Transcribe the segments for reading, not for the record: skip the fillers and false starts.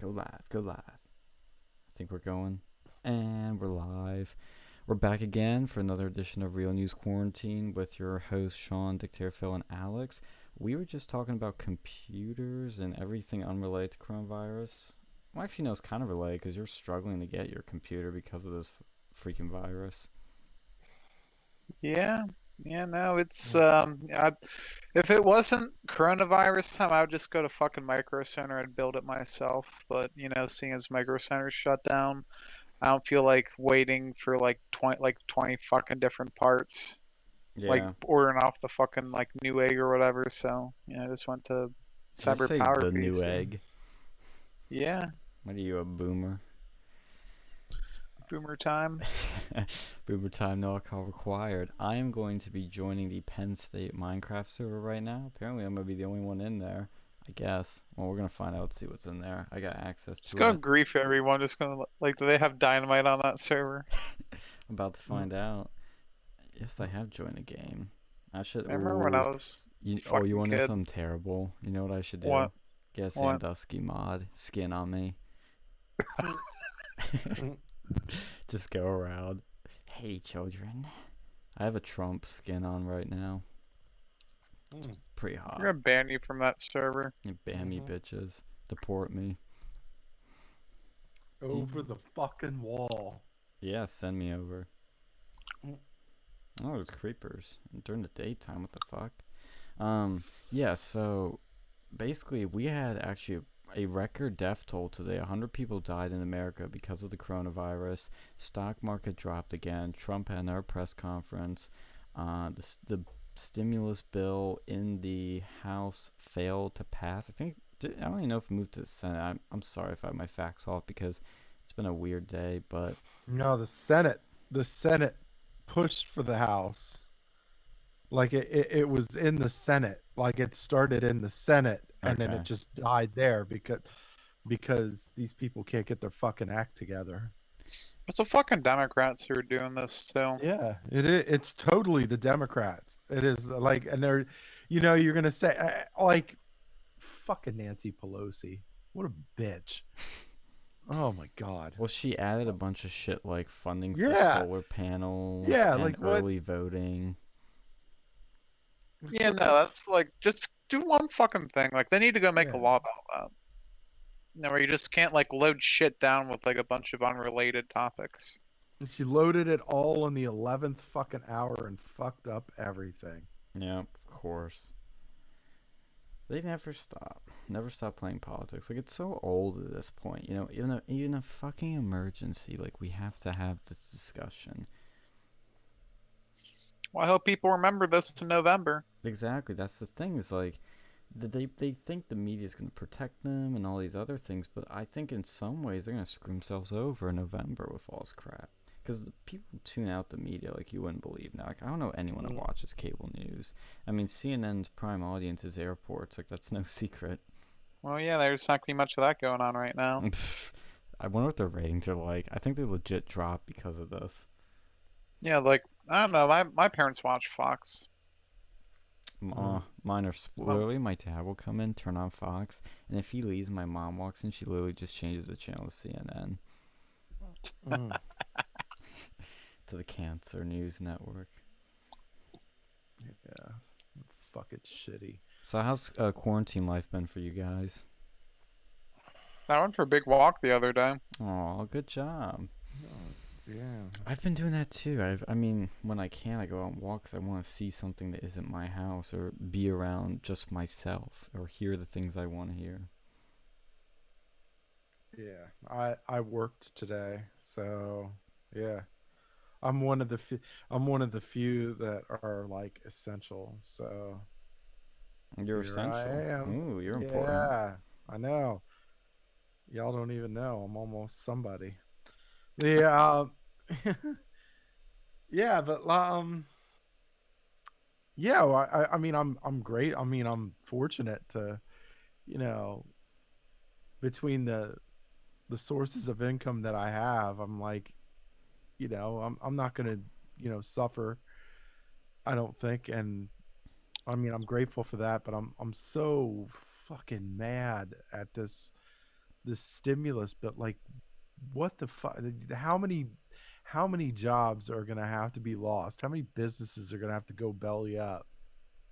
Go live, go live. I think we're going. And we're live. We're back again for another edition of Real News Quarantine with your hosts, Sean, DICTATOR, Phil, and Alex. We were just talking about computers and everything unrelated to coronavirus. Well, actually, no, it's kind of related because you're struggling to get your computer because of this freaking virus. Yeah, no, if it wasn't coronavirus time, I would just go to fucking Micro Center and build it myself. But seeing as Micro Center's shut down, I don't feel like waiting for like 20 fucking different parts, like Yeah. ordering off the fucking like Newegg or whatever. So I just went to Did you Cyber say Power the new PC. egg? Yeah, What are you, a boomer? boomer time. Boomer time, no alcohol required. I am going to be joining the Penn State Minecraft server right now. Apparently, I'm going to be the only one in there, I guess. Well, we're going to find out, see what's in there. I got access Just to gonna it. grief everyone. Just gonna like, do they have dynamite on that server? I'm about to find out. Yes, I have joined the game. I should. Remember when I Ooh. was You fucking want to know kid? something terrible? You know what I should do? What? Get a What? Sandusky mod. Skin on me. Just go around. Hey, children. I have a Trump skin on right now. It's pretty We're hot. gonna ban you from that server. You ban me, bitches. Deport me. Over the fucking wall. Yeah, send me over. Oh, it's creepers. During the daytime, what the fuck? Yeah, so basically we had actually a record death toll today. 100 people died in America because of the coronavirus. Stock market dropped again. Trump had another press conference. The stimulus bill in the House failed to pass. I don't even know if it moved to the Senate. I'm sorry if I have my facts off because it's been a weird day, but No, the Senate pushed for the House. Like it was in the Senate. Like it started in the Senate and then okay. it just died there because these people can't get their fucking act together. It's the fucking Democrats who are doing this too. Yeah, it's totally the Democrats. It is like, and they're, you're gonna say like, fucking Nancy Pelosi. What a bitch. Oh my God. Well, she added a bunch of shit like funding for Yeah. solar panels Yeah, and like what? early voting. Yeah, What no, the that's like just do one fucking thing. Like they need to go make a yeah. law about that. Where you just can't like load shit down with like a bunch of unrelated topics. And she loaded it all in the 11th fucking hour and fucked up everything. Yeah, of course. They never stop playing politics. Like it's so old at this point, even a fucking emergency, like we have to have this discussion. Well, I hope people remember this in November. Exactly, that's the thing. Is like they think the media is going to protect them and all these other things, but I think in some ways they're going to screw themselves over in November with all this crap. Because people tune out the media like you wouldn't believe now. Like I don't know anyone that watches cable news. I mean, CNN's prime audience is airports. Like that's no secret. Well, yeah, there's not gonna be much of that going on right now. I wonder what their ratings are like. I think they legit dropped because of this. Yeah, like I don't know. My parents watch Fox. Mine are literally my dad will come in, turn on Fox, and if he leaves, my mom walks in. She literally just changes the channel to CNN. To the Cancer News Network. Yeah. Fuck it shitty. So how's quarantine life been for you guys? I went for a big walk the other day. Oh, good job. Yeah. I've been doing that too. I mean, when I can, I go out and walk because I want to see something that isn't my house or be around just myself or hear the things I want to hear. Yeah. I worked today, so yeah. I'm one of the few that are like essential. So You're here I essential. am. Ooh, you're important. Yeah, I know. Y'all don't even know. I'm almost somebody. Yeah. Yeah, but yeah, well, I mean I'm great. I mean I'm fortunate to, you know, between the sources of income that I have, I'm like, I'm not gonna, suffer, I don't think. And I mean I'm grateful for that, but I'm so fucking mad at this this stimulus bill. Like, what the fuck? How many jobs are gonna have to be lost? How many businesses are gonna have to go belly up,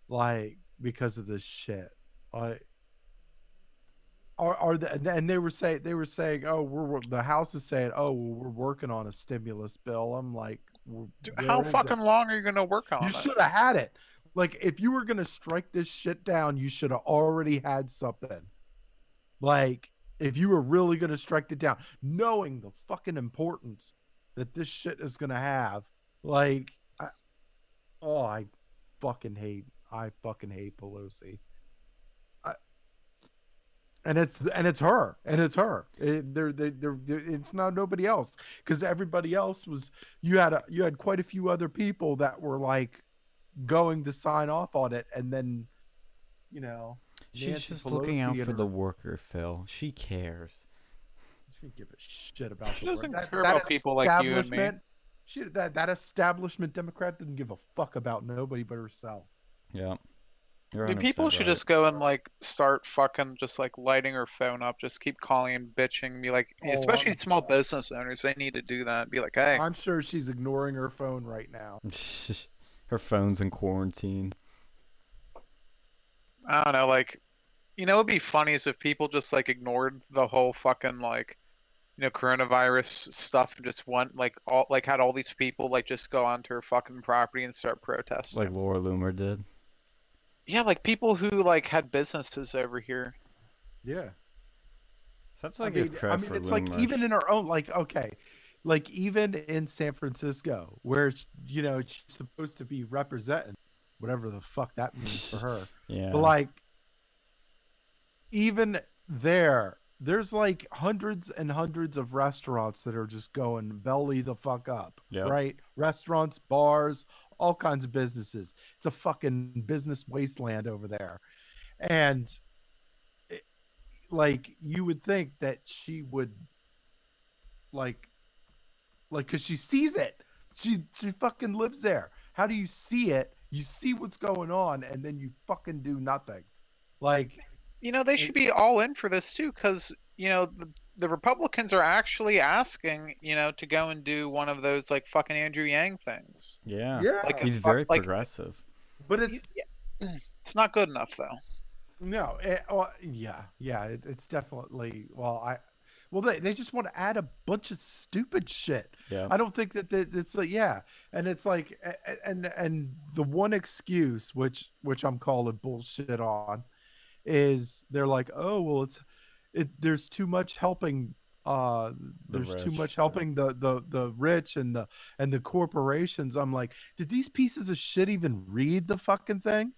like because of this shit? Like, are the, and they were saying, oh, the House is saying, oh, well, we're working on a stimulus bill. I'm like, Dude, how where is it? fucking long are you gonna work You on it? should have had it. Like, if you were gonna strike this shit down, you should have already had something. Like, if you were really gonna strike it down, knowing the fucking importance that this shit is gonna have, like, oh, I fucking hate Pelosi. I, and it's her, it's not nobody else, because everybody else was, you had quite a few other people that were like going to sign off on it, and then you know She's Nancy just looking Pelosi out and for her, the worker, Phil. She cares. she didn't give a shit about She the work. doesn't That care that about people like you and me. establishment, that establishment Democrat didn't give a fuck about nobody but herself. Yeah, you're I mean, 100% people should right. just go and like start fucking just like lighting her phone up, just keep calling and bitching, be like, Oh, especially small business owners, they need to do that. Be like, hey, I'm sure she's ignoring her phone right now. Her phone's in quarantine. I don't know, like, it'd be funny is if people just like ignored the whole fucking like, coronavirus stuff and just went like all like had all these people like just go onto her fucking property and start Like protesting. Laura Loomer did. Yeah, like people who like had businesses over here. Yeah. That's why I give I credit mean, for it's like Loomer. even in our own, like, okay, like even in San Francisco, where she's supposed to be representing whatever the fuck that means for her. Yeah. But like, even there's like hundreds and hundreds of restaurants that are just going belly the fuck up, Yep. right? Restaurants, bars, all kinds of businesses. It's a fucking business wasteland over there, and like you would think that she would like because she sees it. She fucking lives there. How do you see it? You see what's going on, and then you fucking do nothing. Like, They should be all in for this too, because the Republicans are actually asking to go and do one of those like fucking Andrew Yang things. Yeah. Like yeah, if He's very like progressive. but it's not good enough though. no, it's definitely, they just want to add a bunch of stupid shit. Yeah. I don't think that it's like, yeah, and it's like, and the one excuse which I'm calling bullshit on is they're like, oh well, there's too much helping, The there's too rich. much helping the rich and the corporations. I'm like, did these pieces of shit even read the fucking thing?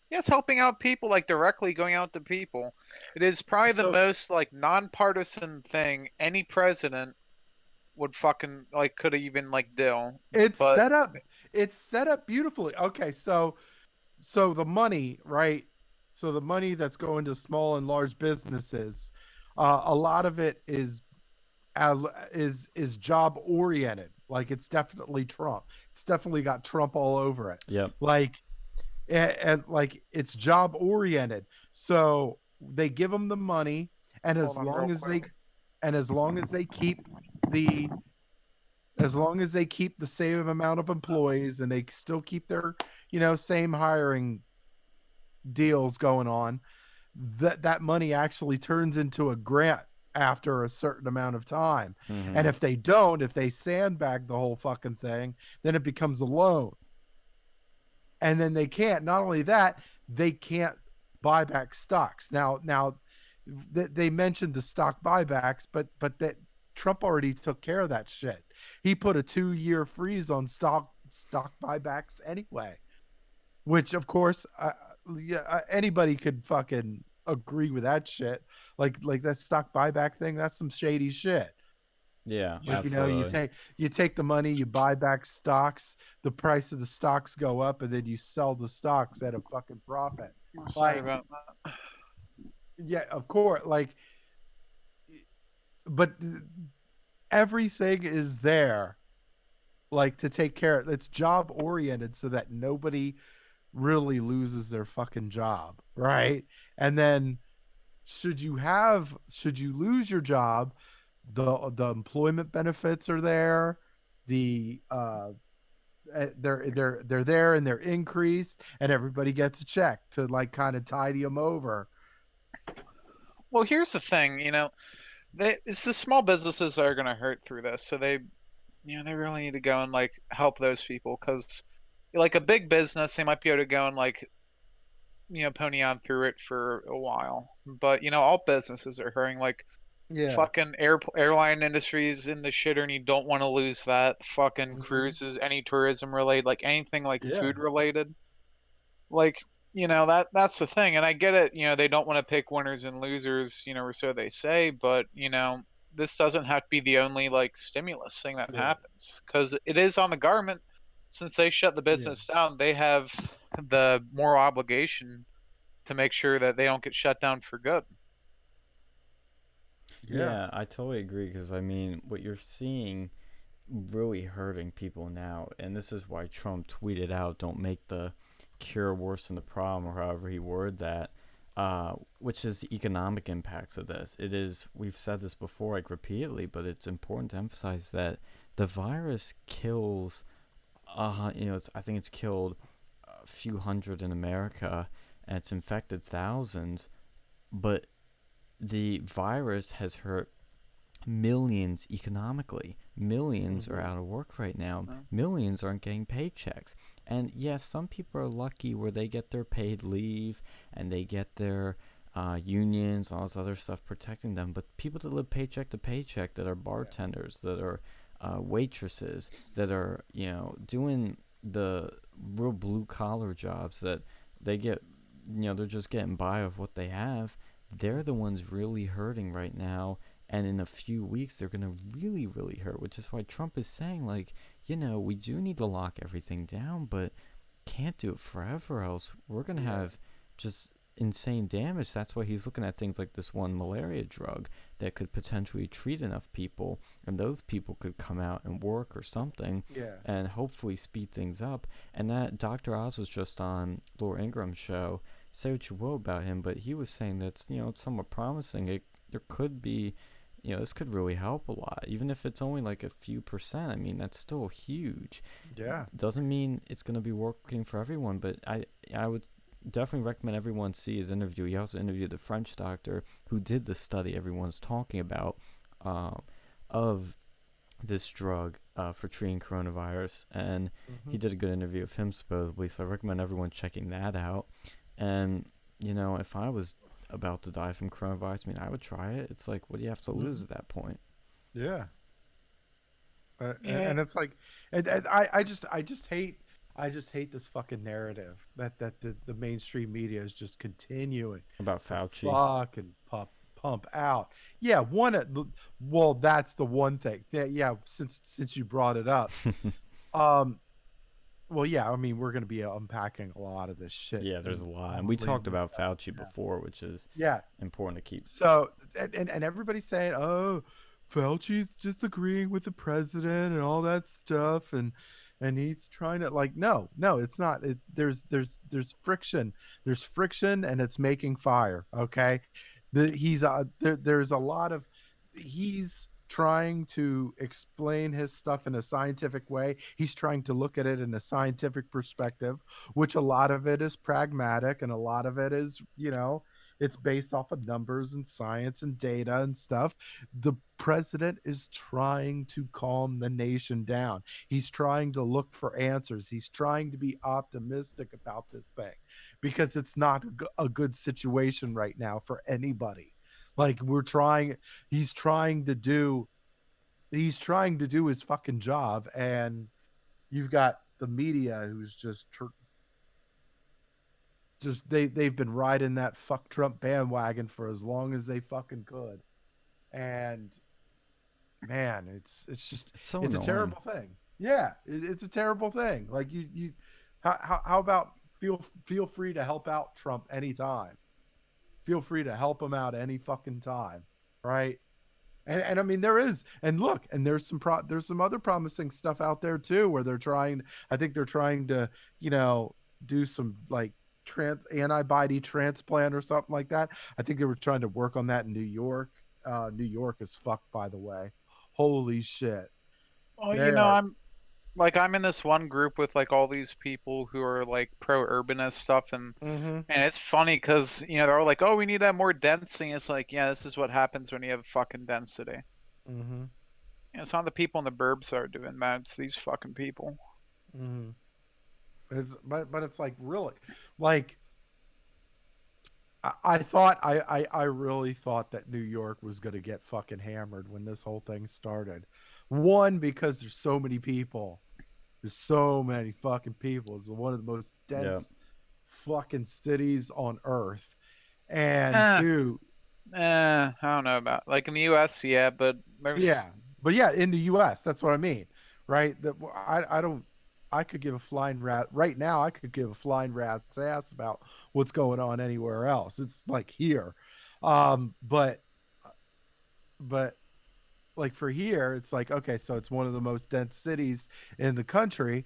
Yes, helping out people, like directly going out to people. It is probably the So most like nonpartisan thing any president would fucking like could even like do. it's But set up it's set up beautifully. Okay, so the money, right? So the money that's going to small and large businesses, a lot of it is job oriented. Like, it's definitely Trump. It's definitely got Trump all over it. Yep. Like, and like, it's job oriented. So they give them the money, and hold on real quick. as long as they keep the as long as they keep the same amount of employees, and they still keep their same hiring deals going on, that money actually turns into a grant after a certain amount of time. Mm-hmm. And if they sandbag the whole fucking thing, then it becomes a loan. And then they can't, not only that, they can't buy back stocks. Now they mentioned the stock buybacks, but that Trump already took care of that shit. He put a 2-year freeze on stock buybacks anyway, which of course, anybody could fucking agree with that shit. Like that stock buyback thing, that's some shady shit. Yeah. Like, Absolutely. you take the money, you buy back stocks, the price of the stocks go up, and then you sell the stocks at a fucking profit. Sorry Like, about that. yeah, of course. Like, but everything is there, like, to take care of. It's job oriented so that nobody really loses their fucking job, right? And then should you lose your job, the employment benefits are there, the they're there and they're increased, and everybody gets a check to like kind of tidy them over. Well, here's the thing, it's the small businesses that are going to hurt through this. So they really need to go and like help those people because, like a big business, they might be able to go and like, pony on through it for a while. But all businesses are hurting. Like Yeah. fucking airline industries in the shitter, and you don't want to lose that. Fucking Hmm. cruises, any tourism related, like anything like Yeah. food related. Like that's the thing, and I get it. They don't want to pick winners and losers, or so they say. But this doesn't have to be the only like stimulus thing that Yeah. happens because it is on the government. Since they shut the Yeah. business down, they have the moral obligation to make sure that they don't get shut down for good. Yeah. Yeah, I totally agree because I mean, what you're seeing really hurting people now, and this is why Trump tweeted out, "Don't make the cure worse than the problem," or however he worded that. Which is the economic impacts of this. It is, we've said this before, like repeatedly, but it's important to emphasize that the virus kills, I think it's killed a few hundred in America, and it's infected thousands, but the virus has hurt millions economically. Millions are Hmm. out of work right now. Mm. Millions aren't getting paychecks. And yes, some people are lucky where they get their paid leave and they get their unions and all this other stuff protecting them. But people that live paycheck to paycheck, that are Yeah. bartenders, that are waitresses, that are, doing the real blue collar jobs that they get, they're just getting by with what they have. They're the ones really hurting right now, and in a few weeks they're going to really really hurt, which is why Trump is saying, like, we do need to lock everything down, but can't do it forever, else we're going to Yeah. have just insane damage. That's why he's looking at things like this one malaria drug that could potentially treat enough people, and those people could come out and work or something, Yeah. and hopefully speed things up. And that Dr. Oz was just on Laura Ingram's show. Say what you will about him, but he was saying that's, it's somewhat promising. There could be, this could really help a lot, even if it's only like a few percent. I mean, that's still huge. Yeah. Doesn't mean it's going to be working for everyone, but I would definitely recommend everyone see his interview. He also interviewed the French doctor who did the study everyone's talking about, um, of this drug for treating coronavirus, and he Hmm. did a good interview of him supposedly. So I recommend everyone checking that out. And if I was about to die from coronavirus, I mean, I would try it. It's like, what do you have to lose Hmm. at that point? Yeah. Yeah, And it's like, and I just hate this fucking narrative that the mainstream media is just continuing About to Fauci. fucking pump out. Yeah, well, that's the one thing. Yeah, since you brought it up. Um, well, yeah, I mean, we're gonna be unpacking a lot of this shit Yeah, there's in a lot, and we probably in talked this about Fauci episode. before, which is Yeah. important to keep. So and everybody's saying, "Oh, Fauci's just agreeing with the president and all that stuff," and he's trying to like, no, it's not. There's friction. There's friction, and it's making fire. Okay, there's a lot of he's trying to explain his stuff in a scientific way. He's trying to look at it in a scientific perspective, which a lot of it is pragmatic and a lot of it is, it's based off of numbers and science and data and stuff. The president is trying to calm the nation down. He's trying to look for answers. He's trying to be optimistic about this thing because it's not a good situation right now for anybody. Like he's trying to do he's trying to do his fucking job, and you've got the media who's just they've been riding that fuck Trump bandwagon for as long as they fucking could. And man, it's just It's so it's a annoying. terrible thing. Yeah, it's a terrible thing. Like how about feel free to help out Trump anytime. Feel free to help him out any fucking time, right? And I mean there is, and look, and there's some other promising stuff out there too where they're trying. I think they're trying to, do some like antibody transplant or something like that. I think they were trying to work on that in New York. New York is fucked, by the way. Holy shit. Well, They are. I'm in this one group with like all these people who are like pro-urbanist stuff, and Mm-hmm. it's funny because they're all like, "Oh, we need to have more density." It's like, yeah, this is what happens when you have fucking density. Mm-hmm. It's not the people in the burbs that are doing that; it's these fucking people. Mm-hmm. But it's like really, like I thought I really thought that New York was gonna get fucking hammered when this whole thing started. One, because there's so many people. There's so many fucking people. It's one of the most Yeah. dense fucking cities on earth. And Eh, two, I don't know about like in the U.S. Yeah, but there's yeah, but yeah, in the U.S., that's what I mean, right? That I don't. I could give a flying rat right now. I could give a flying rat's ass about what's going on anywhere else. It's like here, but but like for here, it's like okay, so it's one of the most dense cities in the country,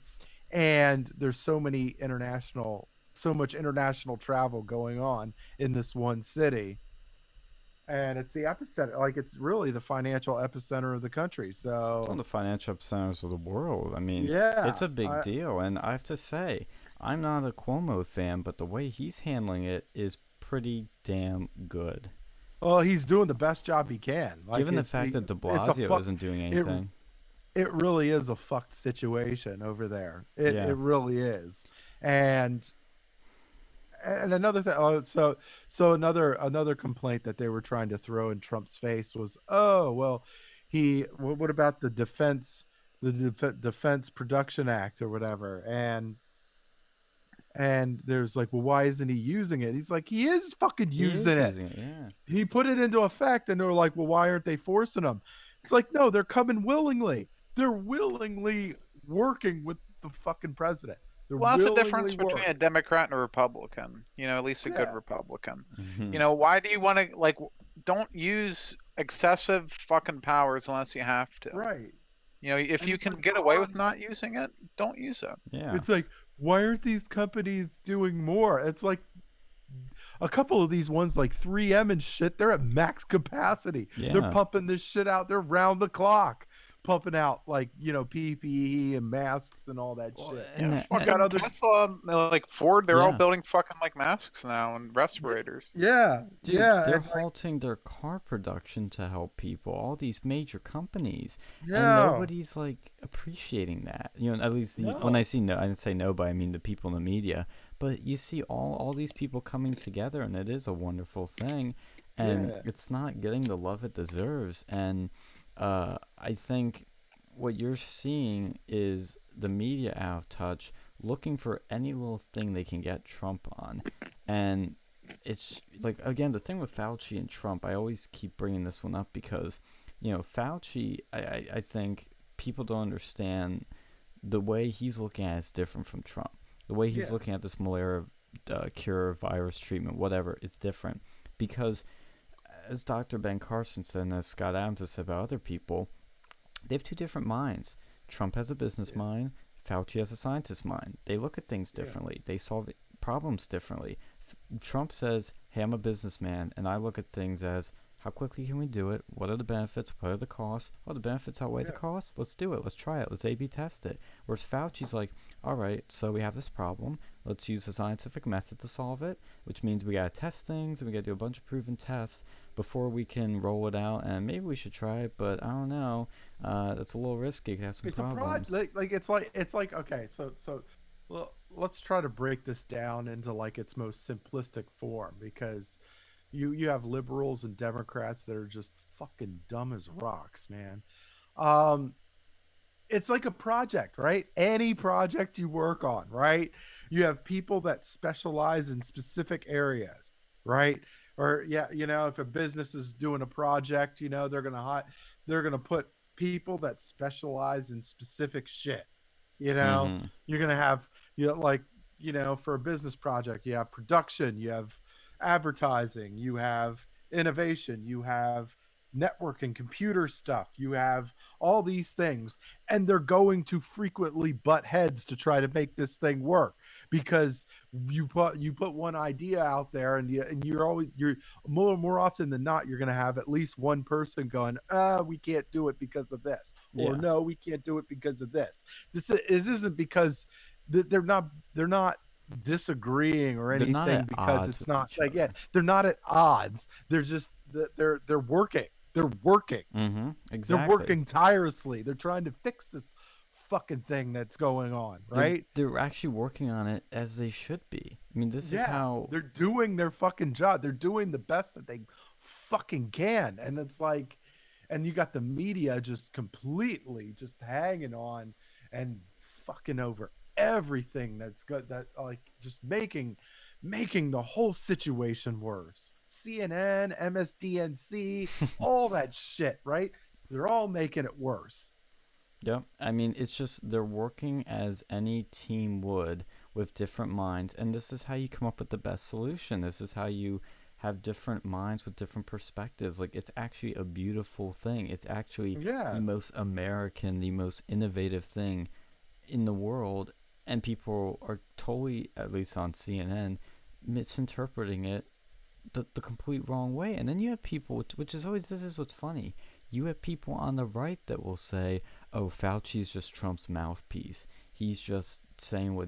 and there's so much international travel going on in this one city, and it's the epicenter. Like it's really the financial epicenter of the country. It's one So of the financial centers of the world. I mean, it's yeah, a big deal, and I have to say, I'm not a Cuomo fan, but the way he's handling it is pretty damn good. well, he's doing the best job he can. Like Given the fact that De it's a Blasio fuck. isn't doing It anything. it really is a fucked situation over there. It Yeah. really is, and another thing. So another complaint that they were trying to throw in Trump's face was, oh well, what about the Defense Production Act or whatever, and there's like, well, why isn't he using it? He's like, he is fucking He using is it. using it, yeah. He put it into effect, and they're like, well, why aren't they forcing him? It's like, no, they're coming willingly. They're willingly working with the fucking president. They're Well, that's the willingly difference between a working. Democrat and a Republican. At least a good Yeah. Republican. Hmm. Why do you want to like? Don't use excessive fucking powers unless you have to. Right. If And you it's can like, get come away with on. not using it, don't use it. Yeah. It's like, why aren't these companies doing more? It's like a couple of these ones, like 3M and shit, they're at max capacity. They're Yeah. pumping this shit out. They're round the clock pumping out like PPE and masks and all that Well, shit. and Yeah, You got fucking other, Tesla, like Ford, they're all yeah. building fucking like masks now and respirators. yeah, Dude, yeah, they're and like, halting their car production to help people. All these major companies, and yeah, nobody's like appreciating that. At least when I no, see no, I didn't say nobody. I mean the people in the media. But you see all these people coming together, and it is a wonderful thing, and yeah, it's not getting the love it deserves. And I think what you're seeing is the media out of touch, looking for any little thing they can get Trump on, and it's like again the thing with Fauci and Trump. I always keep bringing this one up because Fauci. I think people don't understand the way he's looking at it is different from Trump. The way he's yeah, looking at this malaria cure, virus treatment, whatever, is different because as Dr. Ben Carson said and as Scott Adams has said about other people, they have two different minds. Trump has a business yeah, mind. Fauci has a scientist mind. They look at things yeah, differently. They solve problems differently. Trump says, "Hey, I'm a businessman, and I look at things as how quickly can we do it? What are the benefits? What are the costs? Oh, the benefits outweigh the yeah. costs. Let's do it. Let's try it. Let's A/B test it." Whereas Fauci's like, "All right, so we have this problem. Let's use the scientific method to solve it, which means we gotta test things and we gotta do a bunch of proven tests before we can roll it out. And maybe we should try it, but I don't know. That's a little risky. It could have some It's a prod problems." like it's like okay, so well, let's try to break this down into like its most simplistic form because you have liberals and Democrats that are just fucking dumb as rocks, man. Um, it's like a project, right? Any project you work on, right? You have people that specialize in specific areas, right? Or yeah, if a business is doing a project, they're gonna put people that specialize in specific shit. Mm-hmm. You're gonna have like for a business project, you have production, you have advertising, you have innovation, you have network and computer stuff. You have all these things, and they're going to frequently butt heads to try to make this thing work because you put one idea out there, and you're more often than not you're going to have at least one person going, we can't do it because of this, or Yeah. no, we can't do it because of this. This isn't because they're not disagreeing or They're not anything, at because odds it's with not each like, yeah, other. they're not at odds. They're just they're working. They're working. Mm-hmm. They're Exactly. working tirelessly. They're trying to fix this fucking thing that's going on, right? They're actually working on it as they should be. I mean, this is Yeah, how. they're doing their fucking job. They're doing the best that they fucking can. And it's like, and you got the media just completely just hanging on and fucking over everything that's good, that like just making the whole situation worse. CNN, MSDNC, all that shit, right? They're all making it worse. Yep. I mean, it's just they're working as any team would with different minds, and this is how you come up with the best solution. This is how you have different minds with different perspectives. Like, it's actually a beautiful thing. It's actually Yeah. the most American, the most innovative thing in the world, and people are totally, at least on CNN, misinterpreting it the complete wrong way. And then you have people, which is always, this is what's funny. You have people on the right that will say, "Oh, Fauci's just Trump's mouthpiece. He's just saying what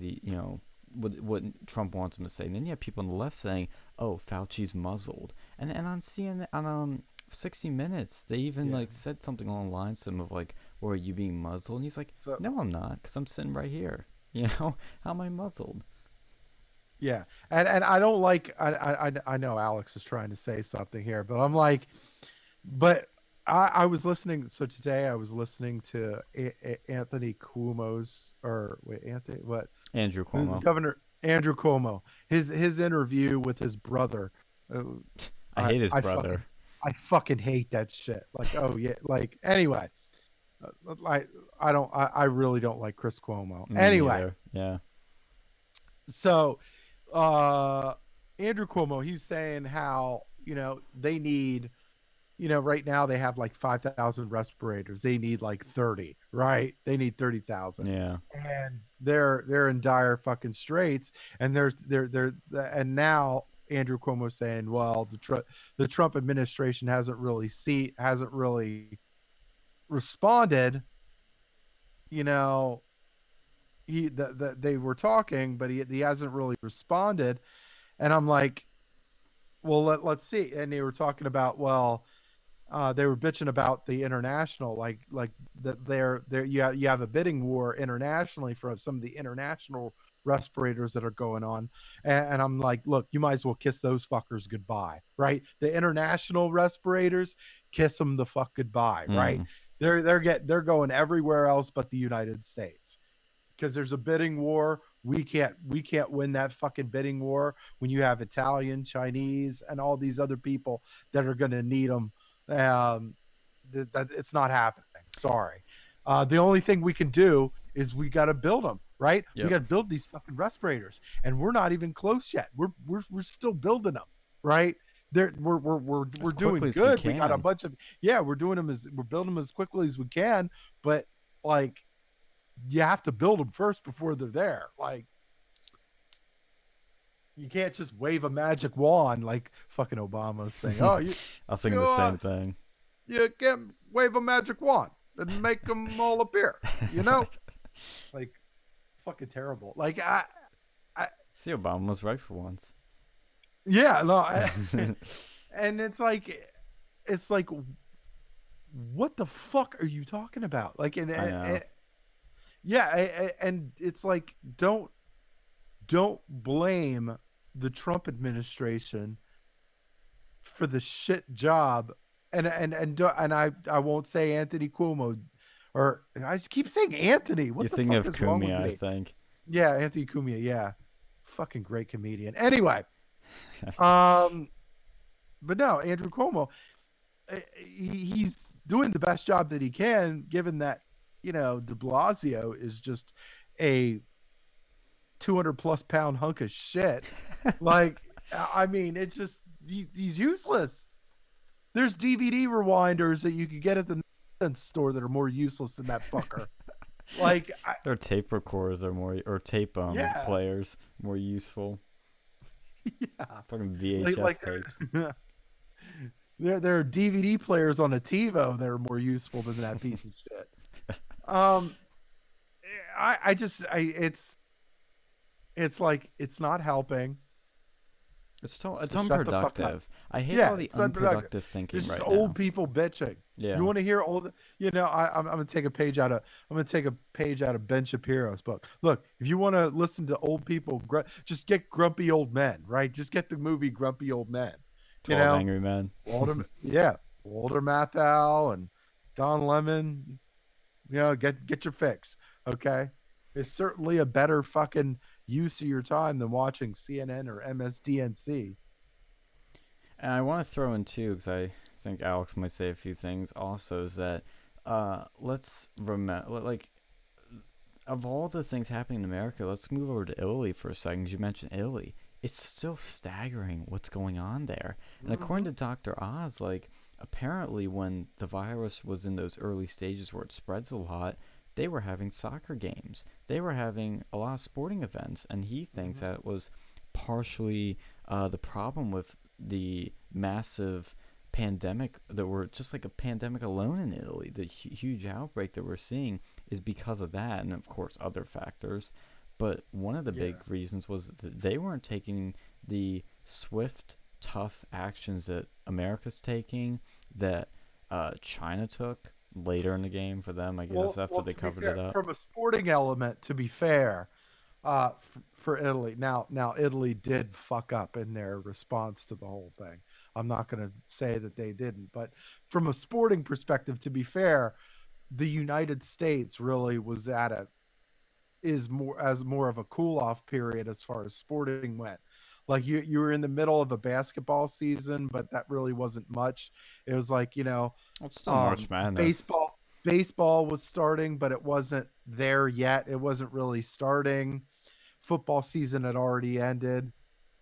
what Trump wants him to say." And then you have people on the left saying, "Oh, Fauci's muzzled." And on CNN, on 60 Minutes, they even Yeah. like said something along the lines to him of like, "Well, are you being muzzled?" And he's like, So "No, I'm not, because I'm sitting right here. You know, how am I muzzled?" yeah, and I don't like. I know Alex is trying to say something here, but I'm like, but I was listening. So today I was listening to Anthony Cuomo's, or wait, Anthony what, Andrew Cuomo. Governor Andrew Cuomo, his interview with his brother. Uh, I I hate his I fucking brother. I fucking hate that shit. Like, oh yeah, like anyway, like I really don't like Chris Cuomo. Me Anyway, neither. Yeah. so uh Andrew Cuomo, he's saying how, they need, right now they have like 5,000 respirators. They need like 30, right? They need 30,000. Yeah. And they're in dire fucking straits, and and now Andrew Cuomo saying, well, the Trump administration hasn't really responded, you know, they were talking, but he hasn't really responded. And I'm like, well, let's see. And they were talking about, well, they were bitching about the international, like that there you have a bidding war internationally for some of the international respirators that are going on. And I'm like, look, you might as well kiss those fuckers goodbye, right? The international respirators, kiss them the fuck goodbye, right? Mm. They're going everywhere else but the United States, because there's a bidding war. We can't win that fucking bidding war when you have Italian, Chinese, and all these other people that are going to need them. That it's not happening. Sorry. The only thing we can do is we got to build them, right? We Yep. got to build these fucking respirators, and we're not even close yet. We're still building them, right? We're As doing quickly as we good. We got a can. bunch of, yeah. We're building them as quickly as we can, but like, you have to build them first before they're there. Like, you can't just wave a magic wand like fucking Obama's saying. Oh, I was thinking the same thing. you can't wave a magic wand and make them all appear. Like, fucking terrible. Like, See, Obama was right for once. yeah, no, and it's like, what the fuck are you talking about? Like, I know. yeah, and it's like, don't blame the Trump administration for the shit job. And I won't say Anthony Cuomo, or I just keep saying Anthony. You're What the thinking fuck of is wrong with Kumi, I me? think. Yeah, Anthony Cumia. Yeah, fucking great comedian. Anyway, um, but no, Andrew Cuomo, he's doing the best job that he can, given that De Blasio is just a 200+ pound hunk of shit. Like, I mean, it's just he's useless. There's DVD rewinders that you could get at the nonsense store that are more useless than that fucker. Like, Their tape recorders are more, or tape yeah, players more useful. yeah. Fucking Like VHS tapes. there are DVD players on a TiVo that are more useful than that piece of shit. Um, it's like it's not helping. It's So shut the fuck up. unproductive. I hate Yeah, all the it's unproductive. unproductive thinking It's just right old now. people bitching. Yeah. You want to hear old? I'm gonna take a page out of Ben Shapiro's book. Look, if you want to listen to old people, just get Grumpy Old Men, right? Just get the movie Grumpy Old Men. 12 Angry Men. Walter Matthau and Don Lemon. Get your fix. Okay, it's certainly a better fucking use of your time than watching CNN or MSDNC. And I want to throw in too, because I think Alex might say a few things also, is that let's remember, like, of all the things happening in America, let's move over to Italy for a second. You mentioned Italy. It's still staggering what's going on there. And according to Dr. Oz, like, apparently when the virus was in those early stages where it spreads a lot, they were having soccer games. They were having a lot of sporting events. And he thinks that it was partially the problem with the massive pandemic that were just like a pandemic alone in Italy. The huge outbreak that we're seeing is because of that, and of course other factors. But one of the big reasons was that they weren't taking the swift, tough actions that America's taking, that China took later in the game for them, I guess, after they covered it up. From a sporting element, to be fair, for Italy. Now Italy did fuck up in their response to the whole thing. I'm not going to say that they didn't, but from a sporting perspective, to be fair, the United States really was more of a cool off period as far as sporting went. Like you were in the middle of a basketball season, but that really wasn't much. It was like, Well, it's still March Madness. Baseball was starting, but it wasn't there yet. It wasn't really starting. Football season had already ended.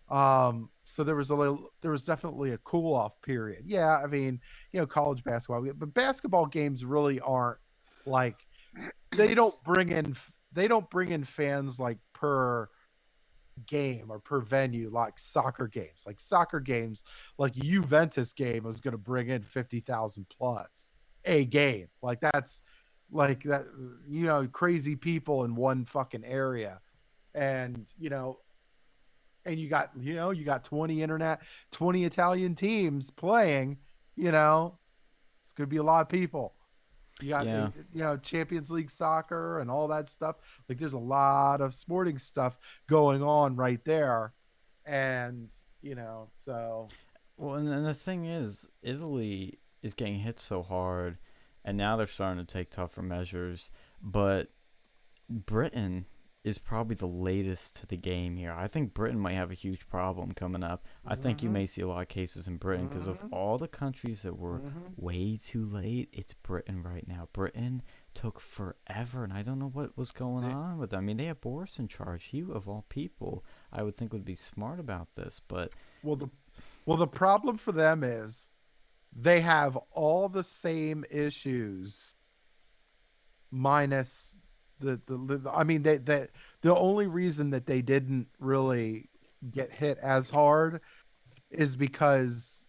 So there was definitely a cool off period. Yeah, I mean, college basketball, but basketball games really aren't like they don't bring in fans like per game or per venue like soccer games. Like soccer games, like Juventus game was going to bring in 50,000 plus a game. Like that's like that, crazy people in one fucking area. And and you got 20 Italian teams playing, it's going to be a lot of people. You got Champions League soccer and all that stuff. Like there's a lot of sporting stuff going on right there. And so Well, and the thing is, Italy is getting hit so hard, and now they're starting to take tougher measures, but Britain is probably the latest to the game here. I think Britain might have a huge problem coming up. I think you may see a lot of cases in Britain because of all the countries that were way too late. It's Britain right now. Britain took forever, and I don't know what was going on with them. I mean, they have Boris in charge. He, of all people, I would think would be smart about this, but the problem for them is they have all the same issues minus the only reason that they didn't really get hit as hard is because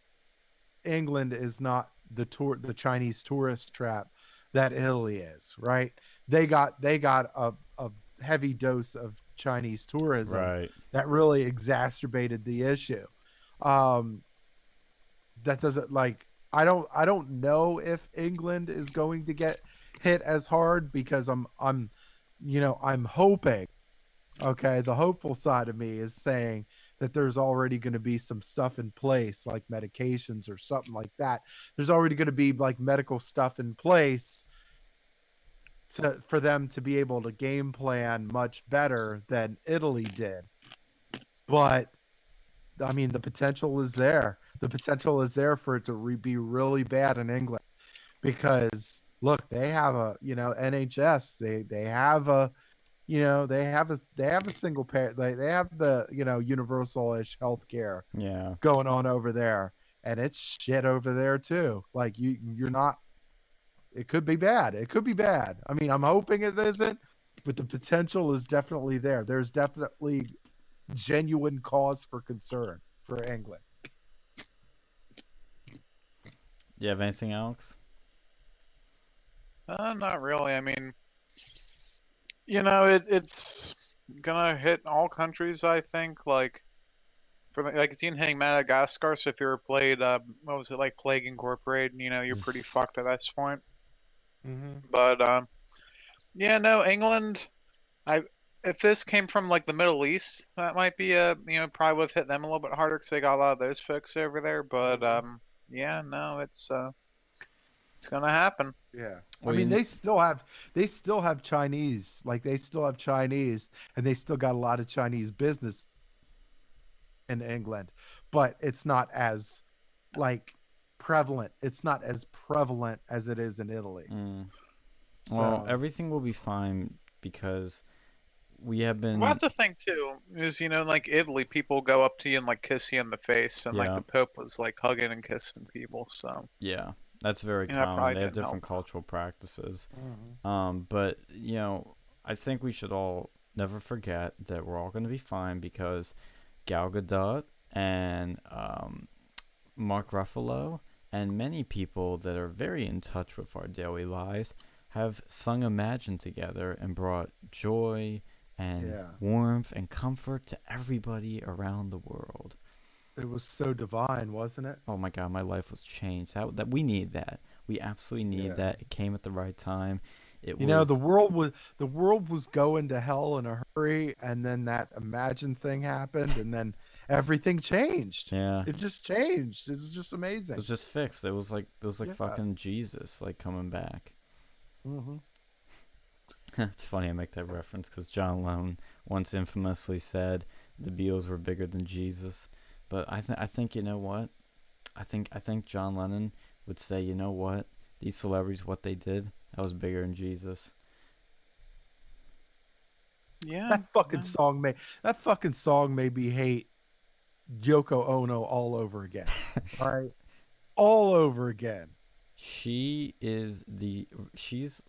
England is not the Chinese tourist trap that Italy is, right? They got a heavy dose of Chinese tourism that really exacerbated the issue. That doesn't I don't know if England is going to get hit as hard because I'm hoping, okay, the hopeful side of me is saying that there's already going to be some stuff in place like medications or something like that. There's already going to be like medical stuff in place for them to be able to game plan much better than Italy did. But I mean, the potential is there. The potential is there for it to be really bad in England because look, they have a NHS. They have a they have a single pair. They have the universal-ish healthcare yeah, going on over there. and it's shit over there too. Like you're not. It could be bad. It could be bad. I mean, I'm hoping it isn't, but the potential is definitely there. There's definitely genuine cause for concern for England. You have anything, Alex? Not really. I mean, it's gonna hit all countries, I think. Like, like it's even hitting Madagascar. So if you ever played, what was it like, Plague Incorporated? You're pretty fucked at this point. Mm-hmm. But yeah, no, England. I If this came from like the Middle East, that might be probably would have hit them a little bit harder because they got a lot of those folks over there. But yeah, no, it's gonna happen. Yeah. I Well, mean, they still have Chinese, like they still have Chinese, and they still got a lot of Chinese business in England, but it's not as like prevalent. It's not as prevalent as it is in Italy. Well, So everything will be fine because we have been. Well, that's the thing too, is like Italy, people go up to you and like kiss you in the face, and like Yeah. the Pope was like hugging and kissing people. So Yeah, that's very that common. probably They have didn't different help. cultural practices. mhm. But I think we should all never forget that we're all going to be fine because Gal Gadot and Mark Ruffalo and many people that are very in touch with our daily lives have sung Imagine together and brought joy and Yeah. warmth and comfort to everybody around the world. It was so divine, wasn't it? Oh my God, my life was changed. That we need that. We absolutely need Yeah. that. It came at the right time. It You know, was the world was going to hell in a hurry, and then that Imagine thing happened, and then everything changed. yeah. It just changed. It was just It was amazing. just fixed. It was like Yeah. fucking Jesus like coming back. Hmm. It's funny I make that reference because John Lennon once infamously said the Beatles were bigger than Jesus. But I think you know what? I think John Lennon would say, you know what? These celebrities, what they did, that was bigger than Jesus. Yeah. That fucking song made me hate Yoko Ono all over again. All right, all over again. She's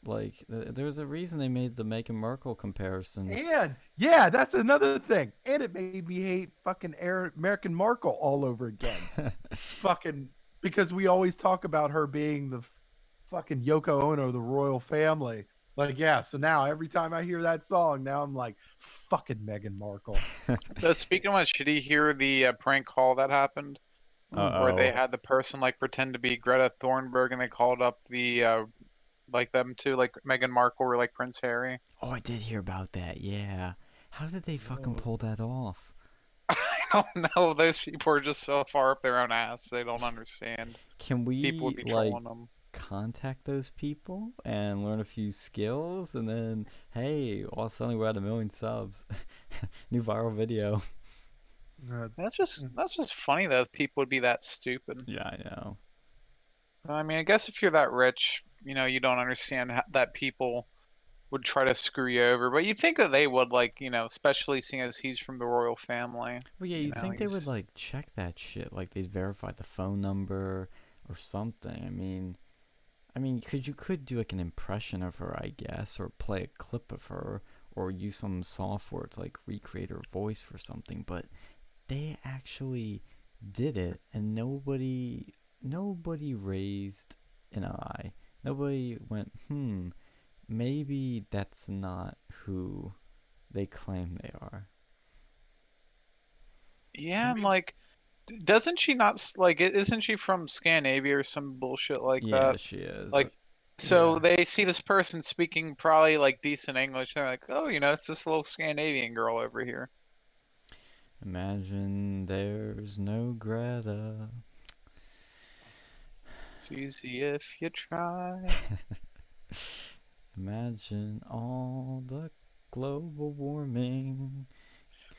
like, there's a reason they made the Meghan Markle comparisons. And yeah, that's another thing. And it made me hate fucking American Markle all over again. Fucking because we always talk about her being the fucking Yoko Ono, the royal family. Like, yeah, so now every time I hear that song, now I'm like, fucking Meghan Markle. Speaking of which, did you hear the prank call that happened where they Uh-oh. had the person like pretend to be Greta Thunberg and they called up the like them two, like Meghan Markle or like Prince Harry? Oh, I did hear about that. Yeah. How did they fucking pull that off? I don't know. Those people are just so far up their own ass. They don't understand. Can People would we be like trolling them. contact those people and learn a few skills and then hey, all of a sudden we're at 1 million subs. New viral video. That's just funny that people would be that stupid. Yeah, I know. I mean, I guess if you're that rich, you don't understand that people would try to screw you over. But you'd think that they would, like, especially seeing as he's from the royal family. Well, yeah, you'd think they would like check that shit, like they'd verify the phone number or something. Cause you could do like an impression of her, I guess, or play a clip of her, or use some software to like recreate her voice for something. But they actually did it, and nobody raised an eye. Nobody went, maybe that's not who they claim they are. Yeah, and like, doesn't she not like? Isn't she from Scandinavia or some bullshit like Yeah, that? she is. Like, so Yeah. they see this person speaking probably like decent English. They're like, oh, it's this little Scandinavian girl over here. Imagine there's no Greta. It's easy if you try. Imagine all the global warming.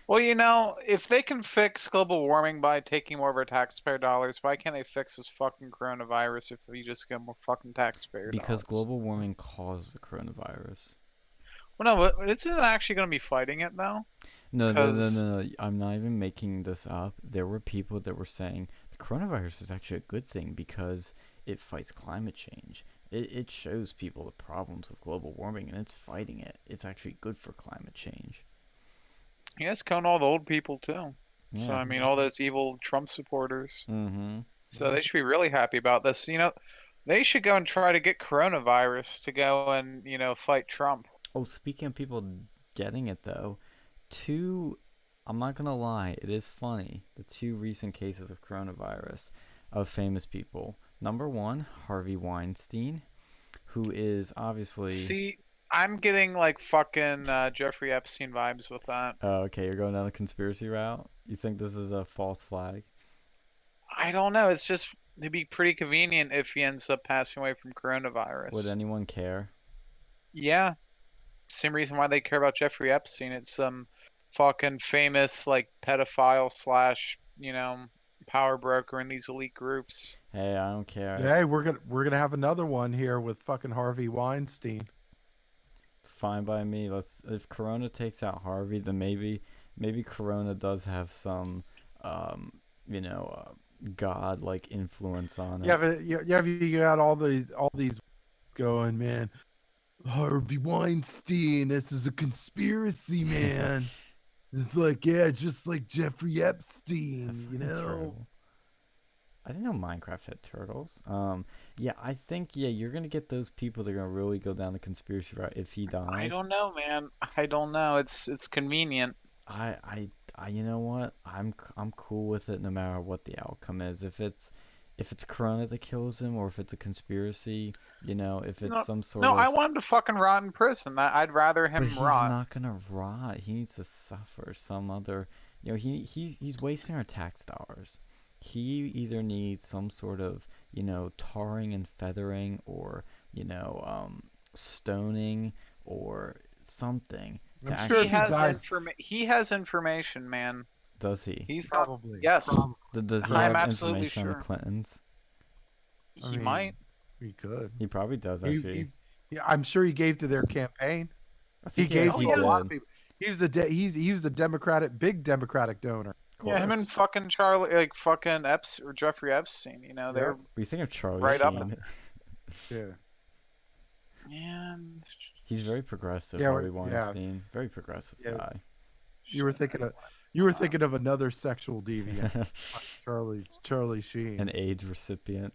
Well, if they can fix global warming by taking more of our taxpayer dollars, why can't they fix this fucking coronavirus if we just get more fucking taxpayer Because dollars? global warming caused the coronavirus. Well, no, but isn't it actually going to be fighting it though? No, no, no, Because no, no. I'm not even making this up. There were people that were saying coronavirus is actually a good thing because it fights climate change. It shows people the problems with global warming and it's fighting it. It's actually good for climate change. Yeah, it's killing all the old people too. So Yeah. I mean, all those evil Trump supporters. Mm-hmm. So they should be really happy about this. They should go and try to get coronavirus to go and fight Trump. Oh, speaking of people getting it though, two, I'm not gonna lie, it is funny. The two recent cases of coronavirus of famous people. Number one, Harvey Weinstein, who is obviously. See, I'm getting like fucking Jeffrey Epstein vibes with that. Oh, okay, you're going down the conspiracy route. You think this is a false flag? I don't know. It's just it'd be pretty convenient if he ends up passing away from coronavirus. Would anyone care? Yeah, same reason why they care about Jeffrey Epstein. It's some fucking famous like pedophile slash power broker in these elite groups. Hey, I don't care. Hey, we're gonna have another one here with fucking Harvey Weinstein. It's fine by me. If Corona takes out Harvey, then maybe Corona does have some god like influence on it. Yeah, but you got all these going, man. Harvey Weinstein, this is a conspiracy, man. It's like, yeah, just like Jeffrey Epstein, Turtle. I didn't know Minecraft had turtles. Yeah, I think you're gonna get those people that are gonna really go down the conspiracy route if he dies. I don't know, man. I don't know. It's convenient. I you know what? I'm cool with it no matter what the outcome is. If it's Corona that kills him or if it's a conspiracy, if it's some sort No, of. I want him to fucking rot in prison. I'd rather him But he's rot. not gonna rot. He needs to suffer some other. He's wasting our tax dollars. He either needs some sort of tarring and feathering or stoning or something. I'm sure he has information, man. Does he? He's probably. Yes. Probably. Does he I'm have absolutely information on the sure. Clintons? He might. He could. He probably does actually. Yeah, I'm sure he gave to their campaign. I He think gave actually to a lot did. of people. He was the big Democratic donor. Yeah, him and fucking Charlie, like fucking or Jeffrey Epstein. They're We think of Charlie right up Sheen. Yeah. yeah. He's very progressive, Yeah, Harvey yeah. Weinstein. Very progressive Yeah. guy. You were thinking of another sexual deviant, Charlie Sheen. An AIDS recipient.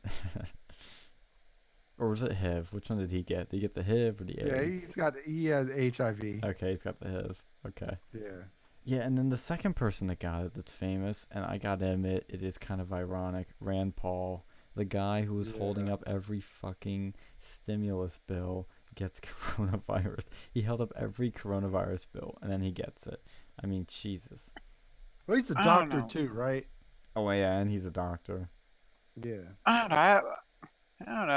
Or was it HIV? Which one did he get? Did he get the HIV or the AIDS? Yeah, he has HIV. Okay, he's got the HIV. Okay. Yeah. Yeah, and then the second person that got it that's famous, and I gotta admit, it is kind of ironic, Rand Paul, the guy who was holding up every fucking stimulus bill, gets coronavirus. He held up every coronavirus bill, and then he gets it. I mean, Jesus. Well, he's a I don't doctor know. too, right? Oh, yeah, and he's a doctor. Yeah. I don't know. I don't know.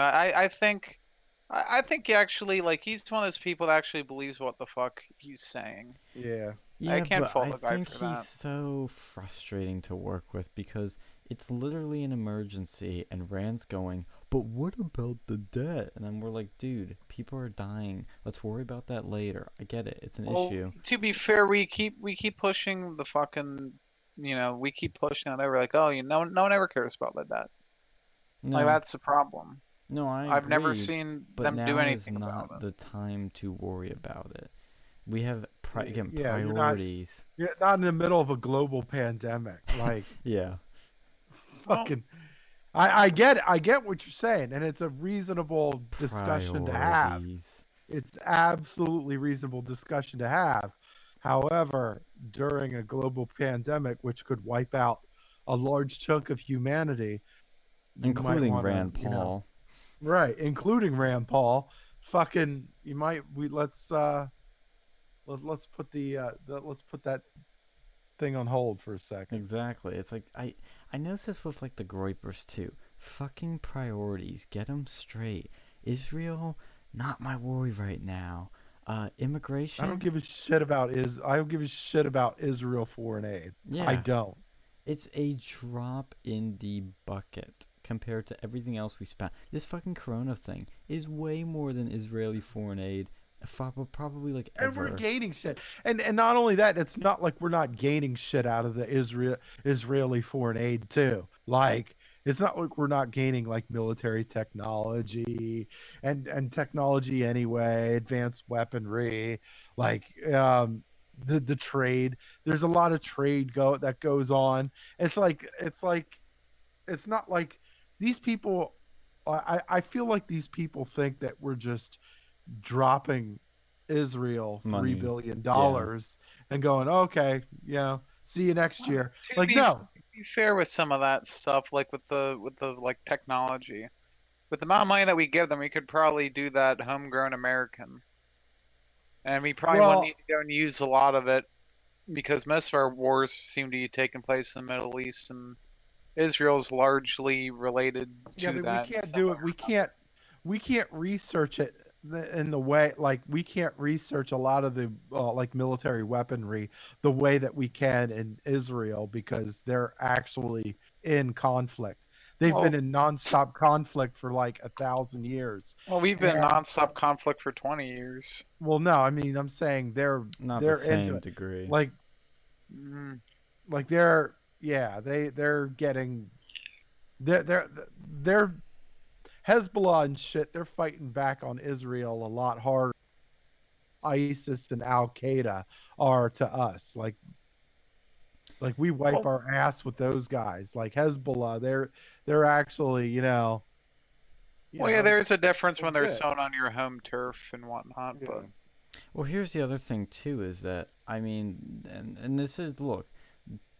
I think he actually he's one of those people that actually believes what the fuck he's saying. Yeah. Yeah, can't but fault I the guy think for he's that. so frustrating to work with because it's literally an emergency, and Rand's going, but what about the debt? And then we're like, dude, people are dying. Let's worry about that later. I get it. It's an issue. To be fair, we keep pushing the fucking, we keep pushing it over. Like, oh, no one ever cares about the debt. No, Like that's the problem. no, I've never agree, seen but them now do is anything about not it. the time to worry about it. We have You're priorities. not in the middle of a global pandemic. Like Yeah. fucking I get what you're saying, and it's a reasonable discussion to have. Priorities. It's absolutely reasonable discussion to have. However, during a global pandemic, which could wipe out a large chunk of humanity, you might Including wanna, Rand Paul. right, including Rand Paul, let's put let's put that thing on hold for a second. Exactly. It's like I noticed this with like the Groypers too. Fucking priorities. Get them straight. Israel, not my worry right now. Immigration. I don't give a shit about Israel foreign aid. Yeah. I don't. It's a drop in the bucket compared to everything else we spent. This fucking Corona thing is way more than Israeli foreign aid. Probably like ever. And we're gaining shit. And not only that, it's not like we're not gaining shit out of the Israeli foreign aid too. Like, it's not like we're not gaining like military technology and technology anyway, advanced weaponry, like the trade. There's a lot of trade that goes on. It's like it's not like these people. I feel like these people think that we're just dropping Israel Money. Yeah. $3 billion and going, okay, see you next Well, year. Like, no. to be fair with some of that stuff, like with the like technology, with the amount of money that we give them, we could probably do that homegrown American, and we probably wouldn't need Well, to go and use a lot of it because most of our wars seem to be taking place in the Middle East, and Israel's largely related yeah, to but we that in can't some do way it. or We can't research it in the way, like, we can't research a lot of the like military weaponry the way that we can in Israel because they're actually in conflict. They've been another. in nonstop conflict for like 1,000 years. Well, we've been in And nonstop conflict for 20 years. well, no, I mean, I'm saying Not the they're into same it. degree. Like Mm. like they're yeah, they're getting they're Hezbollah and shit, they're fighting back on Israel a lot harder than ISIS and Al Qaeda are to us. Like we wipe Well, our ass with those guys. Like Hezbollah, they're actually, yeah, there's a it's difference when they're legit. sown on your home turf and whatnot, but Yeah. Well, here's the other thing too is that I mean, and this is look,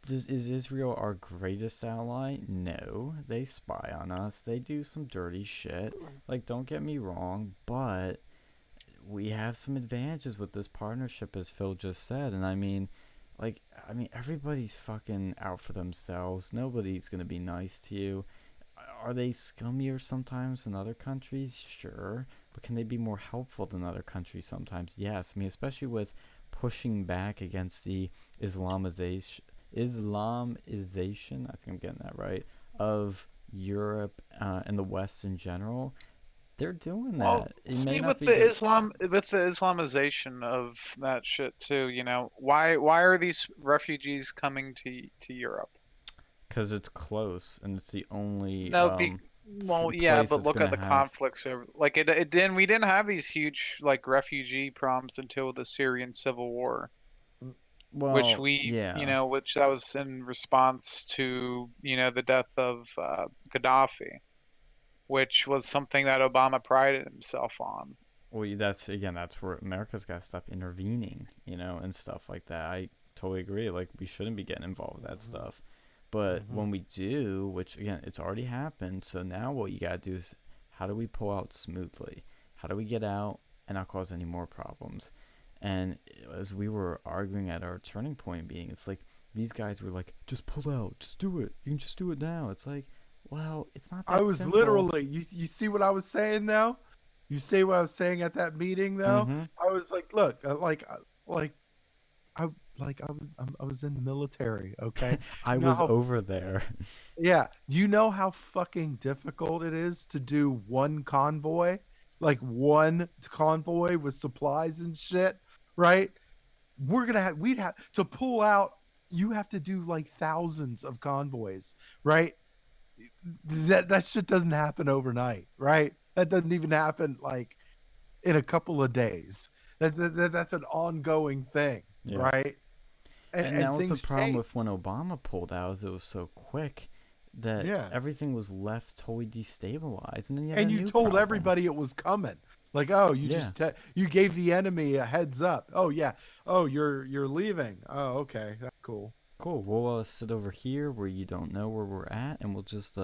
is Israel our greatest ally? No, they spy on us. They do some dirty shit. Like, don't get me wrong, but we have some advantages with this partnership, as Phil just said. And I mean, everybody's fucking out for themselves. Nobody's gonna be nice to you. Are they scummier sometimes than other countries? Sure. But can they be more helpful than other countries sometimes? Yes. I mean, especially with pushing back against the Islamization, I think I'm getting that right, of Europe and the West in general. They're doing well, that. It may see not with be the the Islamization of that shit too, why are these refugees coming to Europe? because it's close and it's the only No, well, yeah, place but that's look gonna at the have. conflicts over, like it didn't we didn't have these huge like refugee problems until the Syrian civil war, which Well, yeah. which that was in response to, the death of Gaddafi, which was something that Obama prided himself on. Well, that's where America's got to stop intervening, and stuff like that. I totally agree. Like, we shouldn't be getting involved with that stuff. But Mm-hmm. when we do, which again, it's already happened. So now what you got to do is, how do we pull out smoothly? How do we get out and not cause any more problems? And as we were arguing at our turning point being, it's like these guys were like, just pull out, just do it. You can just do it now. It's like, well, it's not I that was simple. literally, you see what I was saying now? You see what I was saying at that meeting though? Mm-hmm. I was like, look, like I I was in the military, okay? I You know was how over there. Yeah, you know how fucking difficult it is to do one convoy? Like one convoy with supplies and shit, right? We'd have to pull out, you have to do like thousands of convoys, right? That shit doesn't happen overnight, right? That doesn't even happen like in a couple of days. That's an ongoing thing, Yeah. right? And And that and was the things problem change. with when Obama pulled out, is it was so quick that Yeah. everything was left totally destabilized, and then you had a And you new told problem. everybody it was coming. Like, oh, Yeah. you gave the enemy a heads up. Oh yeah. Oh, you're leaving. Oh, okay. That's cool. Cool. We'll sit over here where you don't know where we're at, and we'll just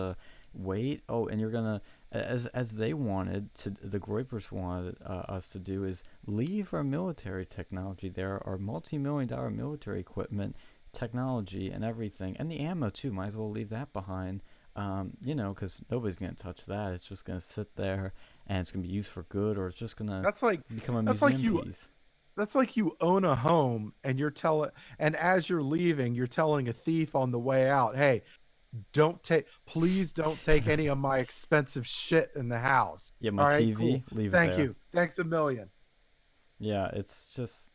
wait. Oh, and you're gonna, as they wanted to, the Groypers wanted us to do, is leave our military technology there, our multi-million-dollar military equipment, technology, and everything, and the ammo too. Might as well leave that behind. Because nobody's gonna touch that. It's just gonna sit there, and it's gonna be used for good, or it's just gonna That's like become a that's like museum you piece. that's like you own a home and and as you're leaving, you're telling a thief on the way out, "Hey, please don't take any of my expensive shit in the house." Yeah, my All right, cool. TV, leave it Thank there. you. Thanks a million. Yeah, it's just,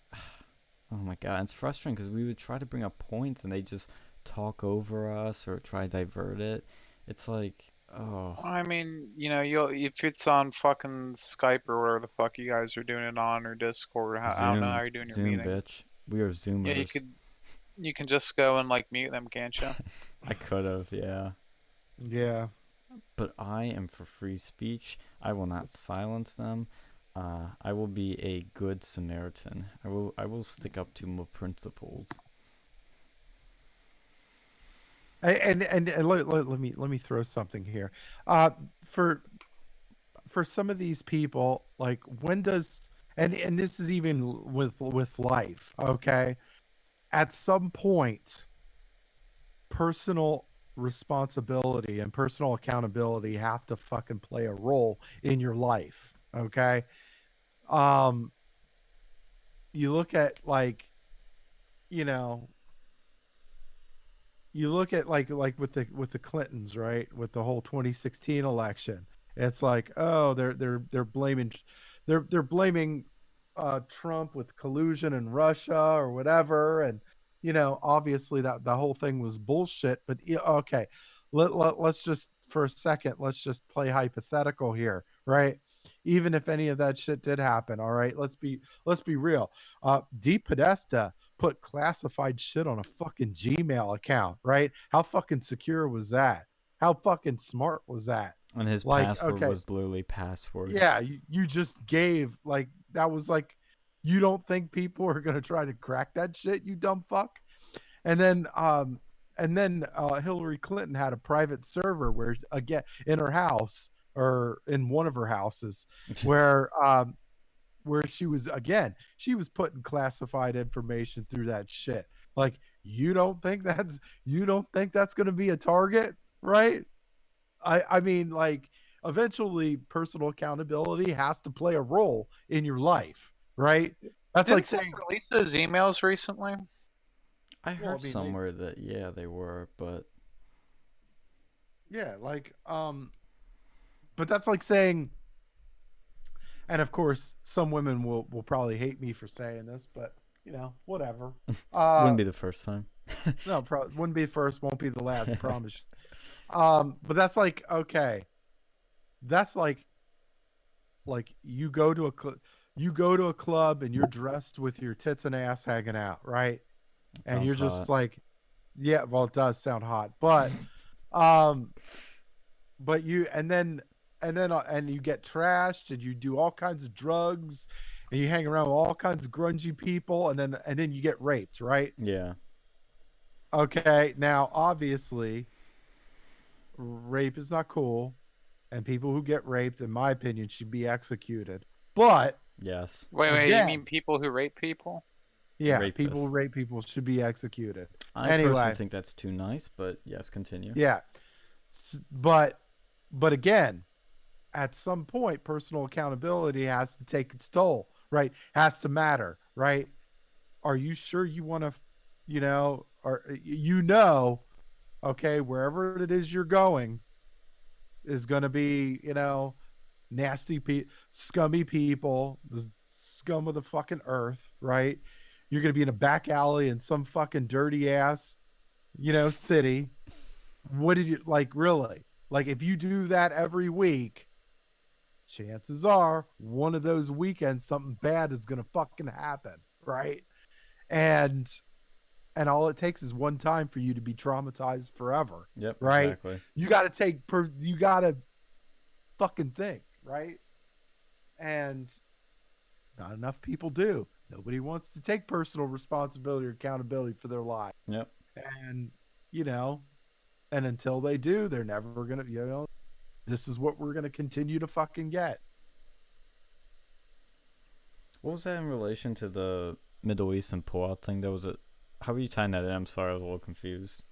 oh my god, it's frustrating because we would try to bring up points and they just talk over us or try to divert it. It's like, oh, I mean, you'll if it's on fucking Skype or whatever the fuck you guys are doing it on, or Discord. I don't know how Zoom, you're doing your Zoom, meeting. bitch. We are Yeah, Zoomers. you can just go and like mute them, can't you? I could have, yeah. Yeah. But I am for free speech. I will not silence them. I will be a good Samaritan. I will stick up to my principles. And let me throw something here. For some of these people, like when does and this is even with life, okay? At some point, personal responsibility and personal accountability have to fucking play a role in your life, okay? Um, you look at like, you know, you look at like with the Clintons, right? With the whole 2016 election. It's like, oh, they're blaming they're blaming Trump with collusion in Russia or whatever, and obviously that the whole thing was bullshit, but okay. Let's just for a second, let's just play hypothetical here, right? Even if any of that shit did happen, all right? Let's be real. Deep Podesta put classified shit on a fucking Gmail account, right? How fucking secure was that? How fucking smart was that? And his Like, password okay, was literally password. yeah, you just gave like that was like, you don't think people are gonna try to crack that shit, you dumb fuck? And then Hillary Clinton had a private server where, again, in her house or in one of her houses, where she was putting classified information through that shit. Like, you don't think that's going to be a target, right? I mean, like, eventually personal accountability has to play a role in your life, right? That's Didn't like someone saying, release those emails recently? I well, heard I mean, they, somewhere that yeah they were, but yeah, like, but that's like saying, and of course some women will probably hate me for saying this, but whatever. wouldn't be the first time. No, wouldn't be the first, won't be the last, promise. But that's like, okay, that's like you go to a club and you're dressed with your tits and ass hanging out, right? That And you're sounds just hot. like, yeah, well, it does sound hot, um but you and you get trashed and you do all kinds of drugs and you hang around with all kinds of grungy people, and then you get raped, right? Yeah. Okay, now obviously rape is not cool, and people who get raped, in my opinion, should be executed. But Yes. Wait, you again, mean people who rape people? yeah, people who Rapists. rape people should be executed. I personally Anyway, think that's too nice, but yes, continue. yeah, but again, at some point, personal accountability has to take its toll, right? Has to matter, right? Are you sure you want to, or okay, wherever it is you're going is going to be, nasty, scummy people, the scum of the fucking earth, right? You're going to be in a back alley in some fucking dirty ass, city. What did you like, really? Like, if you do that every week, chances are one of those weekends something bad is going to fucking happen, right? And all it takes is one time for you to be traumatized forever, Yep, right? exactly. You got to you got to fucking think, right? And not enough people do. Nobody wants to take personal responsibility or accountability for their life. Yep. And and until they do, they're never going to, this is what we're going to continue to fucking get. What was that in relation to the Middle Eastern pullout thing? That was a. How were you tying that in? I'm sorry, I was a little confused.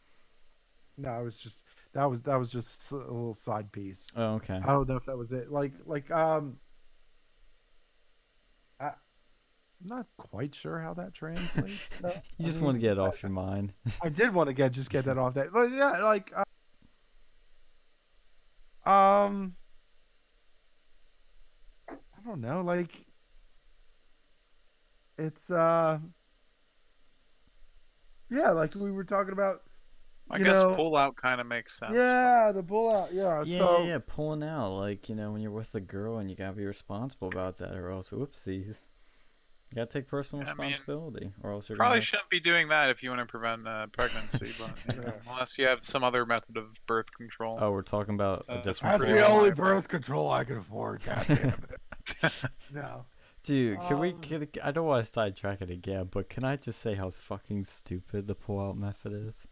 No, I was just that was just a little side piece. Oh, okay. I don't know if that was it. I'm not quite sure how that translates. You just want to get it off your mind. I did want to get that off that, but yeah, like I don't know, like it's yeah, like we were talking about I you guess know, pull out kind of makes sense. yeah, the pull out, yeah. Yeah, So yeah, pulling out, like, when you're with a girl and you gotta be responsible about that, or else, whoopsies. You gotta take personal I mean, responsibility, or else you're gonna probably have. shouldn't be doing that if you want to prevent pregnancy, but yeah. unless you have some other method of birth control. Oh, we're talking about a That's different That's pretty the only reliable. birth control I can afford. God damn it. No. Dude, Um, I don't want to sidetrack it again, but can I just say how fucking stupid the pull-out method is?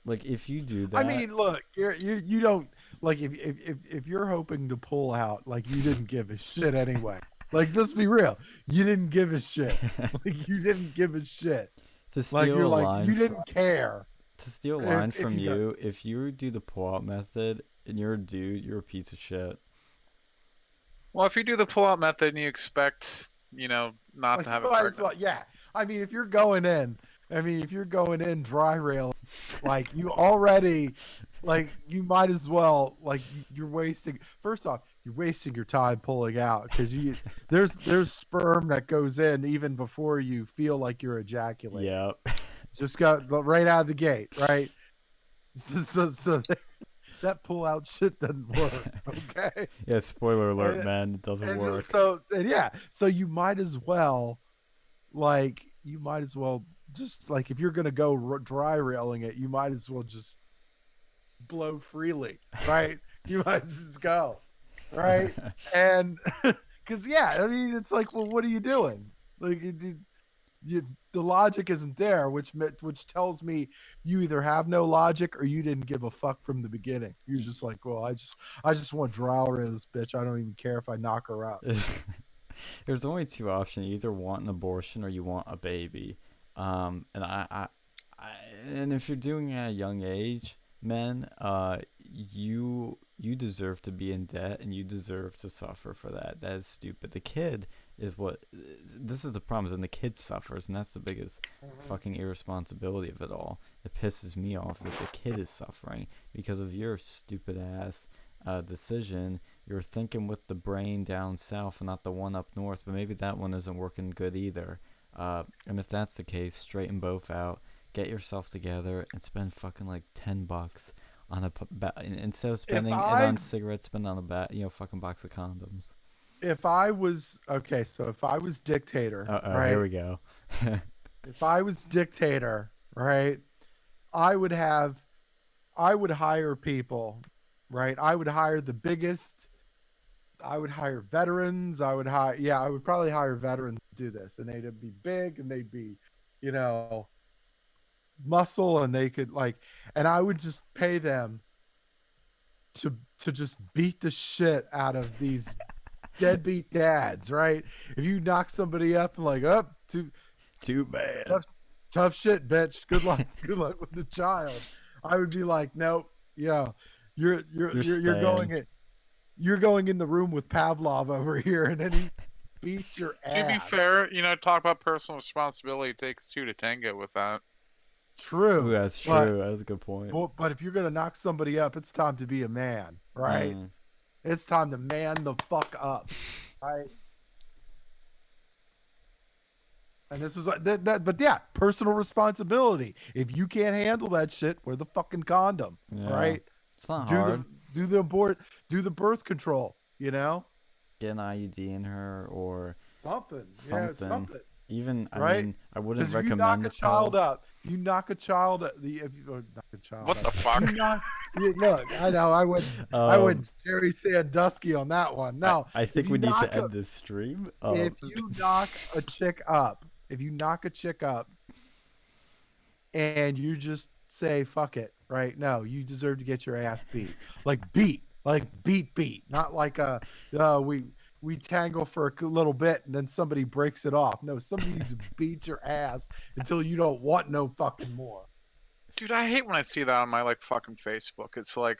Like, if you do that, I mean, look, you don't like if you're hoping to pull out, like you didn't give a shit anyway. Like, let's be real, you didn't give a shit. Like you didn't give a shit. to Like steal you're a like line, you didn't care. to steal a if line from you got, you, if you do the pull-out method and you're a dude, you're a piece of shit. Well, if you do the pull-out method and you expect, not like to have you it might as pregnant. well, yeah. I mean, if you're going in, if you're going in dry rail, like you already, like you might as well, like you're wasting. First off, you're wasting your time pulling out because there's sperm that goes in even before you feel like you're ejaculating. Yep. Just got right out of the gate, right? So that pull out shit doesn't work. Okay. Yeah, spoiler alert, And, man, it doesn't work. so you might as well, just like if you're gonna go dry railing it, you might as well just blow freely, right? You might just go, right? And because I mean, it's like, well, what are you doing? Like, the logic isn't there, which tells me you either have no logic or you didn't give a fuck from the beginning. You're just like, well, I just want to drown this bitch. I don't even care if I knock her out. There's only two options: you either want an abortion or you want a baby. And if you're doing it at a young age, men, you deserve to be in debt and you deserve to suffer for that. That is stupid. The kid is what. This is the problem. Is then the kid suffers, and that's the biggest fucking irresponsibility of it all. It pisses me off that the kid is suffering because of your stupid ass decision. You're thinking with the brain down south and not the one up north, but maybe that one isn't working good either. And if that's the case, straighten both out, get yourself together, and spend fucking like $10 on instead of spending it on cigarettes, spend on a fucking box of condoms. If I was so if I was dictator, right? Here we go. If I was dictator, right, I would hire people, right? I would hire the biggest. I would hire veterans. I would probably hire veterans to do this, and they'd be big and they'd be, muscle, and they could and I would just pay them to just beat the shit out of these deadbeat dads, right? If you knock somebody up and too bad, tough shit, bitch. Good luck with the child. I would be like, nope, you're going in the room with Pavlov over here, and then he beats your ass. To be fair, talk about personal responsibility. It takes two to tango with that. True. Ooh, that's true. That's a good point. But if you're gonna knock somebody up, it's time to be a man, right? It's time to man the fuck up, right? And this is that. But yeah, personal responsibility. If you can't handle that shit, wear the fucking condom, right? It's not hard. Do the birth control. Get an IUD in her or something. Yeah, something. Even right? mean, I wouldn't recommend you knock a child up. You knock a child. Knock a child. What the fuck? Look, I know. I went Jerry Sandusky on that one. No, I think we need to end this stream. If you knock a chick up, and you just say fuck it, right? No, you deserve to get your ass beat. Beat, not like we tangle for a little bit and then somebody breaks it off. No, somebody needs to beat your ass until you don't want no fucking more. Dude, I hate when I see that on my fucking Facebook. It's like,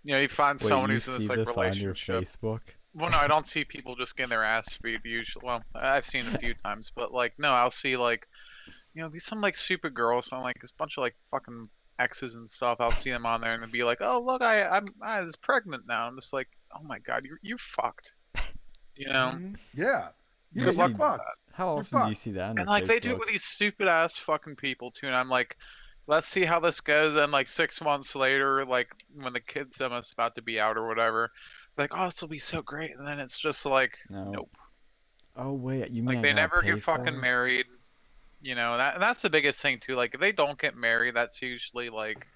you find someone who's in this relationship. On your Facebook? Well, no, I don't see people just getting their ass beat usually. Well, I've seen it a few times, but no, I'll see be some super girls, so this bunch of fucking exes and stuff. I'll see them on there and be like, oh look, I was pregnant now. I'm just like, oh my god, you're fucked. Yeah. Good luck with that. How often do you see that? And they do it with these stupid ass fucking people too. And I'm like, let's see how this goes. And like 6 months later, like when the kid's almost about to be out or whatever, like, oh, this will be so great. And then it's just like, No. nope. Oh wait, you mean Like I they gotta never pay get for fucking it? married. That's the biggest thing too. Like if they don't get married, that's usually like,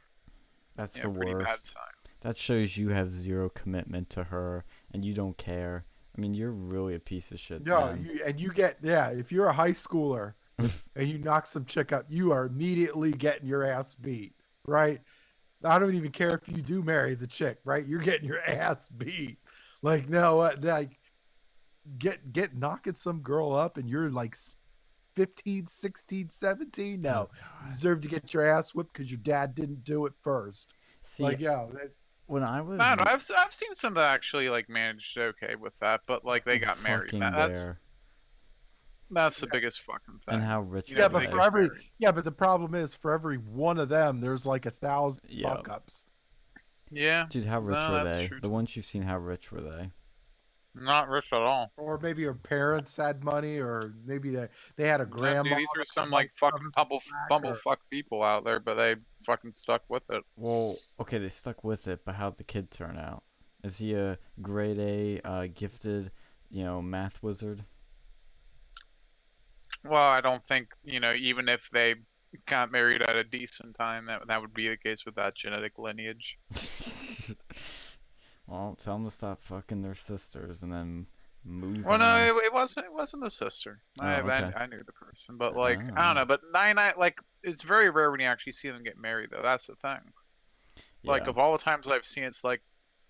That's the pretty bad worst. sign. That shows you have zero commitment to her and you don't care. I mean, you're really a piece of shit No, then. you get, yeah, if you're a high schooler and you knock some chick up, you are immediately getting your ass beat, right? I don't even care if you do marry the chick, right? You're getting your ass beat. Like, no, like get knocking some girl up and you're like 15, 16, 17. Oh No, you god. deserve to get your ass whipped because your dad didn't do it first. See, Like, yeah, when I was I don't know. I've seen some that actually like managed okay with that, but like they got married. fucking there. That's the biggest fucking And thing. how rich yeah, were If but they they? for get every, married. yeah, but the problem is for every one of them, there's like 1,000 Yep. fuck ups. Yeah. Dude, how rich No, were that's they? true The too. ones you've seen, how rich were they? Not rich at all. Or maybe her parents had money, or maybe they had a No, grandma dude, these are that was some like like fucking covering the slack, or bumblefuck people out there, but they fucking stuck with it. Well, okay, they stuck with it, but how'd the kid turn out? Is he a grade A, gifted, math wizard? Well, I don't think, even if they got married at a decent time, that would be the case with that genetic lineage. Well, tell them to stop fucking their sisters and then move Well, on. no, it wasn't the sister. Oh, okay. I knew the person, but like I don't Oh, know. But like it's very rare when you actually see them get married, though. That's the thing. Like yeah. of all the times I've seen, it's like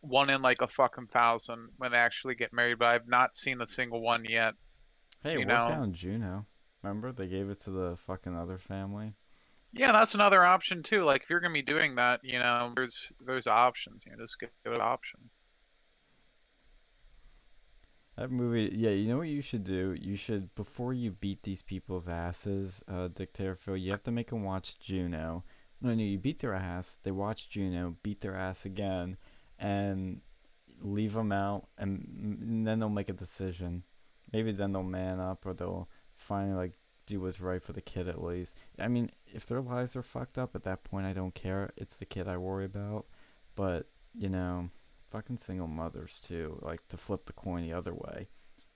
one in like a fucking thousand when they actually get married. But I've not seen a single one yet. Hey, it You worked know. out in Juno. Remember? They gave it to the fucking other family. Yeah, that's another option too. Like if you're gonna be doing that, there's options. Just give it an option. That movie, yeah, you know what you should do? You should, before you beat these people's asses, Dictator Phil, you have to make them watch Juno. No, you beat their ass, they watch Juno, beat their ass again, and leave them out, and then they'll make a decision. Maybe then they'll man up, or they'll finally, like, do what's right for the kid at least. I mean, if their lives are fucked up, at that point I don't care. It's the kid I worry about. But, fucking single mothers too, like to flip the coin the other way.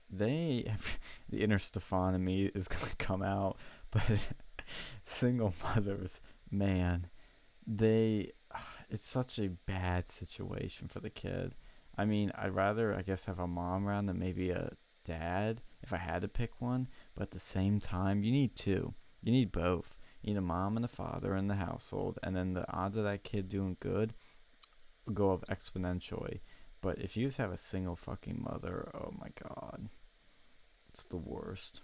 They the inner Stefan in me is gonna come out, but single mothers, man, they it's such a bad situation for the kid. I mean, I'd rather, I guess, have a mom around than maybe a dad if I had to pick one, but at the same time you need two. You need both. You need a mom and a father in the household, and then the odds of that kid doing good go up exponentially. But if you just have a single fucking mother, oh my god, it's the worst.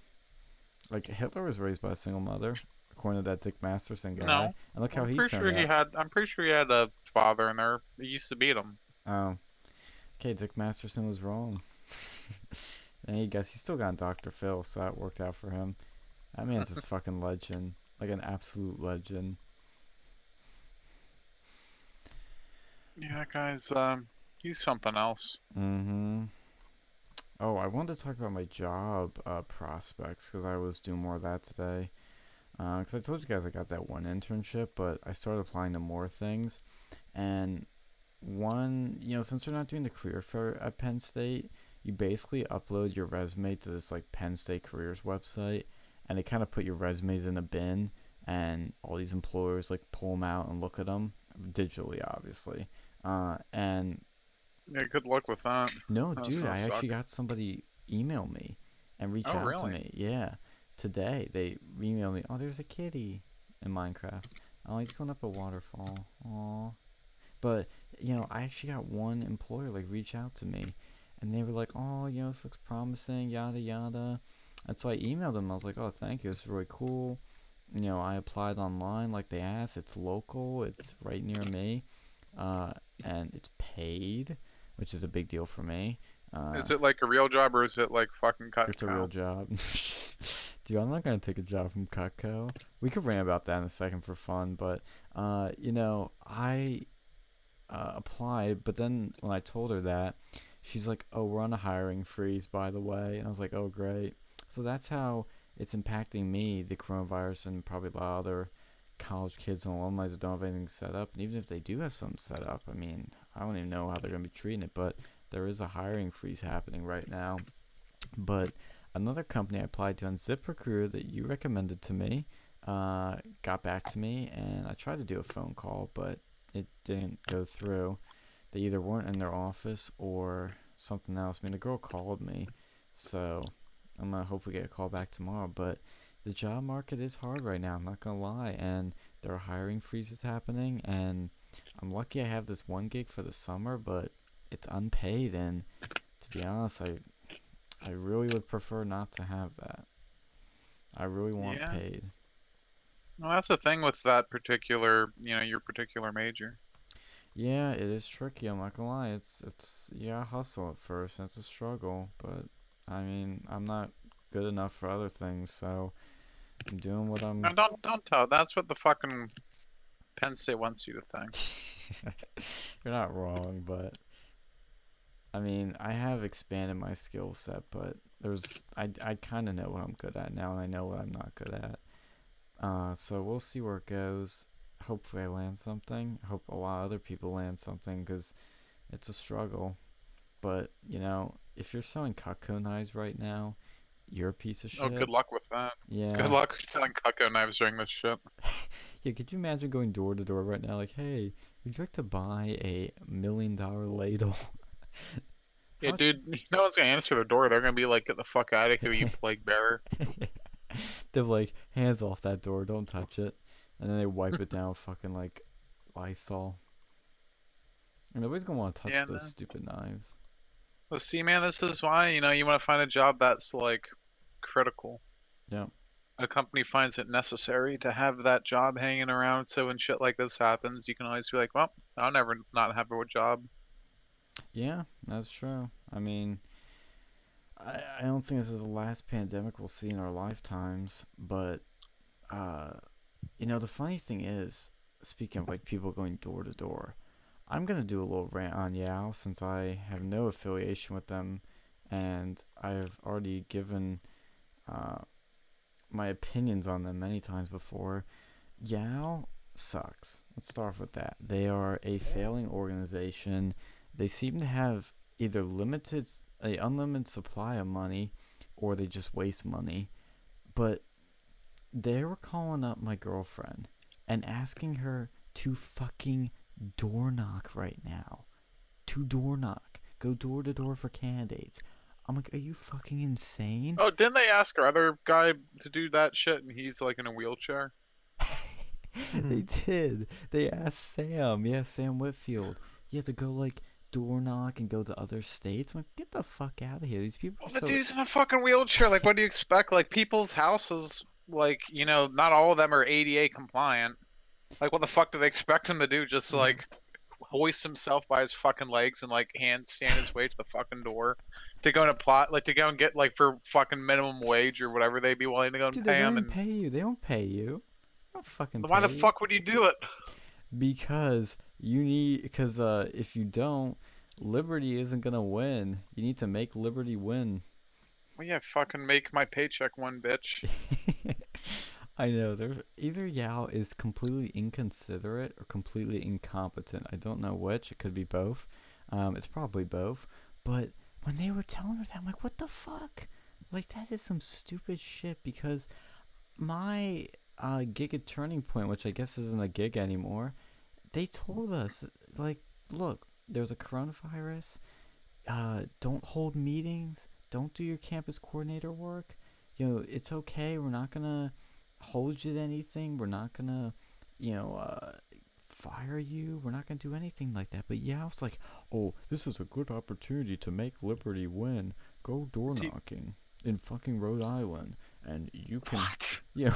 Like Hitler was raised by a single mother, according to that Dick Masterson guy, No, and look how he turned out. I'm pretty sure he had a father in there. He used to beat him. Oh, okay, Dick Masterson was wrong. And I guess he still got Dr. Phil, so that worked out for him. That man's this fucking legend, like an absolute legend. Yeah, that guy's he's something else. Mm-hmm. Oh, I wanted to talk about my job prospects because I was doing more of that today. Because I told you guys I got that one internship, but I started applying to more things. And one, since they're not doing the career fair at Penn State, you basically upload your resume to this like Penn State careers website, and they kind of put your resumes in a bin, and all these employers like pull them out and look at them digitally, obviously. And Yeah, good luck with that. no, That's dude, gonna I suck. actually got somebody email me and reach Oh, out to really? me. Yeah, today they emailed me. Oh, there's a kitty in Minecraft. Oh, he's going up a waterfall. Aw. But I actually got one employer like reach out to me, and they were like, "Oh, this looks promising, yada yada." And so I emailed them. I was like, "Oh, thank you. It's really cool." I applied online like they asked. It's local. It's right near me, and it's paid, which is a big deal for me. Is it like a real job or is it like fucking It's a real Cutco? job. Dude, I'm not gonna take a job from Cutco. We could rant about that in a second for fun, but I applied, but then when I told her that, she's like, "Oh, we're on a hiring freeze, by the way," and I was like, "Oh, great." So that's how it's impacting me, the coronavirus, and probably a lot of other college kids and alumni that don't have anything set up. And even if they do have something set up, I mean, I don't even know how they're going to be treating it. But there is a hiring freeze happening right now. But another company I applied to on ZipRecruiter that you recommended to me got back to me, and I tried to do a phone call, but it didn't go through. They either weren't in their office or something else. I mean, the girl called me, so I'm going to hopefully get a call back tomorrow. But the job market is hard right now, I'm not going to lie, and there are hiring freezes happening, and I'm lucky I have this one gig for the summer, but it's unpaid, and to be honest, I really would prefer not to have that. I really want Yeah. paid. Well, that's the thing with that particular, your particular major. Yeah, it is tricky. I'm not gonna lie. It's you gotta hustle at first, and it's a struggle. But I mean, I'm not good enough for other things, so I'm doing what No, I'm. don't tell. That's what the fucking Penn State wants you to think. You're not wrong, but I mean, I have expanded my skill set, but I kind of know what I'm good at now, and I know what I'm not good at. So we'll see where it goes. Hopefully I land something. I hope a lot of other people land something, because it's a struggle. But, if you're selling Cutco knives right now, you're a piece of Oh, shit. good luck with that. Yeah. Good luck selling Cutco knives during this shit. Yeah, could you imagine going door to door right now, like, hey, would you like to buy a $1 million ladle? Yeah, How- dude, no one's gonna answer the door. They're gonna be like, "Get the fuck out of here, you plague bearer." They're like, hands off that door, don't touch it. And then they wipe it down with fucking, like, Lysol. And nobody's gonna want to touch Yeah, those no. stupid knives. Well, see, man, this is why, you want to find a job that's like critical. Yeah. A company finds it necessary to have that job hanging around, so when shit like this happens, you can always be like, "Well, I'll never not have a job." Yeah, that's true. I mean, I don't think this is the last pandemic we'll see in our lifetimes, but, the funny thing is, speaking of, like, people going door to door, I'm going to do a little rant on Yao, since I have no affiliation with them, and I've already given my opinions on them many times before. Yao sucks. Let's start off with that. They are a failing organization. They seem to have either unlimited supply of money, or they just waste money. But they were calling up my girlfriend and asking her to fucking door knock right now. To door knock. Go door to door for candidates. I'm like, are you fucking insane? Oh, didn't they ask our other guy to do that shit, and he's like in a wheelchair? They did. They asked Sam. Yeah, Sam Whitfield. You have to go, like, door knock and go to other states. I'm like, get the fuck out of here. These people are Well, the so. dude's in a fucking wheelchair. Like, what do you expect? Like, people's houses, like, not all of them are ADA compliant. Like, what the fuck do they expect him to do? Just like hoist himself by his fucking legs and like handstand his way to the fucking door to go and apply, like to go and get like for fucking minimum wage or whatever they'd be willing to go and Dude, they pay don't him. even And pay you. They don't pay you. They don't fucking why the pay you. fuck would you do it? Because if you don't, Liberty isn't gonna win. You need to make Liberty win. Well, yeah, fucking make my paycheck one, bitch. I know. Either Yao is completely inconsiderate or completely incompetent. I don't know which. It could be both. It's probably both. But when they were telling her that, I'm like, what the fuck? Like, that is some stupid shit, because my gig at Turning Point, which I guess isn't a gig anymore, they told us, like, look, there's a coronavirus. Don't hold meetings. Don't do your campus coordinator work. It's okay. We're not gonna hold you to anything. We're not gonna, fire you. We're not gonna do anything like that. But yeah, it's like, oh, this is a good opportunity to make Liberty win. Go door knocking in fucking Rhode Island, and you can, What? you know.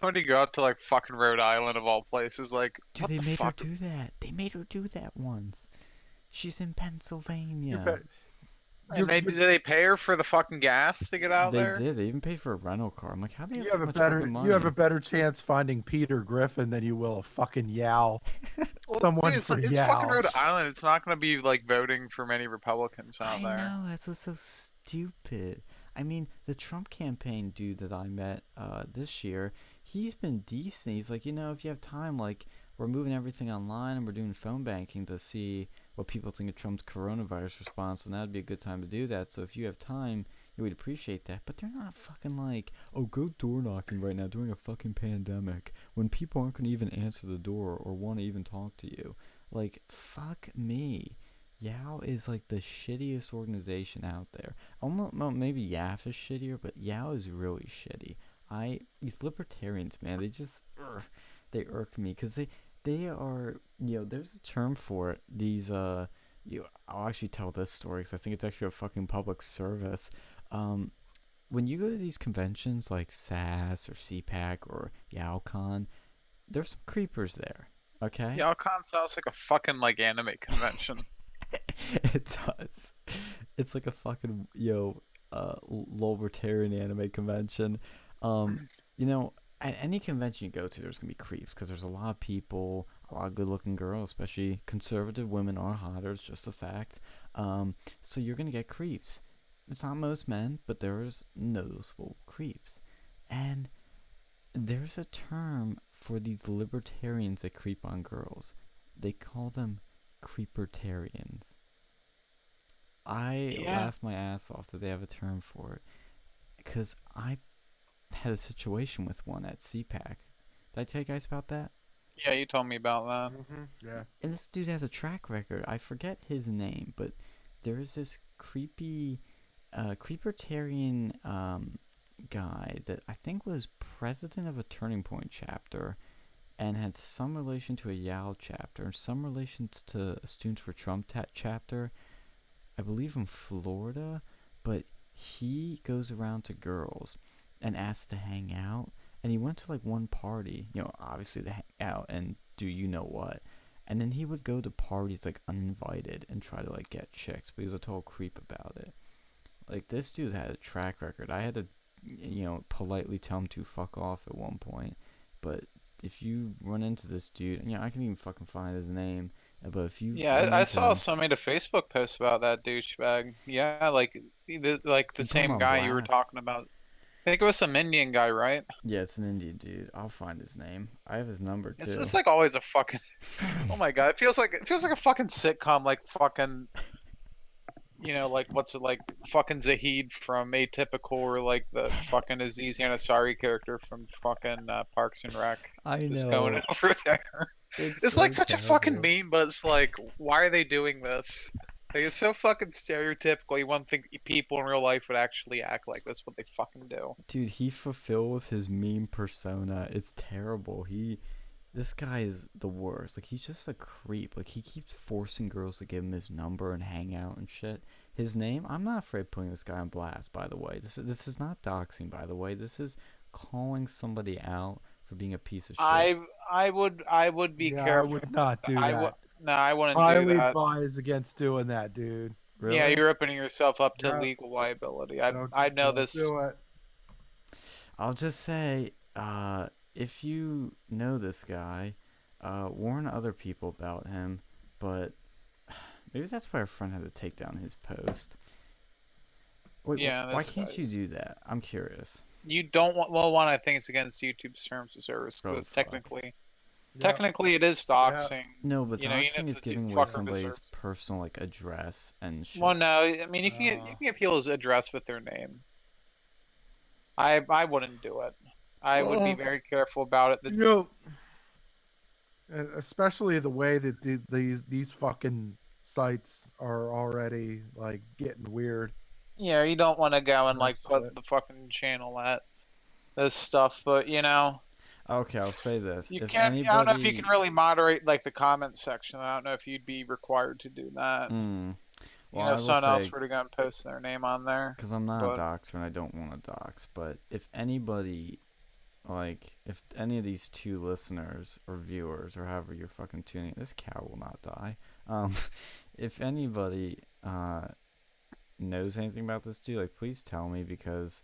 How do you go out to like fucking Rhode Island of all places? Like, Dude, what they the made fuck? her do that. They made her do that once. She's in Pennsylvania. And did they pay her for the fucking gas to get out They there? did. They even paid for a rental car. I'm like, how do they have You so have a much better fucking money? you have a better chance finding Peter Griffin than you will a fucking Yao. Someone Dude, for it's Yao. fucking Rhode Island. It's not gonna be like voting for many Republicans out I there. know, that's what's so stupid. I mean, the Trump campaign dude that I met this year, he's been decent. He's like, if you have time, like, we're moving everything online and we're doing phone banking to see what people think of Trump's coronavirus response, and that'd be a good time to do that. So if you have time, you would appreciate that. But they're not fucking like, oh, go door knocking right now during a fucking pandemic when people aren't going to even answer the door or want to even talk to you. Like, fuck me. Yao is like the shittiest organization out there. Almost, well, maybe YAF is shittier, but Yao is really shitty. These libertarians, man, they irk me because they are, there's a term for it. These, I'll actually tell this story because I think it's actually a fucking public service. When you go to these conventions like SAS or CPAC or YaoCon, there's some creepers there, okay? YaoCon sounds like a fucking like anime convention. It does. It's like a fucking, libertarian anime convention. At any convention you go to, there's gonna be creeps because there's a lot of people, a lot of good-looking girls, especially conservative women are hotter. It's just a fact. So you're gonna get creeps. It's not most men, but there's noticeable creeps, and there's a term for these libertarians that creep on girls. They call them creepertarians. I laugh my ass off that they have a term for it because I had a situation with one at CPAC. Did I tell you guys about that? Yeah, you told me about that. Yeah. And this dude has a track record. I forget his name, but there is this creepy, creepertarian guy that I think was president of a Turning Point chapter and had some relation to a Yale chapter and some relations to a Students for Trump chapter, I believe in Florida, but he goes around to girls and asks to hang out, and he went to like one party, obviously to hang out and do what, and then he would go to parties like uninvited and try to like get chicks, but he was a total creep about it. Like, this dude had a track record. I had to, politely tell him to fuck off at one point, but if you run into this dude, I can even fucking find his name, but if you Yeah, I saw somebody made a Facebook post about that douchebag. Yeah, like the same guy you were talking about. I think it was some Indian guy, right? Yeah, it's an Indian dude. I'll find his name. I have his number too. It's like always a fucking. Oh my god, it feels like a fucking sitcom, like fucking. Like what's it like? Fucking Zahid from Atypical, or like the fucking Aziz Ansari character from fucking Parks and Rec. I know. Just going over there. It's so like such terrible. A fucking meme, but it's like, why are they doing this? Like, it's so fucking stereotypical. You wouldn't think people in real life would actually act like this, but they fucking do. Dude, he fulfills his meme persona. It's terrible. This guy is the worst. Like, he's just a creep. Like, he keeps forcing girls to give him his number and hang out and shit. His name, I'm not afraid of putting this guy on blast, by the way. This is not doxing, by the way. This is calling somebody out for being a piece of shit. I would be careful. I would not do that. No, I wouldn't Highly do that. advise against doing that, dude. Really? Yeah, you're opening yourself up to legal liability. I know this. Do it. I'll just say, if you know this guy, warn other people about him, but maybe that's why our friend had to take down his post. Wait, yeah, why can't you do that? I'm curious. You don't want. Well, one, I think it's against YouTube's terms of service. Technically, it is doxing. Yeah. No, but doxing is giving away somebody's personal address and shit. Well, no, I mean you can get people's address with their name. I wouldn't do it. I would be very careful about it. Especially the way that these fucking sites are already like getting weird. Yeah, you don't want to go and put the fucking channel at this stuff, but Okay, I'll say this. I don't know if you can really moderate the comment section. I don't know if you'd be required to do that. Well, if someone else were to go and post their name on there. Because I'm not a doxer and I don't want to dox, but if anybody, if any of these two listeners or viewers or however you're fucking tuning, this cow will not die. If anybody knows anything about this dude, please tell me, because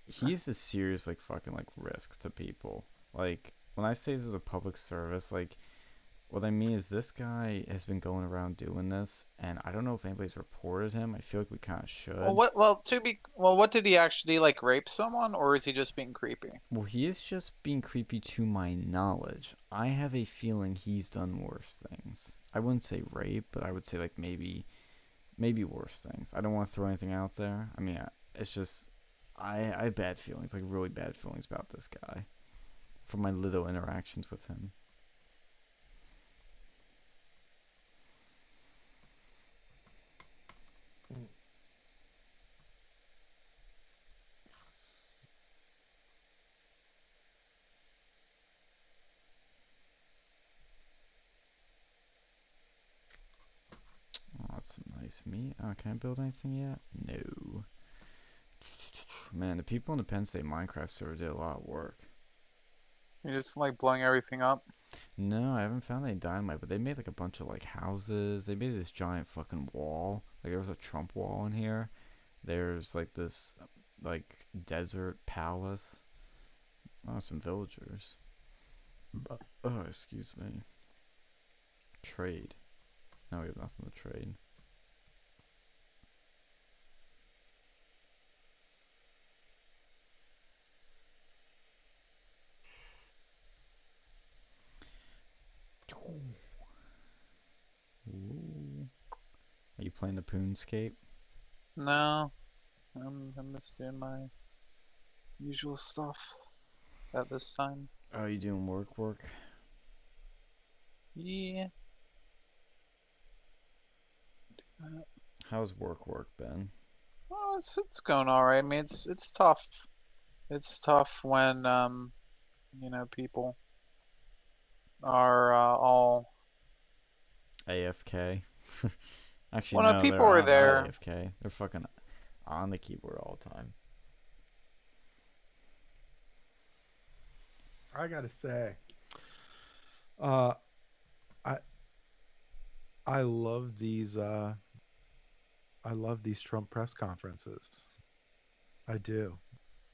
he's a serious fucking risk to people. When I say this is a public service, what I mean is this guy has been going around doing this, and I don't know if anybody's reported him. I feel like we kind of should. What did he actually like rape someone, or is he just being creepy? Well, he is just being creepy to my knowledge. I have a feeling he's done worse things. I wouldn't say rape, but I would say like maybe worse things. I don't want to throw anything out there. I mean, it's just I have bad feelings, like really bad feelings about this guy from my little interactions with him. Oh, that's some nice meat. Oh, can I build anything yet? No. Man, the people in the Penn State Minecraft server did a lot of work. You're just like blowing everything up. No, I haven't found any dynamite, but they made like a bunch of like houses. They made this giant fucking wall. Like there was a Trump wall in here. There's like this like desert palace. Oh, some villagers. Oh, excuse me. Trade. No, we have nothing to trade. Ooh. Are you playing the Poonscape? No, I'm just doing my usual stuff at this time. Oh, are you doing work? Yeah. How's work been? Well, it's going all right. I mean, it's tough. It's tough when you know, people are all. AFK. Actually, Well, no, no, people they're are not there. AFK. They're fucking on the keyboard all the time. I gotta say, uh, I I love these Trump press conferences. I do.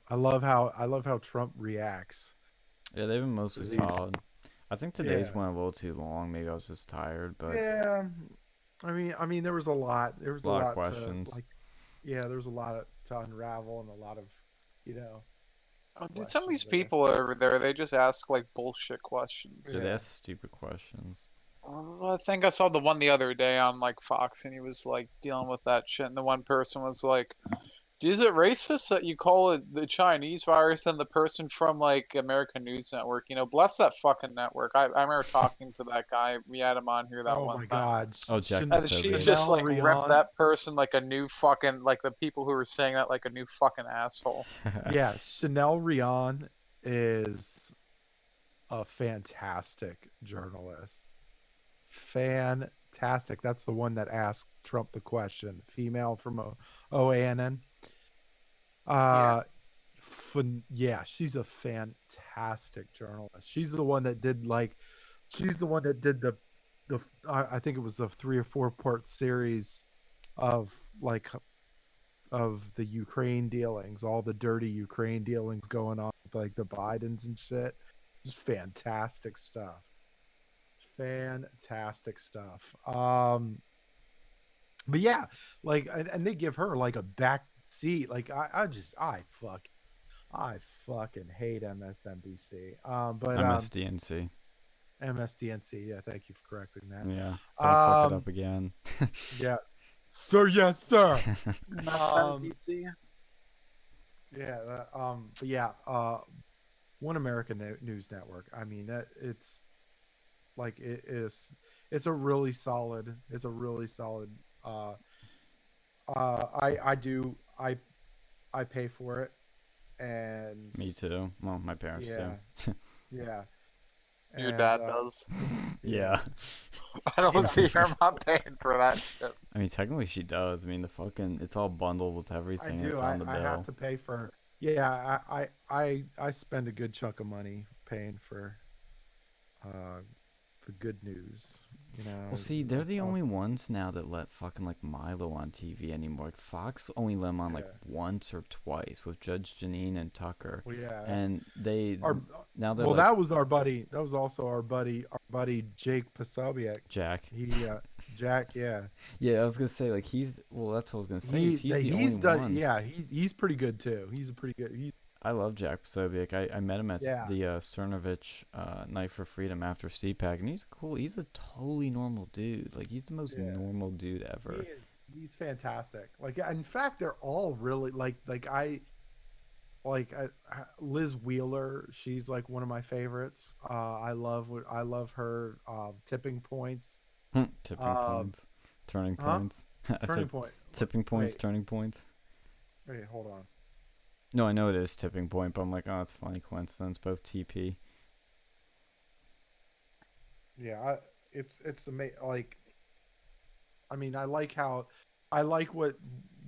I love how Trump reacts Yeah, they've been to mostly these. solid. I think today's Yeah. went a little too long. Maybe I was just tired, but Yeah. I mean, there was a lot. There was a a lot of lot to questions. like. Yeah, there was a lot to unravel and a lot of, you know, Oh, dude, some of these questions, I guess. people over there, they just ask like bullshit questions. Yeah, they Yeah. ask stupid questions. I think I saw the one the other day on like Fox, and he was like dealing with that shit, and the one person was like, "Is it racist that you call it the Chinese virus?" And the person from like American News Network, you know, bless that fucking network. I remember talking to that guy. We had him on here that Oh one my time. God. Oh, Jack the And she Scissors. just Chanel like ripped Rion. that person like a new fucking like the people who were saying that like a new fucking asshole. Yeah, Chanel Rion is a fantastic journalist. Fantastic. That's the one that asked Trump the question. Female from OANN. Yeah. Yeah, she's a fantastic journalist. She's the one that did like, she's the one that did the I think it was the 3 or 4 part series of like of the Ukraine dealings, all the dirty Ukraine dealings going on with like the Bidens and shit. Just fantastic stuff. Fantastic stuff. But yeah, like and they give her like a back seat. Like I fucking hate MSNBC. But MSDNC. MSDNC. Yeah, thank you for correcting that. Yeah, don't fuck it Um, up again. yeah, sir. Yes, sir. MSNBC. Yeah. But yeah. One American News Network. I mean that it's like it is. It's a really solid. It's a really solid. I do. I pay for it, and Me too. Well, my parents yeah, do. yeah, Your and dad does. yeah. Yeah. I don't see her mom paying for that shit. I mean, technically she does. I mean, the fucking it's all bundled with I everything. do. It's on the I have bill. to pay for. Yeah, I spend a good chunk of money paying for uh the good news. You know, Well, see, they're the only ones now that let fucking like Milo on TV anymore. Like Fox only let him on like once or twice with Judge Janine and Tucker, Well, yeah, and they our now they're well, like that was our buddy. That was also our buddy Jake Posobiec. Jack. He Jack, yeah. Yeah, I was gonna say like he's well. That's what I was gonna say. He's the only He's done. one. Yeah, he's pretty good too. He's a pretty good. I love Jack Posobiec. I met him at Yeah. the Cernovich Night for Freedom after CPAC, and he's cool. He's a totally normal dude. Like he's the most normal dude ever. He's fantastic. Like in fact, they're all really Liz Wheeler. She's like one of my favorites. I love her. Tipping Points. Tipping points, turning points. I Turning said point. tipping points, Wait. turning points. Wait, hold on. No, I know it is tipping point, but I'm like, oh, it's a funny coincidence. Both TP. Yeah, it's amazing. Like, I mean, I like what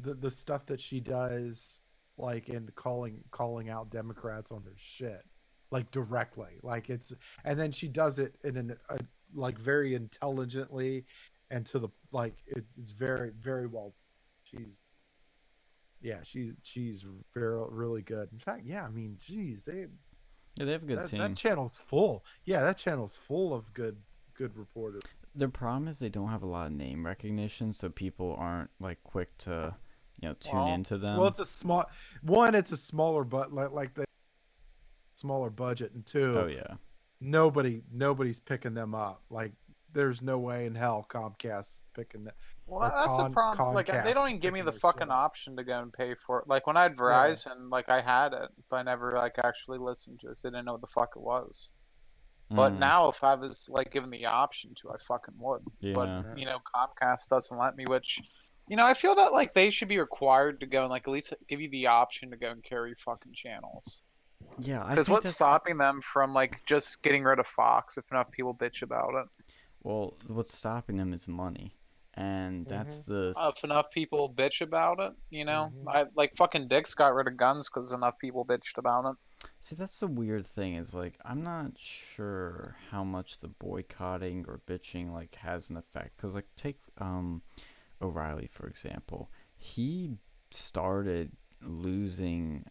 the stuff that she does, like in calling out Democrats on their shit, like directly. Like and then she does it in like very intelligently, and to the like it's very very well. She's very really good. In fact, yeah, I mean, geez, Yeah, they have a good team. that channel's full. Yeah, that channel's full of good reporters. Their problem is they don't have a lot of name recognition, so people aren't like quick to, tune into them. Well, it's a smaller but like the smaller budget, and two, Oh yeah. nobody's picking them up. Like, there's no way in hell Comcast's picking that. Well, that's the problem. Like, they don't even give me the fucking option to go and pay for it. Like, when I had Verizon, like, I had it, but I never, like, actually listened to it. So I didn't know what the fuck it was. But now, if I was, like, given the option to, I fucking would. Yeah. But, Comcast doesn't let me, which, I feel that, like, they should be required to go and, like, at least give you the option to go and carry fucking channels. Yeah, Because what's stopping them from, like, just getting rid of Fox if enough people bitch about it? Well, what's stopping them is money. And that's the if enough people bitch about it, I like fucking Dix got rid of guns because enough people bitched about it. See, that's the weird thing is like I'm not sure how much the boycotting or bitching like has an effect because like take O'Reilly for example, he started losing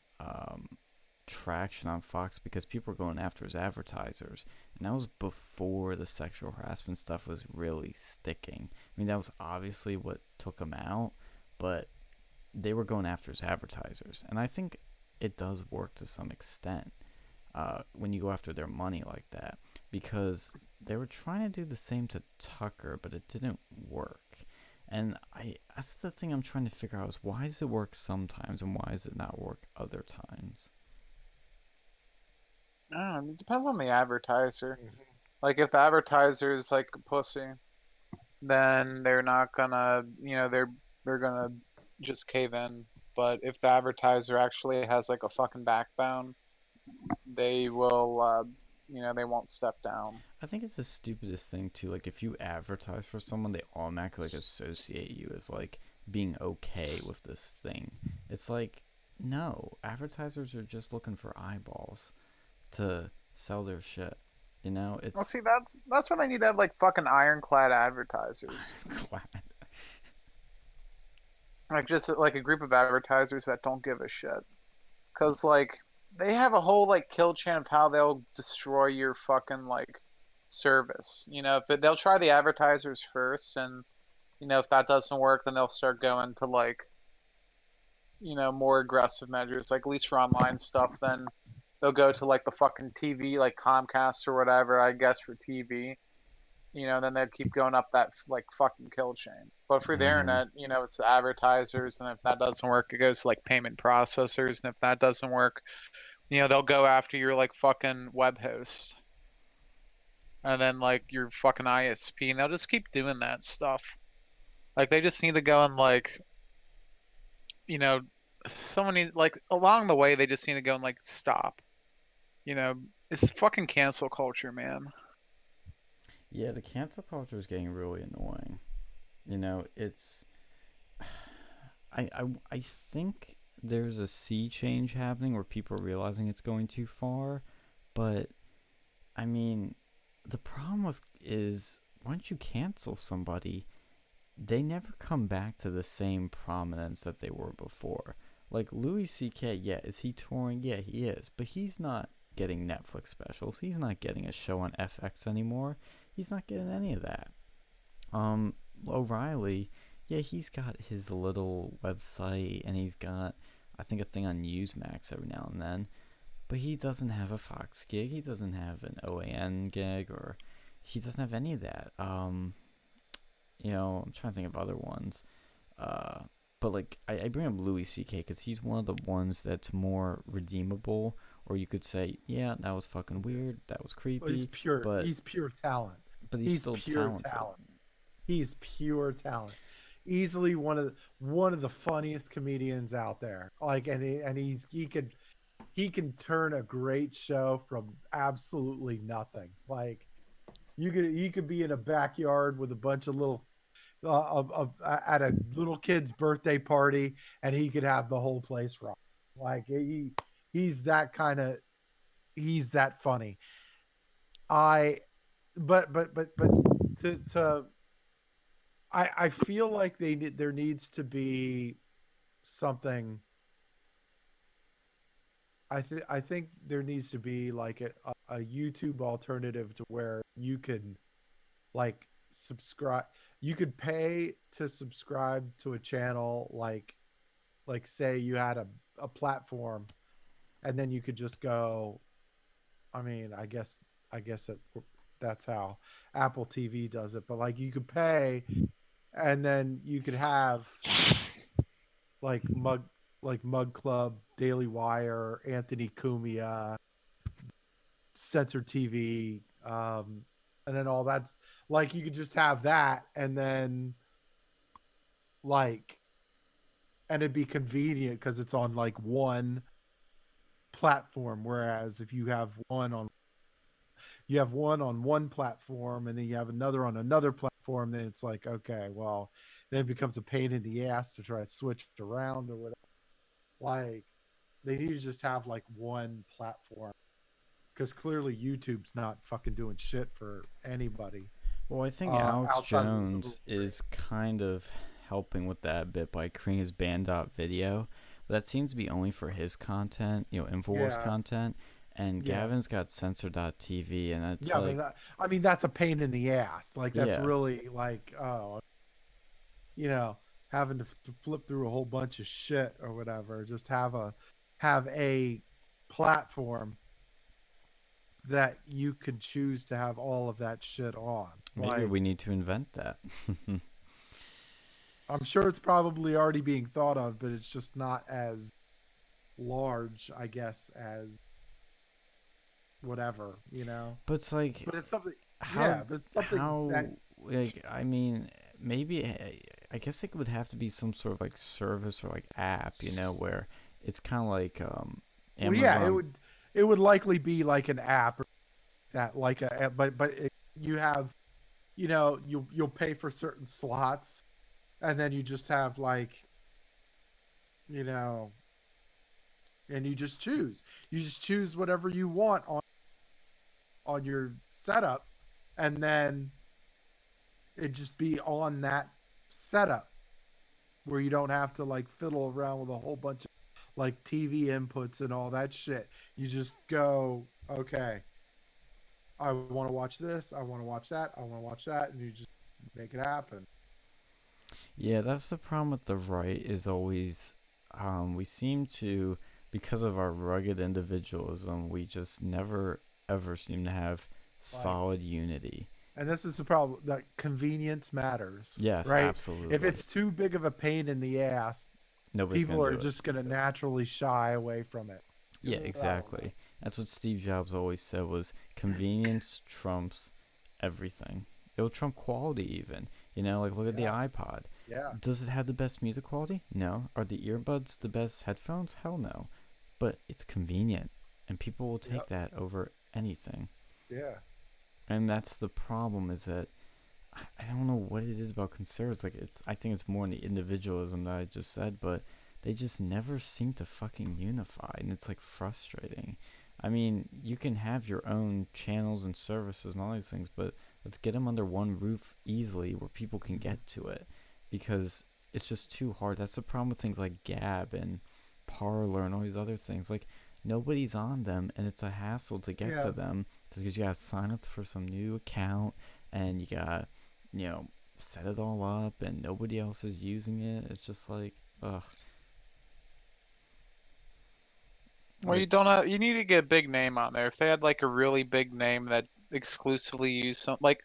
traction on Fox because people were going after his advertisers, and that was before the sexual harassment stuff was really sticking. I mean, that was obviously what took him out, but they were going after his advertisers, and I think it does work to some extent when you go after their money like that, because they were trying to do the same to Tucker, but it didn't work. And that's the thing I'm trying to figure out is why does it work sometimes and why does it not work other times? It depends on the advertiser. Like, if the advertiser is like a pussy, then they're not gonna, they're gonna just cave in. But if the advertiser actually has like a fucking backbone, they will, they won't step down. I think it's the stupidest thing too. Like, if you advertise for someone, they automatically like associate you as like being okay with this thing. It's like, no, advertisers are just looking for eyeballs to sell their shit. It's well, see, that's why they need to have like fucking ironclad advertisers. Like, just like a group of advertisers that don't give a shit. Cause like they have a whole like kill chain of how they'll destroy your fucking like service. If they'll try the advertisers first, and if that doesn't work, then they'll start going to like more aggressive measures, like at least for online stuff. Then they'll go to like the fucking TV, like Comcast or whatever, I guess, for TV. Then they'd keep going up that like fucking kill chain. But for the internet, it's advertisers, and if that doesn't work, it goes to like payment processors, and if that doesn't work, they'll go after your like fucking web host, and then like your fucking ISP, and they'll just keep doing that stuff. Like, they just need to go and like, someone needs like along the way, they just need to go and like stop. It's fucking cancel culture, man. Yeah, the cancel culture is getting really annoying. It's I think there's a sea change happening where people are realizing it's going too far, but I mean, the problem with is once you cancel somebody, they never come back to the same prominence that they were before. Like Louis C.K., yeah, is he touring? Yeah, he is. But he's not getting Netflix specials. He's not getting a show on FX anymore. He's not getting any of that. O'Reilly, yeah, he's got his little website and he's got, I think, a thing on Newsmax every now and then. But he doesn't have a Fox gig. He doesn't have an OAN gig, or he doesn't have any of that. I'm trying to think of other ones. But like I bring up Louis C.K. because he's one of the ones that's more redeemable, or you could say, yeah, that was fucking weird, that was creepy. Well, he's pure. But He's pure talent. but he's still pure talented. talent. He's pure talent. Easily one of the funniest comedians out there. Like, and he can turn a great show from absolutely nothing. Like, you could be in a backyard with a bunch of little at a little kid's birthday party, and he could have the whole place rock. Like, he's that kind of, he's that funny. I feel like there needs to be something. I think there needs to be like a YouTube alternative to where you can like subscribe. You could pay to subscribe to a channel, like say you had a platform, and then you could just go. I mean, I guess that's how Apple TV does it. But like, you could pay, and then you could have like Mug Club, Daily Wire, Anthony Cumia, Censored TV, and then all that's like, you could just have that, and then like, and it'd be convenient because it's on like one platform. Whereas if you have one on one platform and then you have another on another platform, then it's like, okay, well, then it becomes a pain in the ass to try to switch it around or whatever. Like, they need to just have like one platform, because clearly YouTube's not fucking doing shit for anybody. Well, I think Alex Jones is kind of helping with that a bit by creating his Band.video. But that seems to be only for his content, InfoWars content. And Gavin's got Censor.tv, and that's but that's a pain in the ass. Like, that's really like, having to flip through a whole bunch of shit or whatever. Just have a platform that you could choose to have all of that shit on. Maybe we need to invent that. I'm sure it's probably already being thought of, but it's just not as large, I guess, as whatever, But it's like, but it's something. I mean, maybe I guess it would have to be some sort of like service or like app, where it's kind of like Amazon. Well, yeah, it would likely be like an app, or that like you have, you'll pay for certain slots, and then you just have like, and you just choose whatever you want on your setup, and then it just be on that setup, where you don't have to like fiddle around with a whole bunch of like TV inputs and all that shit. You just go, okay, I want to watch this, I want to watch that, I want to watch that, and you just make it happen. Yeah, that's the problem with the right, is always we seem to, because of our rugged individualism, we just never ever seem to have solid unity. And this is the problem, that convenience matters. Yes, right? Absolutely. If it's too big of a pain in the ass, people are just going to naturally shy away from it. Yeah, exactly. That's what Steve Jobs always said, was convenience trumps everything. It'll trump quality even. Like, look at the iPod. Yeah. Does it have the best music quality? No. Are the earbuds the best headphones? Hell no. But it's convenient, and people will take that over anything. Yeah. And that's the problem, is that I don't know what it is about conservatives. Like, I think it's more in the individualism that I just said, but they just never seem to fucking unify, and it's like frustrating. I mean, you can have your own channels and services and all these things, but let's get them under one roof easily where people can get to it, because it's just too hard. That's the problem with things like Gab and Parlor and all these other things. Like, nobody's on them, and it's a hassle to get Yeah. to them because you gotta sign up for some new account, and you gotta, you know, set it all up, and nobody else is using it. It's just like, ugh. Well, you Like don't have, you need to get a big name on there. If they had like a really big name that exclusively used some, like,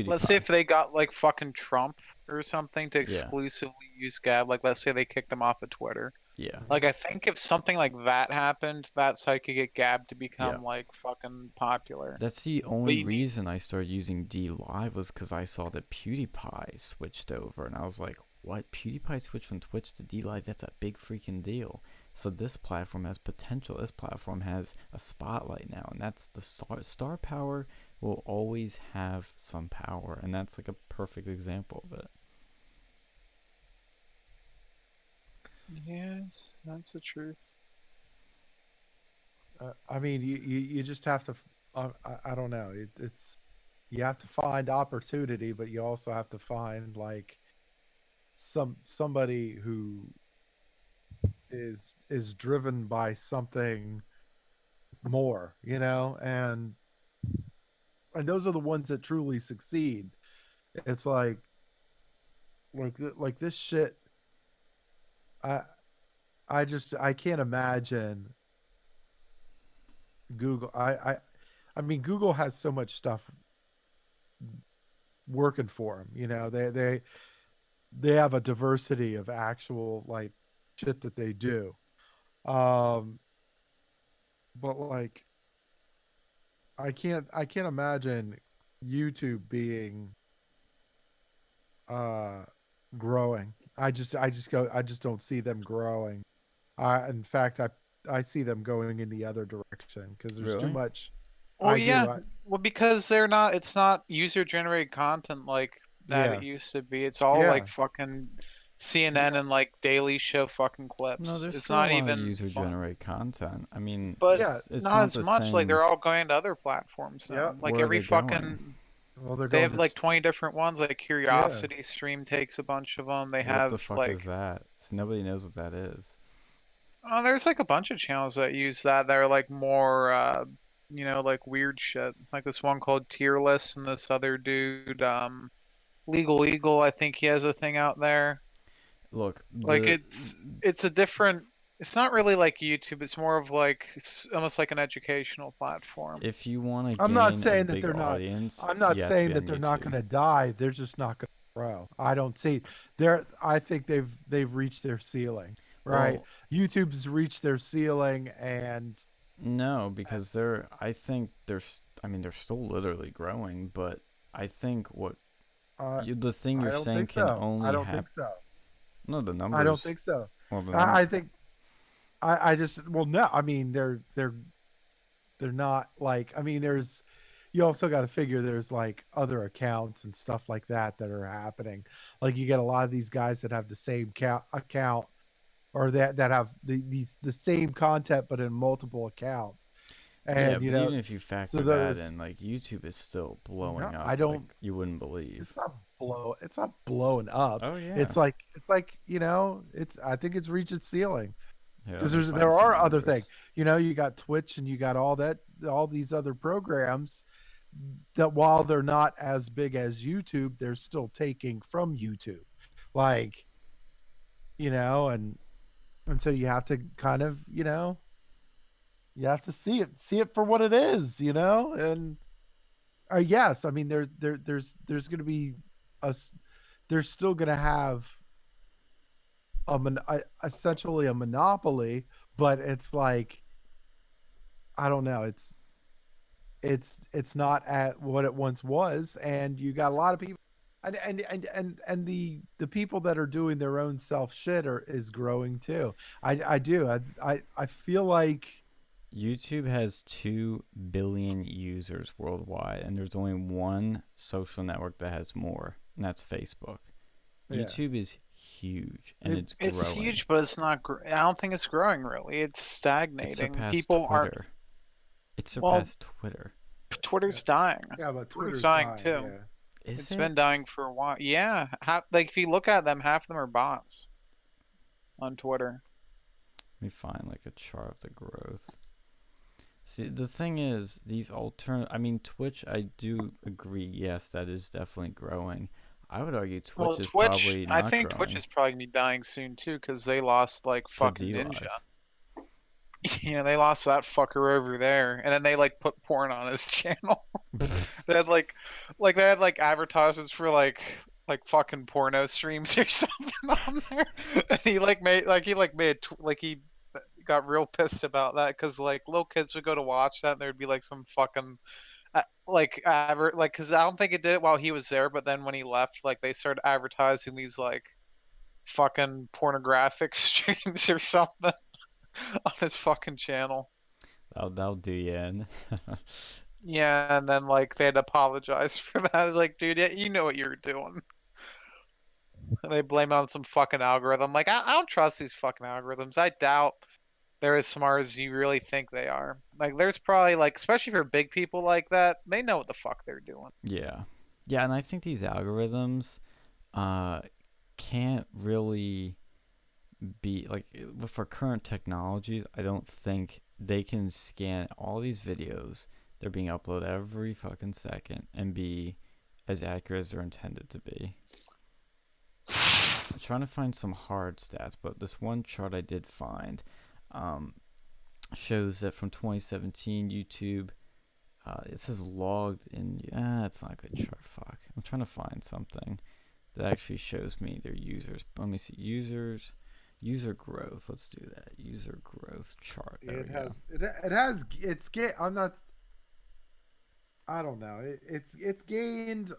let's say PewDiePie. if they got like fucking Trump or something to Yeah, exclusively use Gab, like let's say they kicked him off of Twitter. yeah, Like I think if something like that happened, that's how you could get Gab to yeah. become like fucking popular. That's the But only you need, reason I started using D Live was because I saw that PewDiePie switched over, and I was like, "What? PewDiePie switched from Twitch to D Live? That's a big freaking deal." So this platform has potential. This platform has a spotlight now, and that's the star power will always have some power, and that's like a perfect example of it. yes, that's the truth. I mean, you just have to. I don't know. It's you have to find opportunity, but you also have to find like somebody who is driven by something more, and those are the ones that truly succeed. It's like this shit. I I can't imagine Google. I mean, Google has so much stuff working for them. They have a diversity of actual like shit that they do. Um, but like I can't imagine YouTube being uh growing. I just don't see them growing. In fact, I see them going in the other direction because there's too Really? much. Well, I do. yeah. Well, because they're not, it's not user generated content like that it Yeah. used to be. It's all like Yeah. fucking CNN Yeah. and like Daily Show fucking No, clips. there's It's still a not lot of even user fun. generated content. I mean, But Yeah. it's not not as the much. Like same. they're all going to other platforms now. Yep. Like Where are every they going? fucking, Well, they're they going have to. like 20 different ones. Like Yeah. Curiosity Stream takes a bunch of them. They What the have fuck is like, that? Nobody knows what that is. oh, there's like a bunch of channels that use that are like more, like weird shit. Like this one called Tier List and this other dude, Legal Eagle, I think he has a thing out there. Look, Like the it's a different. It's not really like YouTube. It's more of like almost like an educational platform. if you want to I'm not gain a saying that big they're not. audience, I'm not you have to saying be that on they're not going YouTube. to die. They're just not going to grow. I don't see. They're. I think they've reached their ceiling. Right. Well, YouTube's reached their ceiling, and no, because they're. I think they're. I mean, they're still literally growing, but I think uh, the thing I you're don't saying think can so. I only don't happen. think so. No, the I don't numbers. think so. Well, the I think I just well no. I mean they're not like I mean there's you also got to figure there's like other accounts and stuff like that are happening. Like you get a lot of these guys that have the same account or that have the same content but in multiple accounts. Yeah, And but even if you so factor that there's in, like YouTube is still no blowing up I like don't you wouldn't believe. it's not blowing up. Oh yeah, It's I think it's reached its ceiling. yeah. Let Because me there find some are other things. numbers. You got Twitch and you got all these other programs that while they're not as big as YouTube, they're still taking from YouTube. Like, and so you have to kind of, you have to see it for what it is, and yes, I mean there's going to be there's still going to have essentially a monopoly, but it's like I don't know. It's not at what it once was, and you got a lot of people, and the people that are doing their own self shit is growing too. I do. I feel like YouTube has 2 billion users worldwide, and there's only one social network that has more, and that's Facebook. yeah. YouTube is huge, and It, it's It's growing. huge, but it's not. I don't think it's growing really. It's It stagnating. surpassed People aren't. Twitter. It Well, surpassed Twitter. Twitter's dying. Yeah, but Twitter's Twitter's dying dying. too. Yeah. Is It's it? been dying for a while. Yeah, like if you look at them, half of them are bots on Twitter. Let me find like a chart of the growth. See, the thing is, these I mean, Twitch, I do agree, yes, that is definitely growing. I would argue Well, Twitch is Twitch, probably I not think Twitch growing is probably gonna be dying soon too, because they lost like to fucking Ninja. D-Live. You know, they lost that fucker over there, and then they like put porn on his channel. They had they had like advertisements for like fucking porno streams or something on there, and he got real pissed about that because like little kids would go to watch that and there'd be like some fucking because I don't think it did it while he was there, but then when he left, like they started advertising these like fucking pornographic streams or something on his fucking channel. That'll do you in. Yeah, and then like they had to apologize for that. I was like, dude, yeah, you know what you're doing. And they blame it on some fucking algorithm. Like, I don't trust these fucking algorithms. I doubt they're as smart as you really think they are. Like, there's probably like, especially for big people like that, they know what the fuck they're doing. Yeah. Yeah, and I think these algorithms uh can't really be like for current technologies, I don't think they can scan all these videos. They're being uploaded every fucking second and be as accurate as they're intended to be. I'm trying to find some hard stats, but this one chart I did find shows that from 2017, YouTube, it says logged in. It's not a good chart. Fuck. I'm trying to find something that actually shows me their users. Let me see. User growth. Let's do that. User growth chart. There we go. I'm not. I don't know. It's gained.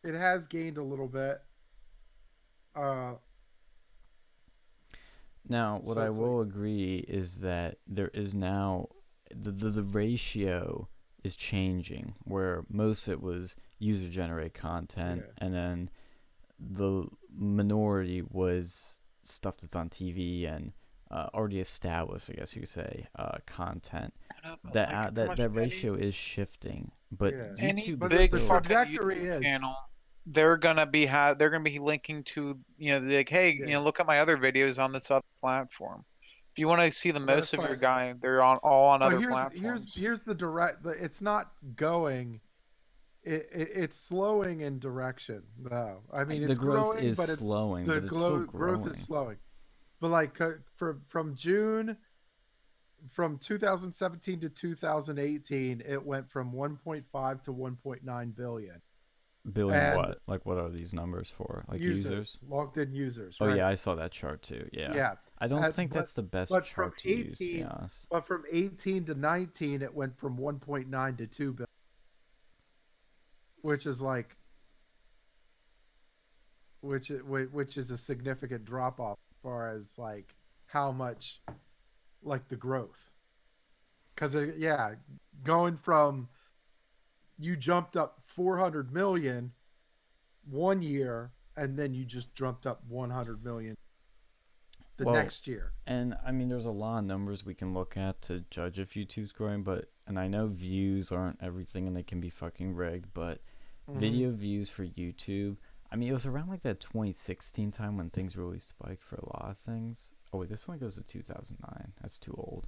It has gained a little bit. Now, what So I it's will agree is that there is now the ratio is changing, where most of it was user generated content, Yeah. and then the minority was stuff that's on TV and already established, I guess you could say, content. That ratio is shifting, but Yeah. Any YouTube But is big the still fucking trajectory YouTube is. channel, they're gonna be linking to, you know, like, hey, Yeah. you know, look at my other videos on this other platform. If you want to see the But most it's of your like, guy, they're all on so other here's platforms. here's the direct. It's not going. It's slowing in direction though. I mean, the it's growth growing, is but it's slowing, the but it's still growth is growing. slowing. But like from June, from 2017 to 2018, it went from 1.5 to 1.9 billion. Billion And what? Like what are these numbers for? Like users, logged in users, Oh right? yeah, I saw that chart too. Yeah. Yeah. I don't think that's the best But from chart to use, to be 18, honest. but from 18 to 19, it went from 1.9 to 2 billion, which is like, which is a significant drop off as far as like how much, like the growth. Because yeah, going from, you jumped up 400 million 1 year, and then you just jumped up 100 million the next year. And I mean, there's a lot of numbers we can look at to judge if YouTube's growing, and I know views aren't everything and they can be fucking rigged, but video views for YouTube, I mean, it was around like that 2016 time when things really spiked for a lot of things. Oh wait, this one goes to 2009. That's too old.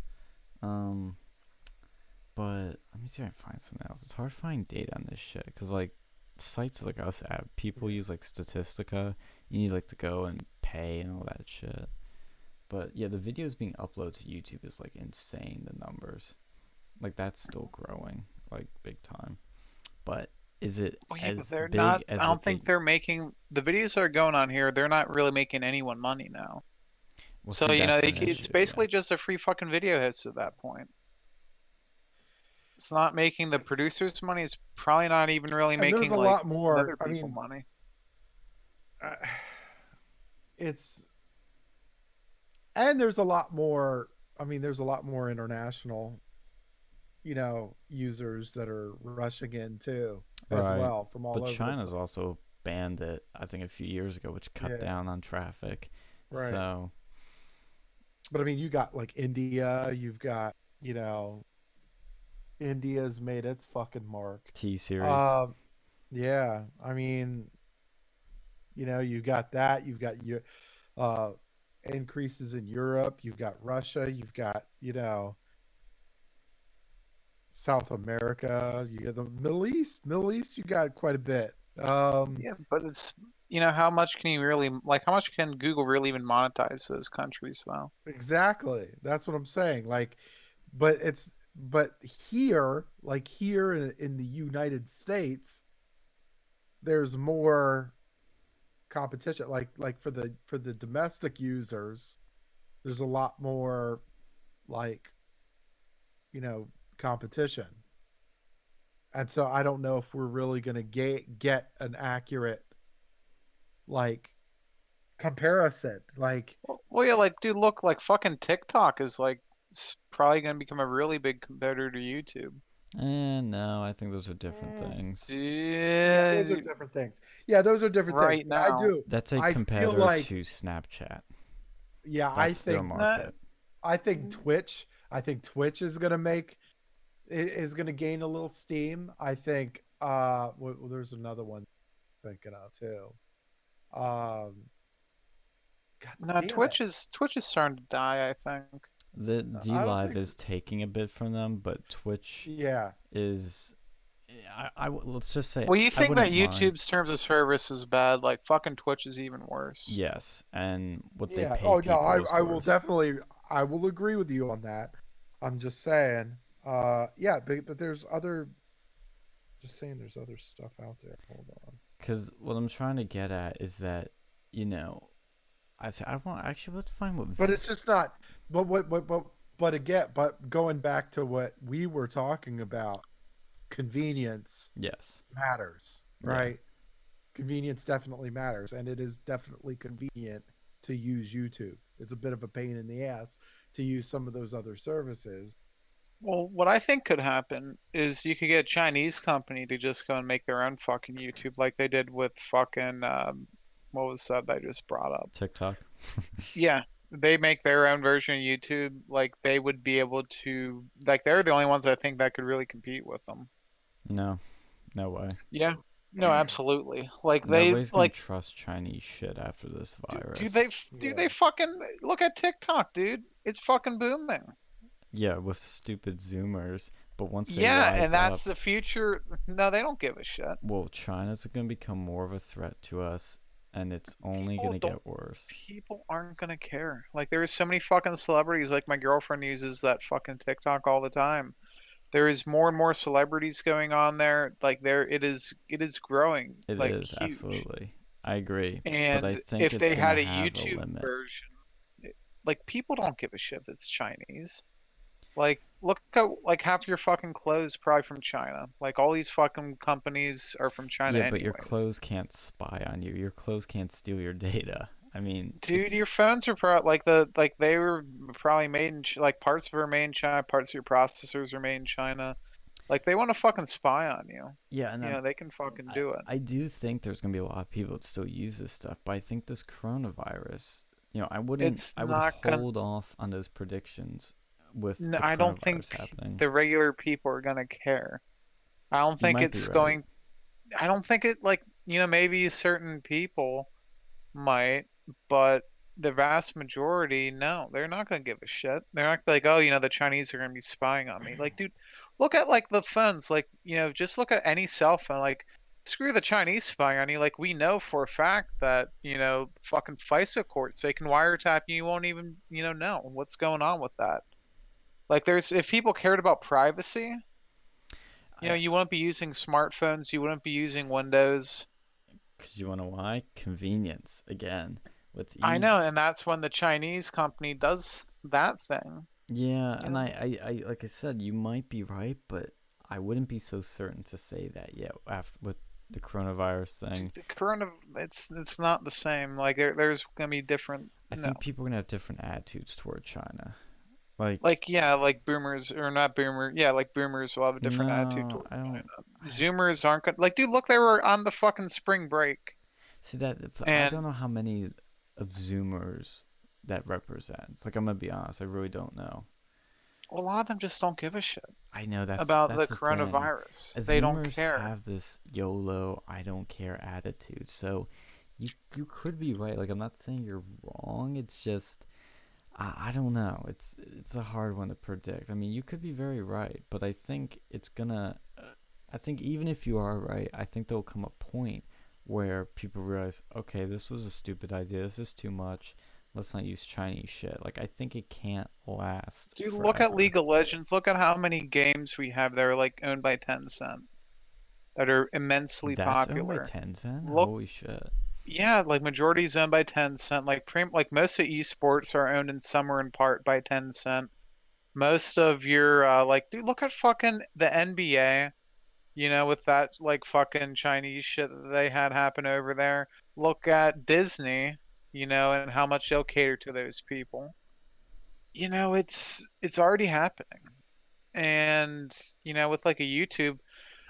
But let me see if I can find something else. It's hard to find data on this shit because like sites like us, people use like Statistica. You need like to go and pay and all that shit. But yeah, the videos being uploaded to YouTube is like insane. The numbers, like that's still growing like big time. But is it as They're big not. as I what don't think they're making the videos that are going on here. They're not really making anyone money now. Well, So see, you know, that's an it's issue, basically yeah. just a free fucking video hits at that point. It's not making the producers money. It's probably not even really And there's making a like lot more. other I people mean, money. It's, and there's a lot more. I mean, there's a lot more international, users that are rushing in too, as Right. well, from all But over. China's also banned it, I think, a few years ago, which cut down on traffic. Right. So. But I mean, you got like India. You've got India's made its fucking mark. T series. Um, yeah, I mean, you got that. You've got your uh, increases in Europe. You've got Russia. You've got South America. You got the Middle East. Middle East. You got quite a bit. Yeah, but it's how much can you really how much can Google really even monetize those countries though? Exactly. That's what I'm saying. Like, but here, like here in the United States, there's more competition. Like for the domestic users, there's a lot more like competition. And so I don't know if we're really going to get an accurate like comparison. Like, Well, yeah, dude, look, fucking TikTok is probably gonna become a really big competitor to YouTube. No, I think those are different mm, things. yeah, those are Dude, different things. Yeah, those are different things. right But I now. do. That's a I feel competitor like, to Snapchat. yeah, That's their Nah, market. I think Twitch. I think Twitch is gonna gain a little steam. I think. Well, there's another one I'm thinking of too. Um, God no, damn it. Twitch is starting to die, I think. The D I don't Live think so. is taking a bit from them, but Twitch Yeah. is. Let's just say Well, you I think that wouldn't mind. YouTube's terms of service is bad, fucking Twitch is even worse. Yes, and what they Yeah. pay Oh no, people is I will worse. definitely I will agree with you on that. I'm just saying. Yeah, but there's other just saying there's other stuff out there. Hold on. Because what I'm trying to get at is that, you know, I say I want actually let's find what. But it's just not but again, but going back to what we were talking about, convenience Yes. matters, Yeah. right? Convenience definitely matters, and it is definitely convenient to use YouTube. It's a bit of a pain in the ass to use some of those other services. Well, what I think could happen is you could get a Chinese company to just go and make their own fucking YouTube like they did with fucking what was that I just brought up? TikTok. Yeah, they make their own version of YouTube. Like they would be able to they're the only ones I think that could really compete with them. No, no way. Yeah. No, absolutely. Like they Nobody's gonna trust Chinese shit after this do virus. they Yeah. fucking look at TikTok, dude? It's fucking booming. Yeah, with stupid Zoomers. But once they Yeah, and rise that's up, the future. No, they don't give a shit. well, China's gonna become more of a threat to us, and it's only People gonna don't get worse. people aren't gonna care. Like there is so many fucking celebrities. Like my girlfriend uses that fucking TikTok all the time. There is more and more celebrities going on there. Like it is growing It like is huge. absolutely. I agree, but I And think if it's they gonna had a have a YouTube limit. version, people don't give a shit if it's Chinese. Like look at half your fucking clothes probably from China. Like all these fucking companies are from China Yeah, but your anyways. clothes can't spy on you. Your clothes can't steal your data. I mean, Dude, it's your phones are they were probably made in parts of them are made in China, parts of your processors are made in China. Like they want to fucking spy on you. yeah, and They can fucking I do it. I do think there's gonna be a lot of people that still use this stuff, but I think this coronavirus, It's I would not gonna. hold off on those predictions with No, the I don't coronavirus think happening. the regular people are gonna care. I don't You think might be it's right. going. I don't think it maybe certain people might, but the vast majority, no, they're not gonna give a shit. They're not like, oh, the Chinese are gonna be spying on me. Like, dude, look at the phones. Like, just look at any cell phone. Like, screw the Chinese spying on you. Like, we know for a fact that fucking FISA courts they can wiretap you. You won't even know what's going on with that. Like, there's if people cared about privacy, I you wouldn't be using smartphones. You wouldn't be using Windows. Cause you wanna why? Convenience again. What's I easy? know, and that's when the Chinese company does that thing. Yeah, You and know, I like I said, you might be right, but I wouldn't be so certain to say that yet after with the coronavirus thing. the corona, it's not the same. Like there's gonna be different. I No, think people are gonna have different attitudes toward China. Like, yeah, like boomers or not boomer. Yeah, like boomers will have a different attitude no, toward I don't. China. Zoomers aren't gonna dude. Look, they were on the fucking spring break, See that I don't and know how many of Zoomers that represents. Like I'm gonna be honest, I really don't know. A lot of them just don't give a shit I know about that's the the thing. coronavirus. They don't Zoomers care. have this YOLO, I don't care attitude. So you could be right. Like I'm not saying you're wrong. It's just I don't know. It's a hard one to predict. I mean, you could be very right, but I think it's gonna. I think even if you are right, I think there'll come a point where people realize, okay, this was a stupid idea. This is too much. Let's not use Chinese shit. Like I think it can't last Dude, look at forever. League of Legends. Look at how many games we have that are like owned by Tencent that are immensely That's owned by popular. Tencent. Look, Holy shit. yeah, like majority is owned by Tencent. Like most of esports are owned in some or in part by Tencent. Most of your like, dude, look at fucking the NBA. With that like fucking Chinese shit that they had happen over there. Look at Disney, and how much they'll cater to those people. It's already happening. And, with like a YouTube,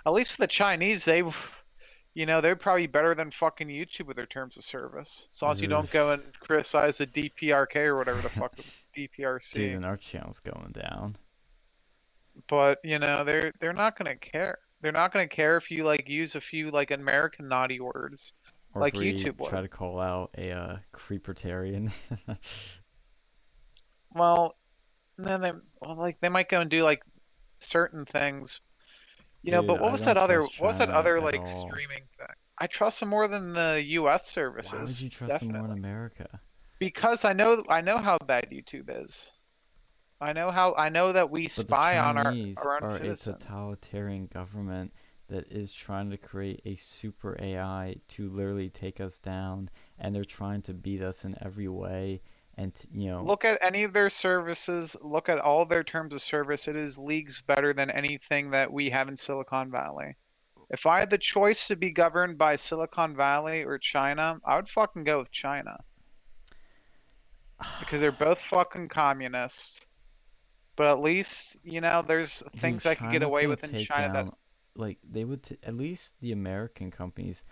at least for the Chinese, they're probably better than fucking YouTube with their terms of service. As long as you Ugh. don't go and criticize the DPRK or whatever the fuck Dude, DPRC. then our channel's going down. But, they're not gonna care. They're not gonna care if you like use a few like American naughty words Or if like we YouTube try would. to call out a creepertarian. Well, then they might go and do like certain things. Dude, But what I was don't that other trust what was that China other at like all. streaming thing? I trust them more than the US Why would services, you trust them more in definitely. America? Because I know how bad YouTube is. I know that we But the spy on our, Chinese our own are a citizens. totalitarian government that is trying to create a super AI to literally take us down, and they're trying to beat us in every way. And Look at any of their services, look at all their terms of service. It is leagues better than anything that we have in Silicon Valley. If I had the choice to be governed by Silicon Valley or China, I would fucking go with China because they're both fucking communists. But at least, there's dude, things I could get China's away gonna with in take China that down, like they would at least the American companies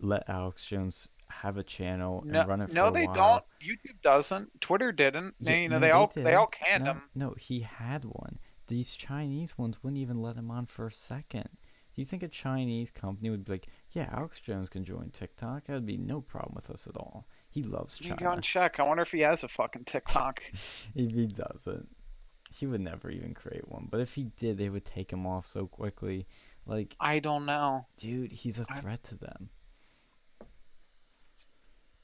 let Alex Jones have a channel no, and run it for no, a they don't. while. YouTube doesn't. Twitter didn't. Yeah, They no, they all they did. all canned No, him. no, he had one. These Chinese ones wouldn't even let him on for a second. Do you think a Chinese company would be like, yeah, Alex Jones can join TikTok? That'd be no problem with us at all. He loves You go and China. check. I wonder if he has a fucking TikTok. If he doesn't, he would never even create one. But if he did, they would take him off so quickly. Like, I don't know. dude, he's a I, threat to them.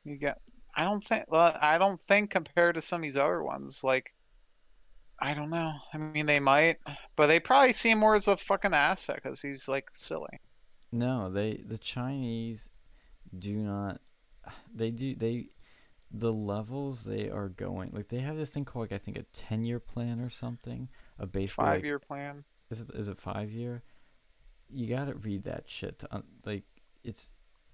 you get. I don't think. Well, I don't think compared to some of these other ones, like I don't know. I mean, they might, but they probably see him more as a fucking asset because he's like silly. No, the Chinese do not. They the levels they are going, like they have this thing called, like, I think a 10-year plan or something, of basically, like, 5-year plan. is it 5 year? You gotta read that shit to, like, it's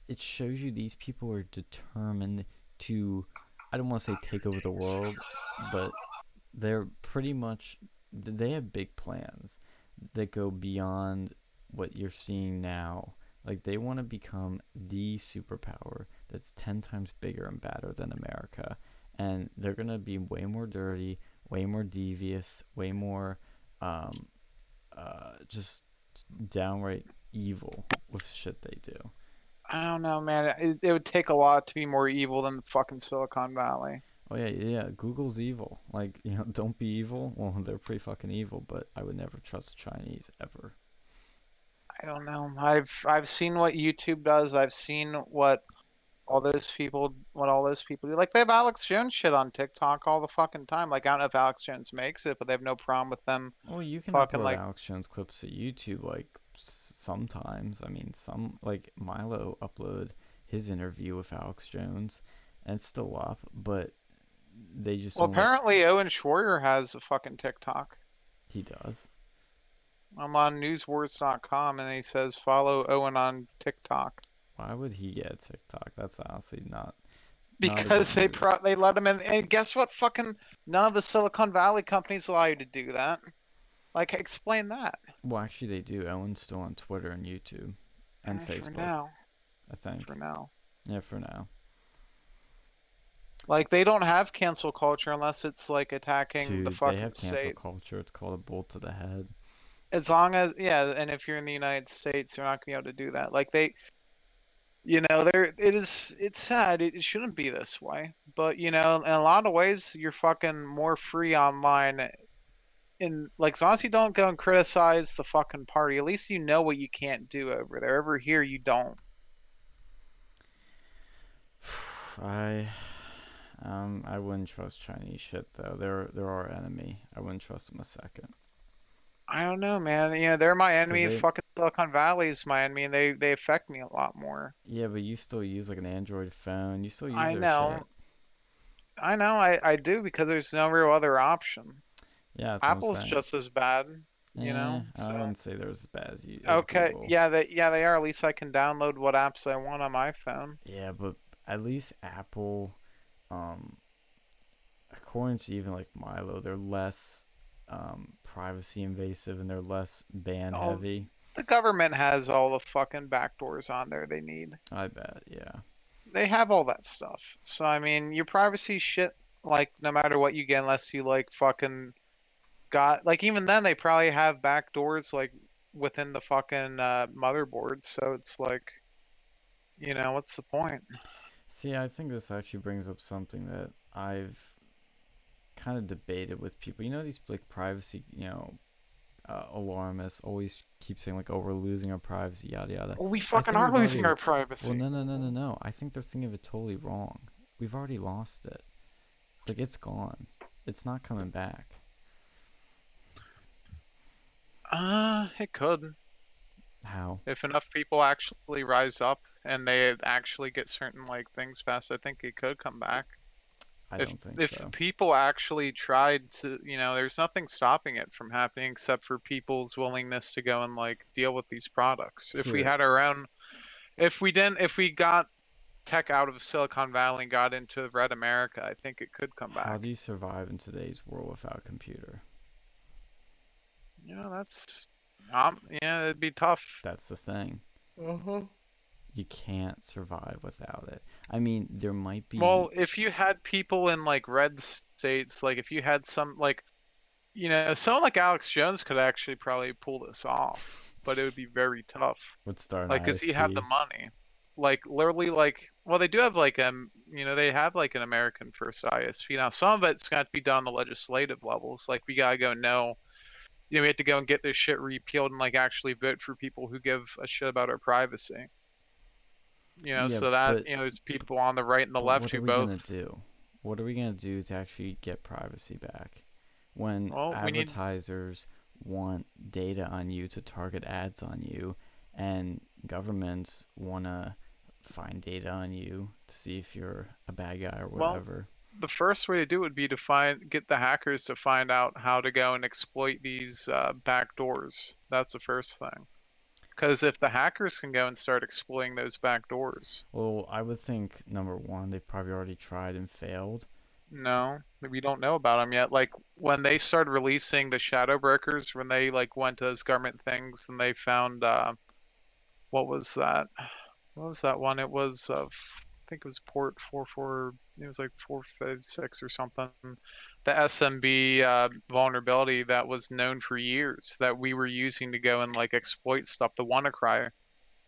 it shows you these people are determined to, I don't want to say take over the world, but they're pretty much, they have big plans that go beyond what you're seeing now. Like they want to become the superpower that's 10 times bigger and badder than America. And they're going to be way more dirty, way more devious, way more um, just downright evil with shit they do. I don't know, man. It would take a lot to be more evil than fucking Silicon Valley. Oh yeah, yeah. Google's evil. Like, don't be evil. Well, they're pretty fucking evil, but I would never trust the Chinese ever. I don't know. I've seen what YouTube does. I've seen what all those people do. Like they have Alex Jones shit on TikTok all the fucking time. Like I don't know if Alex Jones makes it, but they have no problem with them Well, you can fucking upload like Alex Jones clips to YouTube, like, sometimes. I mean, like Milo uploaded his interview with Alex Jones, and it's still up, but they just well don't let. apparently Owen Schroyer has a fucking TikTok. He does. I'm on newswords.com and he says follow Owen on TikTok. Why would he get a TikTok? That's honestly not a good Because they move. pro they let him in and guess what fucking none of the Silicon Valley companies allow you to do that. Like explain that. Well, actually, they do. Owen's still on Twitter and YouTube and For Facebook, now. I think. For now. Yeah, for now. Like they don't have cancel culture unless it's like attacking the Dude, they fucking have cancel state. culture. It's called a bolt to the head. As long as yeah, and if you're in the United States, they're not gonna be able to do that. Like they, you know, there it is. It's sad. It shouldn't be this way, but you know, in a lot of ways, you're fucking more free online. In like, as long as you don't go and criticize the fucking party, at least you know what you can't do over there. Over here, you don't. I wouldn't trust Chinese shit though. They're our enemy. I wouldn't trust them a second. I don't know, man. You know, they're my Cause enemy. they, Fucking Silicon Valley's my enemy, and they affect me a lot more. yeah, but you still use like an Android phone. You still use I their know. shit. I do because there's no real other option. Yeah, that's what I'm Apple's saying. just as bad, you Eh, know. I So wouldn't say they're as bad as you as okay, Google. yeah they are. At least I can download what apps I want on my phone. Yeah, but at least Apple, um, according to even like Milo, they're less privacy invasive and they're less ban Oh, heavy. the government has all the fucking backdoors on there they need. I bet. Yeah. They have all that stuff. So I mean, your privacy shit, like no matter what you get, unless you like fucking got like even then they probably have backdoors like within the fucking motherboards. So it's like, you know, what's the point? See, I think this actually brings up something that I've kind of debated with people. You know, these like privacy, alarmists always keep saying like, "Oh, we're losing our privacy," yada yada. Well, we I fucking think are we've already. losing our Well, privacy. no. I think they're thinking of it totally wrong. We've already lost it. Like it's gone. It's not coming back. It could. How? If enough people actually rise up and they actually get certain like things passed, I think it could come back. I If don't think if so. people actually tried to, you know, there's nothing stopping it from happening except for people's willingness to go and like deal with these products. If we Here, had our own, if we got tech out of Silicon Valley and got into Red America, I think it could come how do back. you survive in today's world without a computer? You know, that's, yeah, it'd be tough. That's the thing. Uh-huh. You can't survive without it. I mean, there might be. Well, if you had people in like red states, like if you had some like, you know, someone like Alex Jones could actually probably pull this off, but it would be very tough. Would start an Like, 'cause he had the ISP. money. Like literally like well they do have like you know, they have like an American first ISP. Now some of it's got to be done on the legislative levels. Like we gotta go no, you know, we have to go and get this shit repealed and like actually vote for people who give a shit about our privacy. You know, Yeah, so that, but you know, there's people on the right and the but left what are who we gonna both. do? What are we gonna do to actually get privacy back? When Well, we need advertisers want data on you to target ads on you, and governments wanna find data on you to see if you're a bad guy or well, whatever. the first way to do it would be to get the hackers to find out how to go and exploit these back doors. That's the first thing. Because if the hackers can go and start exploiting those back doors, Well, I would think number one, they probably already tried and failed. no, we don't know about them yet. Like when they started releasing the shadow brokers, when they like went to those government things and they found what was that? What was that one? It was I think it was port 44. It was like 456 or something. The SMB vulnerability that was known for years that we were using to go and like exploit stuff. The WannaCry.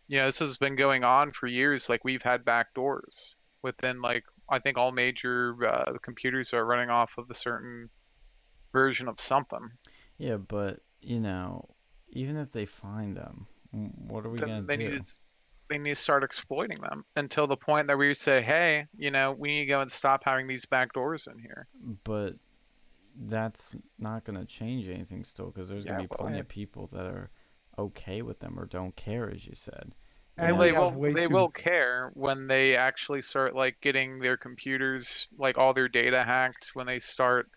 You know, this has been going on for years. Like we've had backdoors within like I think all major computers are running off of a certain version of something. Yeah, but even if they find them, what are we gonna Then they need do? to they need to start exploiting them until the point that we say, hey, you know, we need to go and stop having these backdoors in here. But that's not gonna change anything still, because there's gonna Yeah, be well, plenty of people that are okay with them or don't care, as you said. You well, And we know, have way they too. will care when they actually start like getting their computers, like all their data hacked, when they start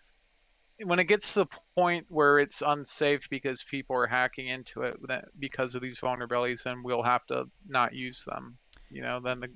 when it gets to the point where it's unsafe because people are hacking into it because of these vulnerabilities, and we'll have to not use them. You know, then the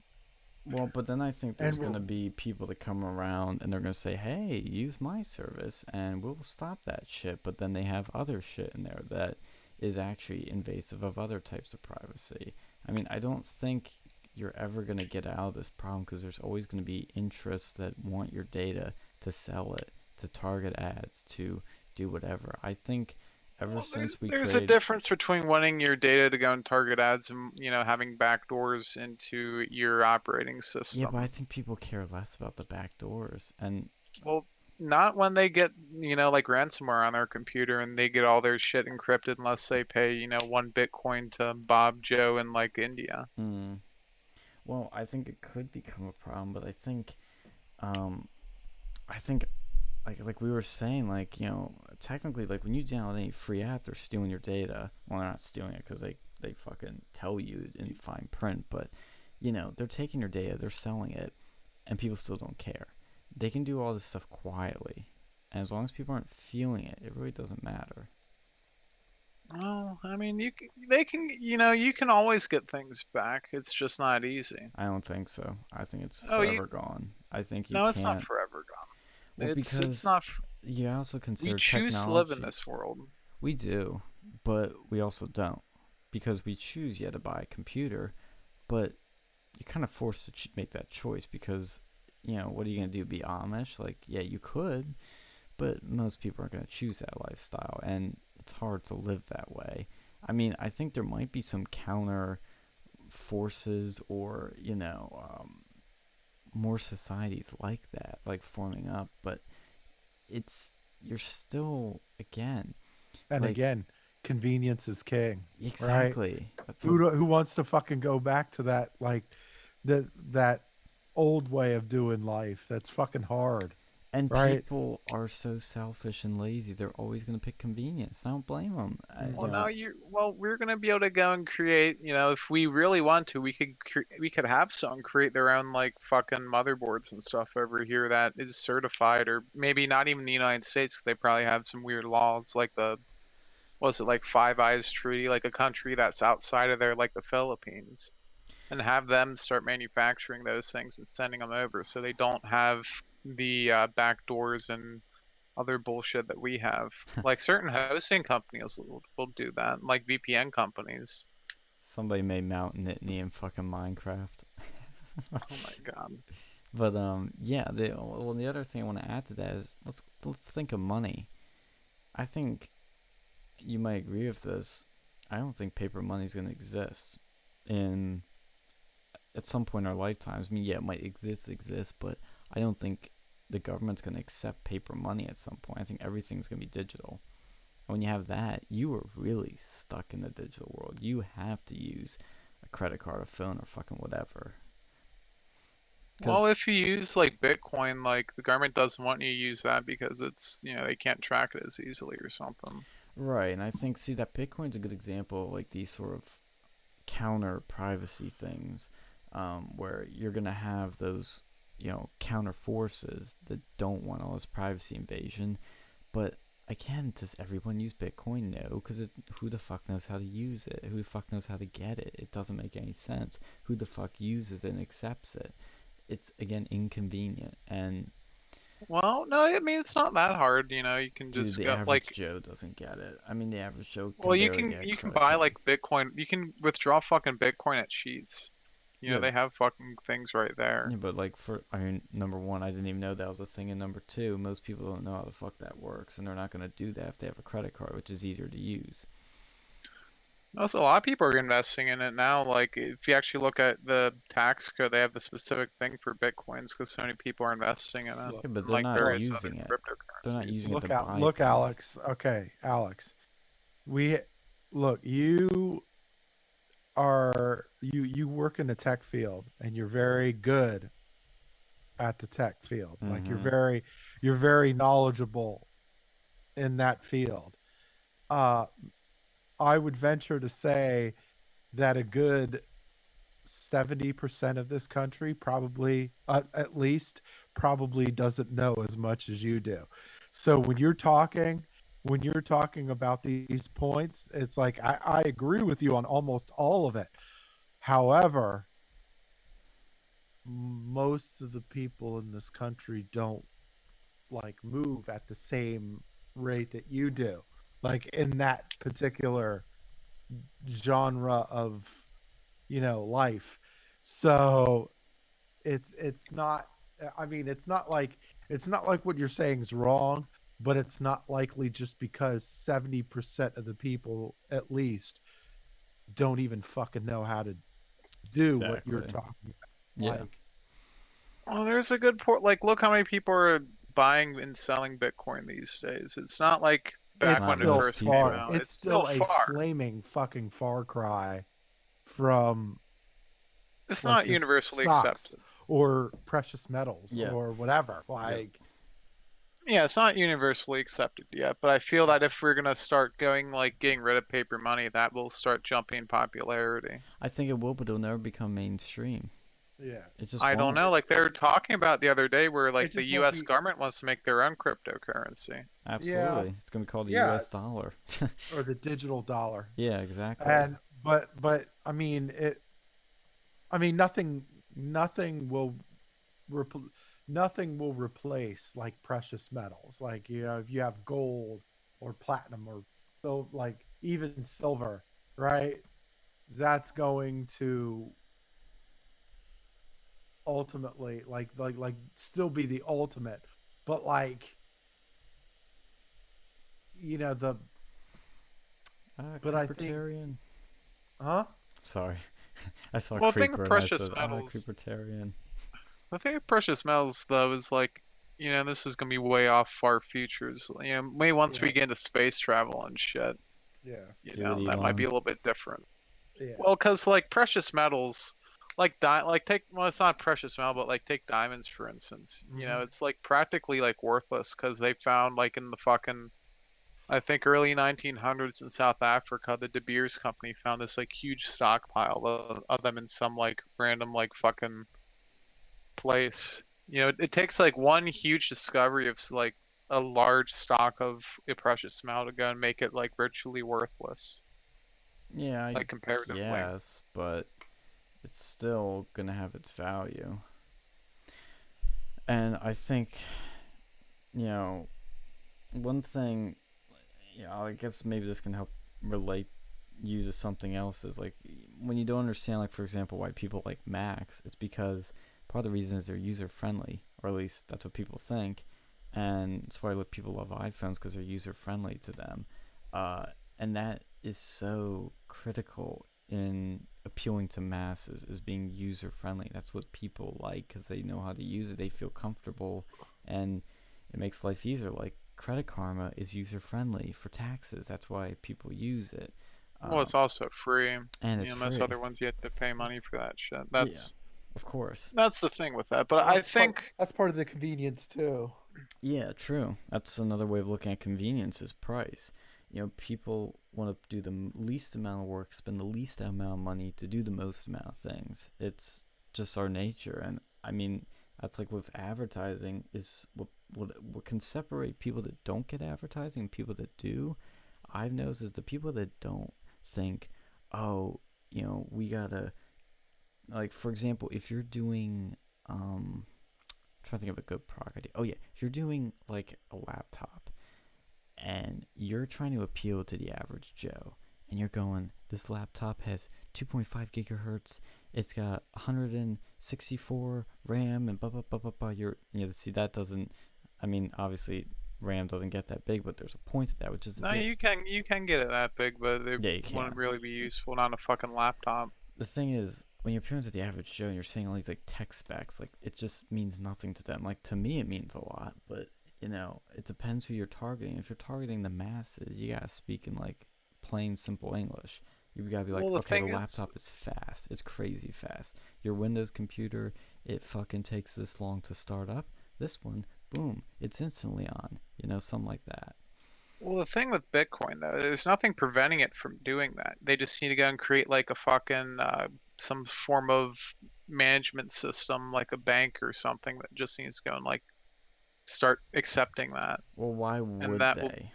well, but then I think there's And gonna be people that come around and they're gonna say, "Hey, use my service, and we'll stop that shit." But then they have other shit in there that is actually invasive of other types of privacy. I mean, I don't think you're ever going to get out of this problem, because there's always going to be interests that want your data to sell it, to target ads, to do whatever. I think ever Well, since we there's a created. difference between wanting your data to go and target ads and, having backdoors into your operating Yeah, but I system. think people care less about the back doors. And Well, not when they get, like ransomware on their computer and they get all their shit encrypted unless they pay, 1 Bitcoin to Bob Joe in like India. mm, well, I think it could become a problem, but um, I think like we were saying, like, technically, like, when you download any free app, they're stealing your data. Well, they're not stealing it because they fucking tell you in fine print, but they're taking your data, they're selling it, and people still don't care. They can do all this stuff quietly, and as long as people aren't feeling it, it really doesn't matter. Well, I mean, they can, you can always get things back. It's just not easy. I don't think so. I think it's Oh, forever gone. I think you no, it's not can't. forever gone. Well, It's because not. you also We consider choose to live in technology. this world. We do, but we also don't, because we choose, yeah, to buy a computer, but you're kind of forced to make that choice, because what are you gonna do? Be Amish? Like, yeah, you could, but most people aren't gonna choose that lifestyle, and it's hard to live that way. I mean, I think there might be some counter forces, or more societies like that, like, forming up, but it's you're still, again, And like, again, convenience is king, right? exactly. That's Who what's, who wants to fucking go back to that, like, that old way of doing life? That's fucking hard, and right? people are so selfish and lazy. They're always going to pick convenience. I don't blame them. Well, now we're gonna be able to go and create. If we really want to, we could have someone create their own like fucking motherboards and stuff over here that is certified, or maybe not even the United States, 'cause they probably have some weird laws like was it like Five Eyes Treaty, like a country that's outside of there, like the Philippines, and have them start manufacturing those things and sending them over, so they don't have the back doors and other bullshit that we have. Like certain hosting companies will do that, like VPN companies. Somebody made Mountain Nittany in fucking Minecraft. Oh my god. But yeah. The other thing I want to add to that is, let's think of money. I think you might agree with this. I don't think paper money is going to exist in at some point in our lifetimes. I mean, yeah, it might exist, but I don't think the government's going to accept paper money at some point. I think everything's going to be digital. And when you have that, you are really stuck in the digital world. You have to use a credit card, a phone, or fucking whatever. Well, Because, if you use like Bitcoin, like the government doesn't want you to use that because it's, they can't track it as easily or something. right, and I think, see, that Bitcoin's a good example of, like, these sort of counter privacy things, where you're going to have those, counter forces that don't want all this privacy invasion. But again, does everyone use Bitcoin? No, because who the fuck knows how to use it? Who the fuck knows how to get it? It doesn't make any sense. Who the fuck uses it and accepts it? It's, again, inconvenient. And, Well, no, I mean it's not that hard. You can dude, just the go average like, Joe doesn't get it. I mean, the average Joe well, can you barely can get a you can credit buy card. like Bitcoin. You can withdraw fucking Bitcoin at Sheets. Yeah, They have fucking things right yeah, there. but, like, I mean, number one, I didn't even know that was a thing, and number two, most people don't know how the fuck that works, and they're not gonna do that if they have a credit card, which is easier to use. Also, a lot of people are investing in it now. Like, if you actually look at the tax code, they have the specific thing for Bitcoins because so many people are investing in it, Look, Yeah, but and they're like not look, various other using it. They're not using cryptocurrencies. it to buy look, things. Alex. Okay, Alex. We look. You work in the tech field, and you're very good at the tech field. Like, Mm-hmm. you're very knowledgeable in that field. Uh, I would venture to say that a good 70% of this country probably, at least, probably doesn't know as much as you do. So when you're talking about these points, it's like I agree with you on almost all of it. However, most of the people in this country don't, like, move at the same rate that you do, like, in that particular genre of life. So it's not. I mean, it's not like what you're saying is wrong, but it's not likely just because 70% of the people at least don't even fucking know how to do what you're Exactly. talking about. Yeah. Like Oh, there's a good point. Like, look how many people are buying and selling Bitcoin these days. It's not like back it's Not when it still most first came far. people. out. It's It's still still a far. flaming fucking far cry from It's like not just universally stocks accepted. or precious metals Yeah. or whatever. Yep. Like Yeah, it's not universally accepted yet, but I feel that if we're gonna start going like getting rid of paper money, that will start jumping in popularity. I think it will, but it'll never become mainstream. yeah, It just I don't won't. know. Like they were talking about the other day, where it like the just won't U.S. be. government wants to make their own cryptocurrency. Yeah, Absolutely. It's gonna be called the yeah, U.S. dollar. or the digital dollar. Yeah, exactly. And but I mean it. I mean nothing will repl- nothing will replace like precious metals. Like if you have gold or platinum or so like even silver, right? That's going to ultimately like still be the ultimate. But like the but I think Creepertarian. huh? Sorry. I saw Well, the thing with creeper and I precious said, metals, creepertarian. the thing with precious metals though is like, this is gonna be way off far futures. Maybe once we Yeah, get into space travel and shit, yeah, Do it, that might be Elon. a little bit different. yeah. Well, because like precious metals, like take well, it's not precious metal, but like take diamonds for instance. Hmm. It's like practically like worthless because they found like in the fucking I think early 1900s in South Africa, the De Beers company found this like huge stockpile of them in some like random like fucking place. It takes like one huge discovery of like a large stock of a precious metal to go and make it like virtually worthless, Yeah, I like comparatively. guess, but it's still gonna have its value. And I think, you know, one thing, I guess maybe this can help relate you to something else is like when you don't understand, like, for example, why people like Macs, it's because part of the reason is they're user friendly, or at least that's what people think. And that's why people love iPhones because they're user friendly to them. Uh, and that is so critical in appealing to masses, is being user friendly. That's what people like because they know how to use it. They feel comfortable, and it makes life easier. Like Credit Karma is user friendly for taxes. That's why people use it, Well, it's also free. and it's Most free. other ones you have to pay money for that shit. Yeah, of course. That's the thing with that. But Well, I think, that's part of the convenience too. Yeah, true. That's another way of looking at convenience is price. People want to do the least amount of work, spend the least amount of money to do the most amount of things. It's just our nature, and I mean that's like with advertising is what can separate people that don't get advertising and people that do. I've noticed is the people that don't think, oh, we gotta, like, for example, if you're doing trying to think of a good product idea. Oh yeah, if you're doing like a laptop and you're trying to appeal to the average Joe, and you're going, this laptop has 2.5 gigahertz, it's got 164 RAM and blah blah blah blah blah. See, that doesn't. I mean, obviously RAM doesn't get that big, but there's a point to that, which is no, you can get it that big, but it yeah, you wouldn't can. really be useful on a fucking laptop. The thing is, when you're appealing to the average Joe and you're saying all these like tech specs, like it just means nothing to them. Like to me, it means a lot, but it depends who you're targeting. If you're targeting the masses, you gotta speak in like plain, simple English. You gotta be like, Well, the okay, the thing is, laptop is fast. It's crazy fast. Your Windows computer, it fucking takes this long to start up. This one, boom, it's instantly on. Something like that. well, the thing with Bitcoin though, there's nothing preventing it from doing that. They just need to go and create like a fucking some form of management system, like a bank or something that just needs to go and like start accepting that, Well, why and would that will they?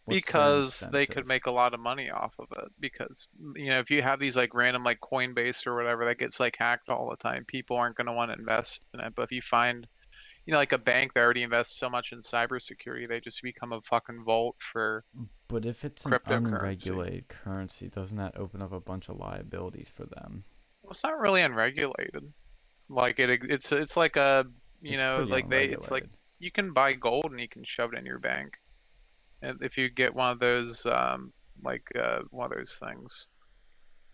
What's their because they could incentive? make a lot of money off of it because if you have these like random like Coinbase or whatever that gets like hacked all the time, people aren't going to want to invest in it. But if you find like a bank that already invests so much in cybersecurity, they just become a fucking vault for But if it's an cryptocurrency. unregulated currency, doesn't that open up a bunch of liabilities for them? It's not really unregulated. Like it's like a It's pretty like it's like unregulated. you can buy gold and you can shove it in your bank, and if you get one of those one of those things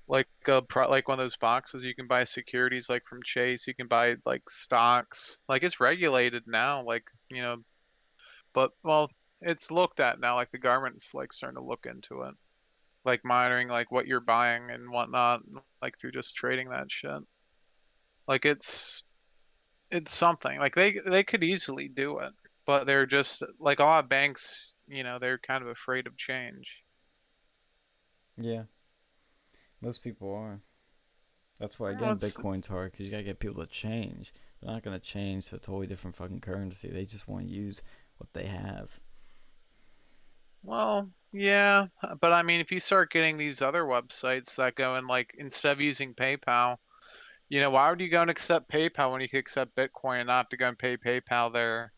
like one of those boxes, you can buy securities like from Chase. You can buy like stocks. Like it's regulated now. Like but well, it's looked at now. Like the government's like starting to look into it, like monitoring like what you're buying and whatnot. Like if you're just trading that shit, like it's something. Like they could easily do it, but they're just like a lot of banks. They're kind of afraid of change. Yeah, most people are. That's why Well, again Bitcoin's hard because you gotta get people to change. They're not gonna change to a totally different fucking currency. They just want to use what they have. well, yeah, but I mean, if you start getting these other websites that go in like instead of using PayPal, why would you go and accept PayPal when you could accept Bitcoin and not have to go and pay PayPal their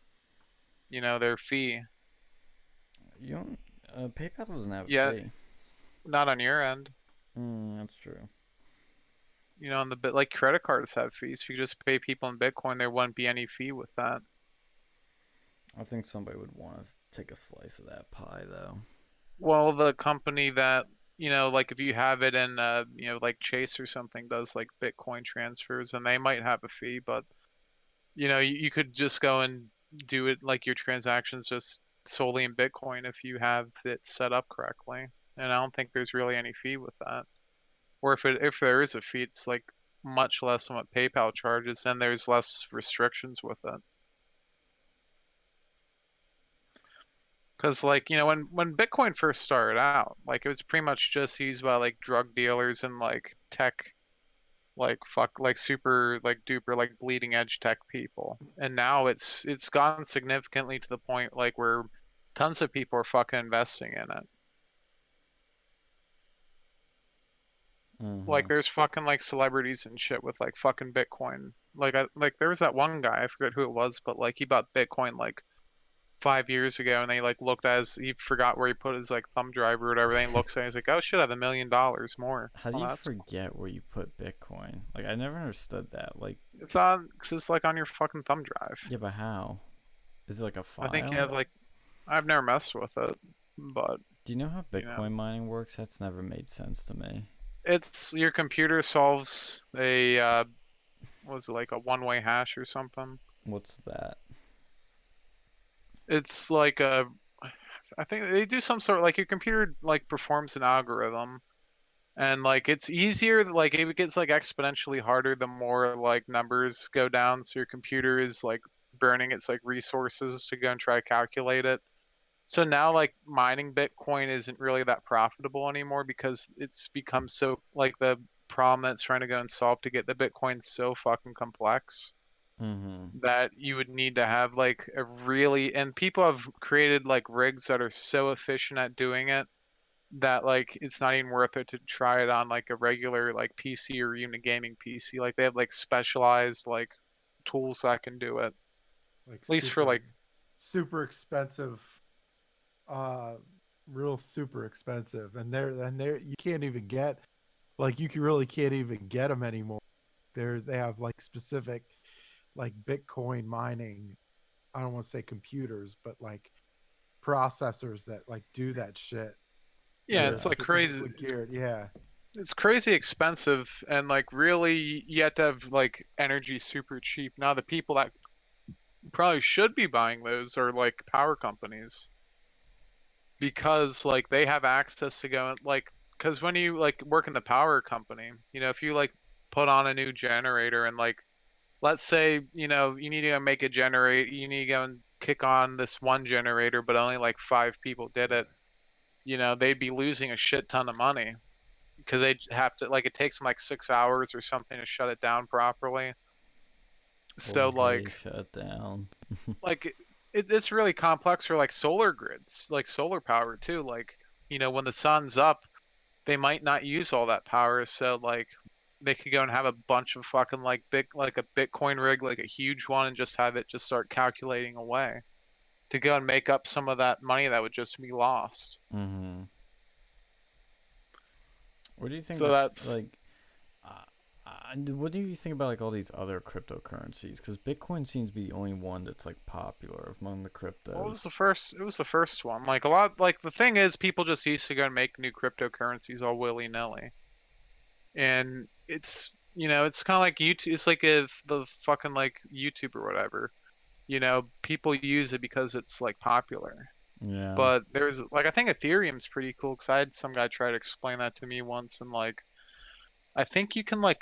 fee? You don't. PayPal doesn't have a Yet fee. not on your end. That's true. On the bit like credit cards have fees. If you just pay people in Bitcoin, there wouldn't be any fee with that. I think somebody would want to take a slice of that pie though. Well, the company that, like if you have it in, like Chase or something does like Bitcoin transfers and they might have a fee, but, you could just go and do it like your transactions just solely in Bitcoin if you have it set up correctly. And I don't think there's really any fee with that. Or if there is a fee, it's like much less than what PayPal charges and there's less restrictions with it. Because like when Bitcoin first started out, like it was pretty much just used by like drug dealers and like tech, like fuck, like super like duper like bleeding edge tech people. And now it's gone significantly to the point like where tons of people are fucking investing in it. Mm-hmm. Like there's fucking like celebrities and shit with like fucking Bitcoin. Like there was that one guy, I forget who it was, but like he bought Bitcoin like 5 years ago and they like looked at he forgot where he put his like thumb drive or whatever. Then he looks at it, he's like, oh shit, I have $1 million more. How do Oh, you that's cool. forget where you put Bitcoin? Like I never understood that. Like, It's just like on your fucking thumb drive. yeah, but how? Is it like a I think you file? have like I've never messed with it, but Do you know how you know, Bitcoin mining works? That's never made sense to me. it's your computer solves a what was it like a one-way hash or something? What's that? It's like I think they do some sort like your computer like performs an algorithm. And like it's easier, like it gets like exponentially harder the more like numbers go down. So your computer is like burning its like resources to go and try to calculate it. So now like mining Bitcoin isn't really that profitable anymore because it's become so like the problem that's trying to go and solve to get the Bitcoin so fucking complex Mm-hmm. that you would need to have like a really and people have created like rigs that are so efficient at doing it that like it's not even worth it to try it on like a regular like PC or even a gaming PC. Like they have like specialized like tools that can do it. At Like least for super like super expensive, uh real super expensive, and they're you can't even get, like, you really can't even get them anymore. They have like specific, like, Bitcoin mining, I don't want to say computers, but like processors that like do that shit, that yeah, are it's like Yeah. crazy. specifically geared. Yeah. It's crazy expensive and like really you have to have like energy super cheap. Now the people that probably should be buying those are like power companies because like they have access to go and like because when you like work in the power company, if you like put on a new generator and like let's say, you need to go make a generate, you need to go and kick on this one generator, but only like five people did it, they'd be losing a shit ton of money because they have to, like, it takes them like 6 hours or something to shut it down properly. So, Or they shut down. like it's really complex for like solar grids, like solar power too. Like, when the sun's up, they might not use all that power. So, like, they could go and have a bunch of fucking like like a Bitcoin rig, like a huge one, and just have it just start calculating away to go and make up some of that money that would just be lost. Mm-hmm. What do you think So that's like? Uh, What do you think about like all these other cryptocurrencies? Because Bitcoin seems to be the only one that's like popular among the Well, it was cryptos. the first. It was the first one. Like a lot. Like the thing is, people just used to go and make new cryptocurrencies all willy nilly, and it's kind of like YouTube. It's like if the fucking like YouTube or whatever. People use it because it's like popular. Yeah. But there's like I think Ethereum's pretty cool because I had some guy try to explain that to me once, and like I think you can like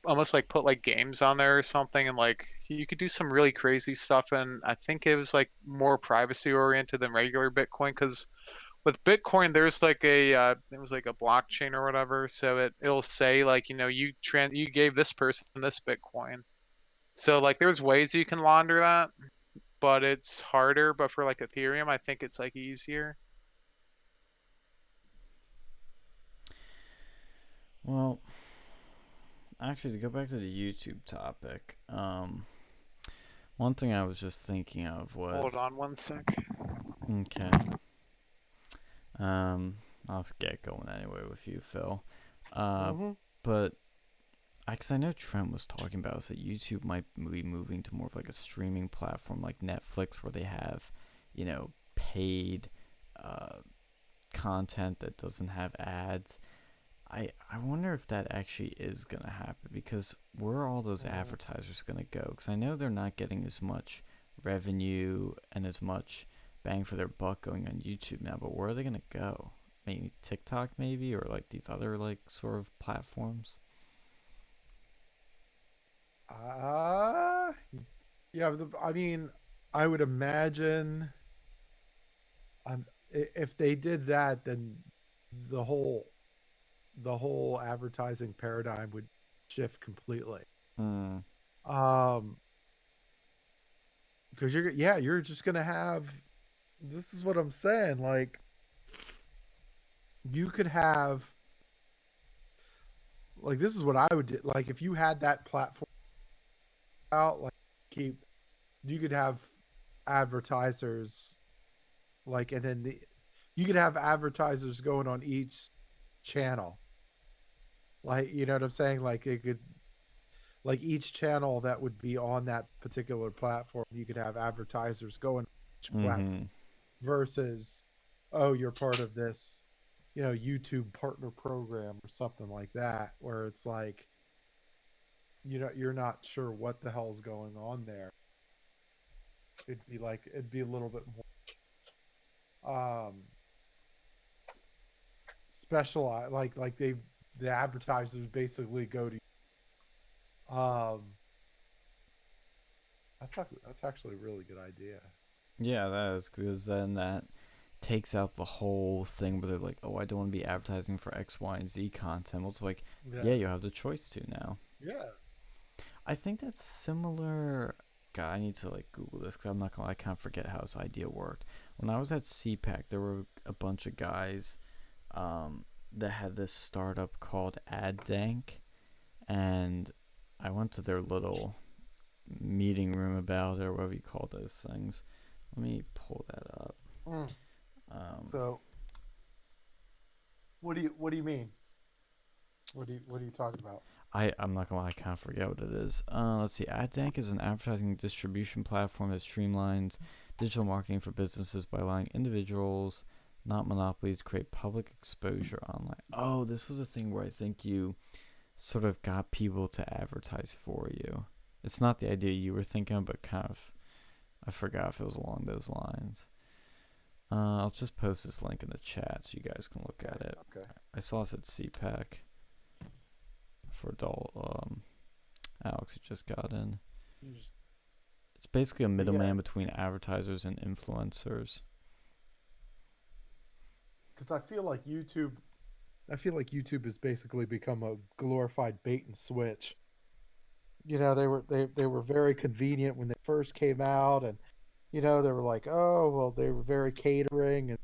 almost like put like games on there or something, and like you could do some really crazy stuff. And I think it was like more privacy oriented than regular Bitcoin because with Bitcoin there's like a it was like a blockchain or whatever, so it'll say like you gave this person this Bitcoin. So like there's ways you can launder that, but it's harder. But for like Ethereum, I think it's like easier. Well, actually, to go back to the YouTube topic, one thing I was just thinking of Hold was on one sec. okay. I'll have to get going anyway with you, Phil. Uh, Mm-hmm. but because I know Trent was talking about is that YouTube might be moving to more of like a streaming platform like Netflix, where they have, paid uh, content that doesn't have ads. I wonder if that actually is gonna happen, because where are all those advertisers gonna go? Because I know they're not getting as much revenue and as much bang for their buck going on YouTube now, but where are they gonna go? Maybe TikTok, maybe, or like these other like sort of platforms. Uh, yeah. I mean, I would imagine. If they did that, then the whole the whole advertising paradigm would shift completely. Hmm. Um, because you're just gonna have. This is what I'm saying. Like, you could have, like, this is what I would do. Like, if you had that platform out, like, keep, you could have advertisers, like, and then you could have advertisers going on each channel. Like, you know what I'm saying? Like, it could, like, each channel that would be on that particular platform, you could have advertisers going on each platform Mm-hmm. versus, oh, you're part of this, YouTube partner program or something like that, where it's like, you're not sure what the hell's going on there. It'd be a little bit more specialized, like the advertisers basically go to um that's actually a really good idea. Yeah, that is, because then that takes out the whole thing where they're like, oh, I don't want to be advertising for X, Y, and Z content. Well, it's like, yeah, Yeah. you have the choice to now. Yeah. I think that's similar. God, I need to like Google this because I'm not gonna. I can't forget how this idea worked. When I was at CPAC, there were a bunch of guys that had this startup called AdDank, and I went to their little meeting room about it, or whatever you call those things. Let me pull that up. Mm. Um, So what do you mean? What are you talking about? I'm not gonna lie, I can't forget what it is. Let's see. AdDank is an advertising distribution platform that streamlines digital marketing for businesses by allowing individuals, not monopolies, create public exposure online. Oh, this was a thing where I think you sort of got people to advertise for you. It's not the idea you were thinking of, but kind of. I forgot if it was along those lines. I'll just post this link in the chat so you guys can look at it. Okay. I saw this at CPAC for adult. Alex, who just got in. It's basically a middleman between advertisers and influencers. Because I feel like YouTube has basically become a glorified bait and switch. They were very convenient when they first came out, and they were like, oh well, they were very catering,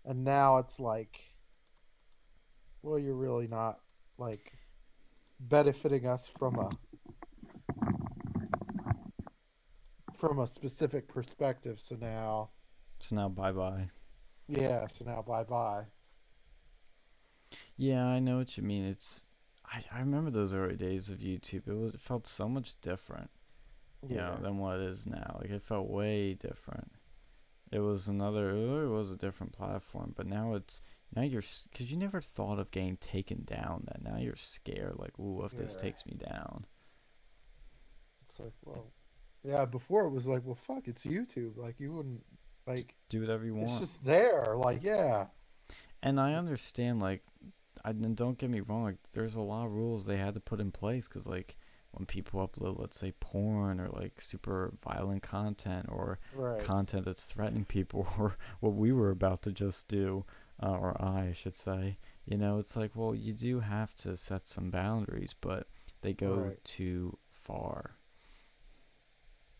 and now it's like, well, you're really not like benefiting us from a specific perspective. So now, bye bye. So now bye bye. Yeah, I know what you mean. It's I remember those early days of YouTube. It felt so much different, Yeah. than what it is now. Like it felt way different. It was another. It really was a different platform, but now you're because you never thought of getting taken down. That now you're scared. Like, ooh, if this Yeah. takes me down. It's like, well, yeah. Before it was like, well, fuck, it's YouTube. Like you wouldn't like. Do whatever you It's want. just there. Like, yeah. And I understand, like, and don't get me wrong, like, there's a lot of rules they had to put in place because, like, when people upload, let's say, porn or like super violent content or Right. content that's threatening people, or what we were about to just do, or I should say, it's like, well, you do have to set some boundaries, but they go Right. too far.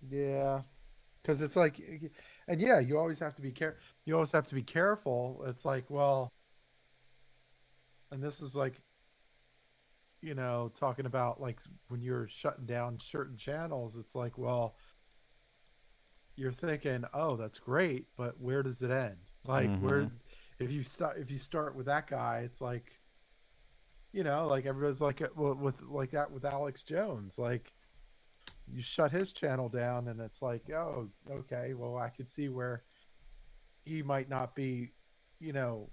Yeah. Because it's like, and yeah, you always have to be You always have to be careful. It's like, well, and this is like, talking about like when you're shutting down certain channels. It's like, well, you're thinking, oh, that's great, but where does it end? Like, Mm-hmm. where, if you start with that guy, it's like, like everybody's like with like that with Alex Jones, like you shut his channel down, and it's like, oh, okay, well, I could see where he might not be, you know,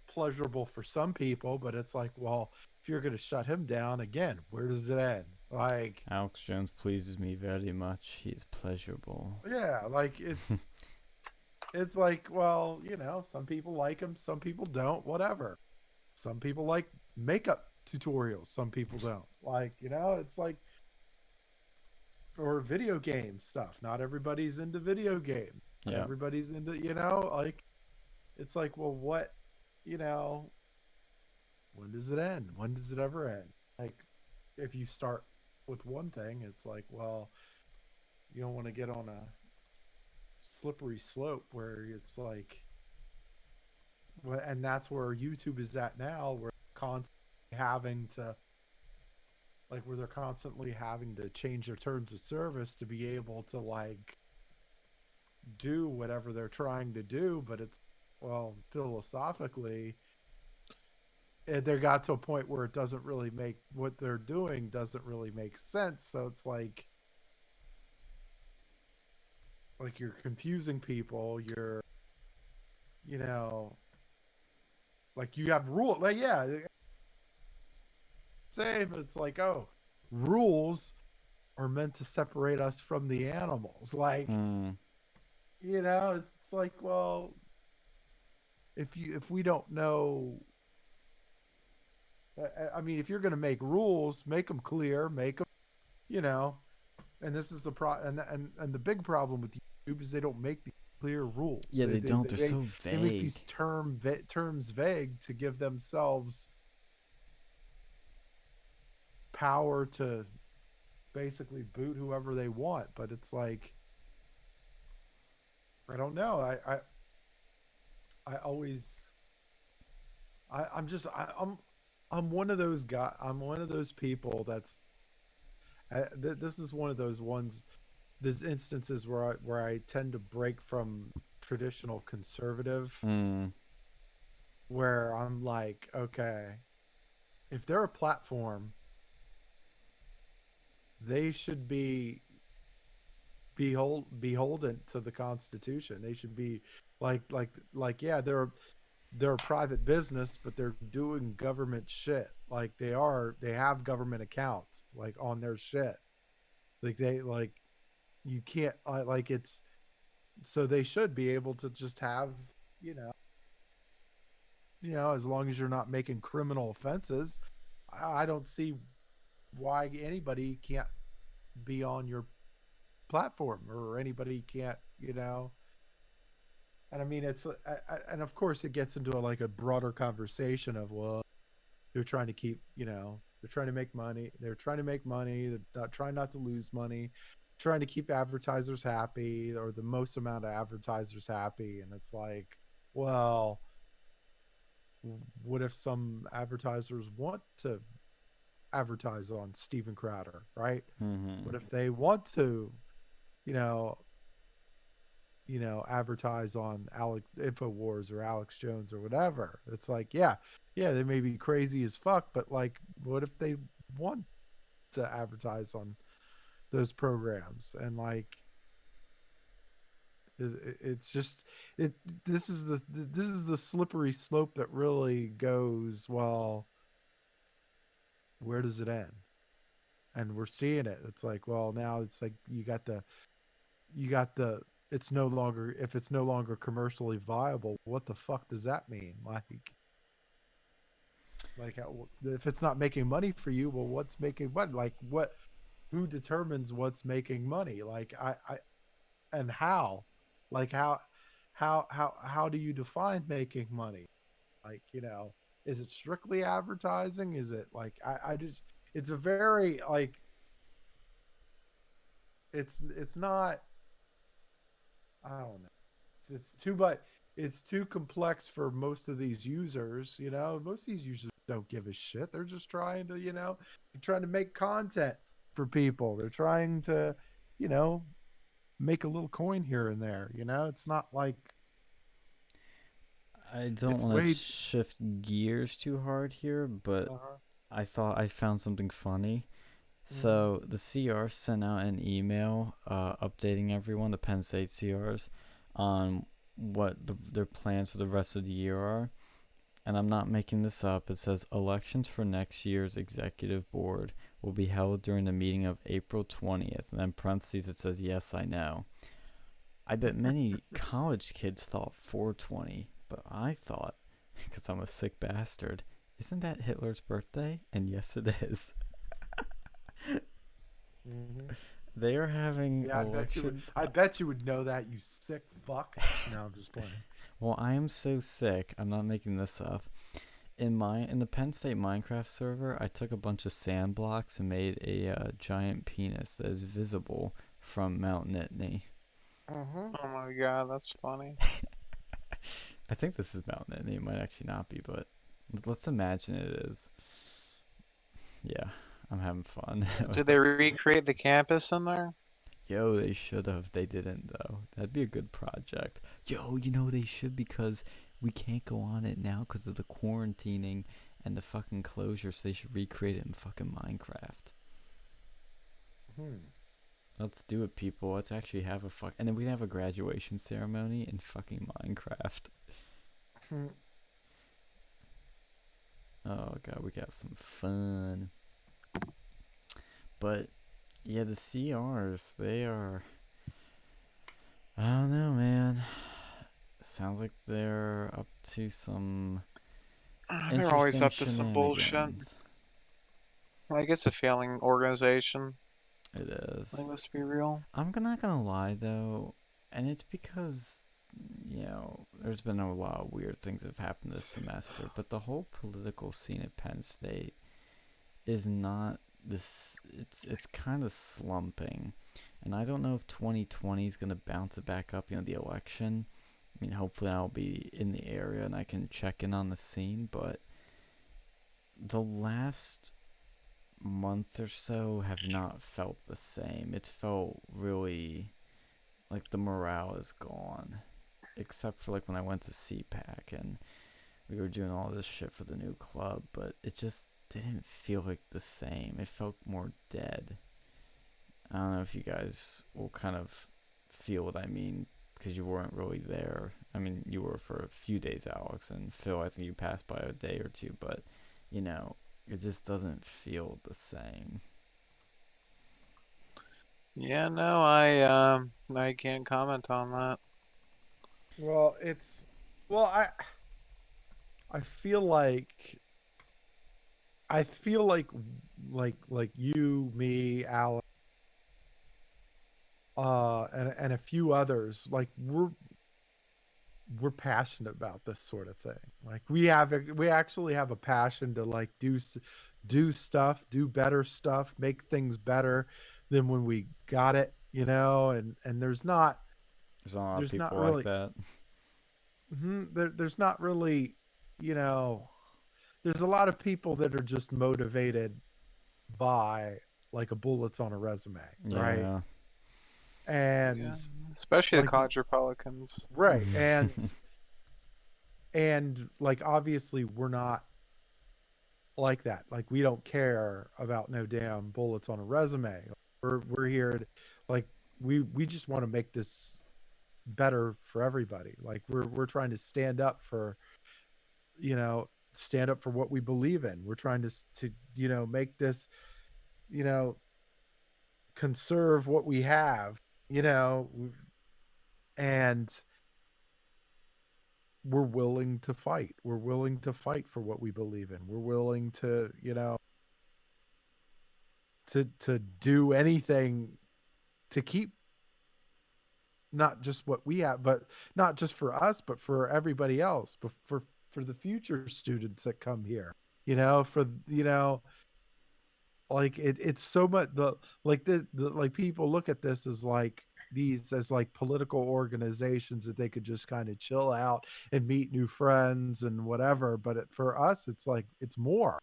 pleasurable for some people, but it's like, well, if you're going to shut him down again, where does it end? Like, Alex Jones pleases me very much. He is pleasurable. yeah, like it's like, well, some people like him, some people don't, whatever. Some people like makeup tutorials, some people don't. Like, it's like, or video game stuff. Not everybody's into video games. Not Yeah. everybody's into, like, it's like, well, what, you know, when does it end? When does it ever end? Like, if you start with one thing, it's like, well, you don't want to get on a slippery slope where it's like, and that's where YouTube is at now, where constantly having to, like, where they're constantly having to change their terms of service to be able to, like, do whatever they're trying to do. But it's, well, philosophically, they got to a point where it doesn't really make, what they're doing doesn't really make sense. So it's like you're confusing people. You're, you know, like you have rule, like, yeah, same. It's like, oh, rules are meant to separate us from the animals. Like, Mm. it's like, well, if we don't know, I mean, if you're going to make rules, make them clear, make them, you know, and this is the and the big problem with YouTube is they don't make the clear rules. Yeah, They they they don't. they, They're they so they make these vague. terms vague to give themselves power to basically boot whoever they want. But it's like, I don't know. I always I'm just I'm one of those guys. I'm one of those people that's this is one of those ones. There's instances where I tend to break from traditional conservative, Mm. where I'm like, okay, if they're a platform, they should be beholden to the Constitution. They should be like, yeah, they're a private business, but they're doing government shit. Like, they have government accounts, like, on their shit. Like, you can't, like, it's, so they should be able to just have, you know as long as you're not making criminal offenses. I don't see why anybody can't be on your platform, or anybody can't, and I mean, it's, and of course it gets into like a broader conversation of, well, they're trying to keep, they're trying to make money. They're trying to make money. They're not trying not to lose money, trying to keep advertisers happy, or the most amount of advertisers happy. And it's like, well, what if some advertisers want to advertise on Steven Crowder, right? Mm-hmm. What if they want to, you know, advertise on Alex Infowars or Alex Jones or whatever. It's like, yeah, they may be crazy as fuck, but like, what if they want to advertise on those programs? And like, it's just it. This is the slippery slope that really goes, well, where does it end? And we're seeing it. It's like, well, now it's like you got the it's no longer, if it's no longer commercially viable, what the fuck does that mean? Like if it's not making money for you, well, what's making money? Like, what, who determines what's making money? Like, I and how? Like, how do you define making money? Like, is it strictly advertising? Is it like, I just, it's a very like, it's not, I don't know. It's too much. It's too complex for most of these users. Most of these users don't give a shit. They're just trying to, trying to make content for people. They're trying to, you know, make a little coin here and there. It's not like I don't it's want to way. shift gears too hard here, but Uh-huh. I thought I found something funny. Mm-hmm. So the CR sent out an email updating everyone, the Penn State CRs, on what their plans for the rest of the year are. And I'm not making this up. It says elections for next year's executive board will be held during the meeting of April 20th. And then parentheses it says, yes, I know. I bet many college kids thought 420, but I thought, because I'm a sick bastard, isn't that Hitler's birthday? And yes, it is. Mm-hmm. They are having Yeah, elections. I bet you would know that, you sick fuck. No, I'm just playing. Well, I am so sick. I'm not making this up. In the Penn State Minecraft server, I took a bunch of sand blocks and made a giant penis that is visible from Mount Nittany. Uh-huh. Oh my god, that's funny. I think this is Mount Nittany. It might actually not be, but let's imagine it is. Yeah, I'm having fun. Did they recreate the campus in there? Yo, they should have. They didn't, though. That'd be a good project. Yo, they should, because we can't go on it now because of the quarantining and the fucking closure, so they should recreate it in fucking Minecraft. Hmm. Let's do it, people. Let's actually have a fuck. And then we can have a graduation ceremony in fucking Minecraft. Hmm. Oh, God, we can have some fun. But, yeah, the CRs, they are... I don't know, man. Sounds like they're up to some They're always interesting up to some bullshit. shenanigans. Like, it's a failing organization. It is. Like, let's be real. I'm not gonna lie, though, and it's because, there's been a lot of weird things that have happened this semester, but the whole political scene at Penn State is not this. It's kind of slumping, and I don't know if 2020 is gonna bounce it back up. The election. I mean, hopefully I'll be in the area and I can check in on the scene, but the last month or so have not felt the same. It's felt really like the morale is gone, except for like when I went to CPAC and we were doing all this shit for the new club, but it just didn't feel like the same. It felt more dead. I don't know if you guys will kind of feel what I mean, because you weren't really there. I mean, you were for a few days, Alex, and Phil, I think you passed by a day or two, but it just doesn't feel the same. Yeah, no, I can't comment on that. Well, well, I feel like like you, me, Alex, and a few others, like we're passionate about this sort of thing. Like we actually have a passion to like do stuff, do better stuff, make things better than when we got it, and there's not There's a lot of there's not people like really that. there's not really, you know there's a lot of people that are just motivated by like a bullets on a resume, right? Yeah. And Yeah, Especially the Like, college Republicans. right. And like, obviously we're not like that. Like, we don't care about no damn bullets on a resume. We're here to, like, we just want to make this better for everybody. Like, we're trying to stand up for, you know, stand up for what we believe in. We're trying to make this, you know, conserve what we have, you know, and we're willing to fight. We're willing to fight for what we believe in. We're willing to, to do anything to keep not just what we have, but not just for us, but for everybody else, but for the future students that come here. For like, it's so much, the like, people look at this as like these as like political organizations that they could just kind of chill out and meet new friends and whatever. But for us, it's like, it's more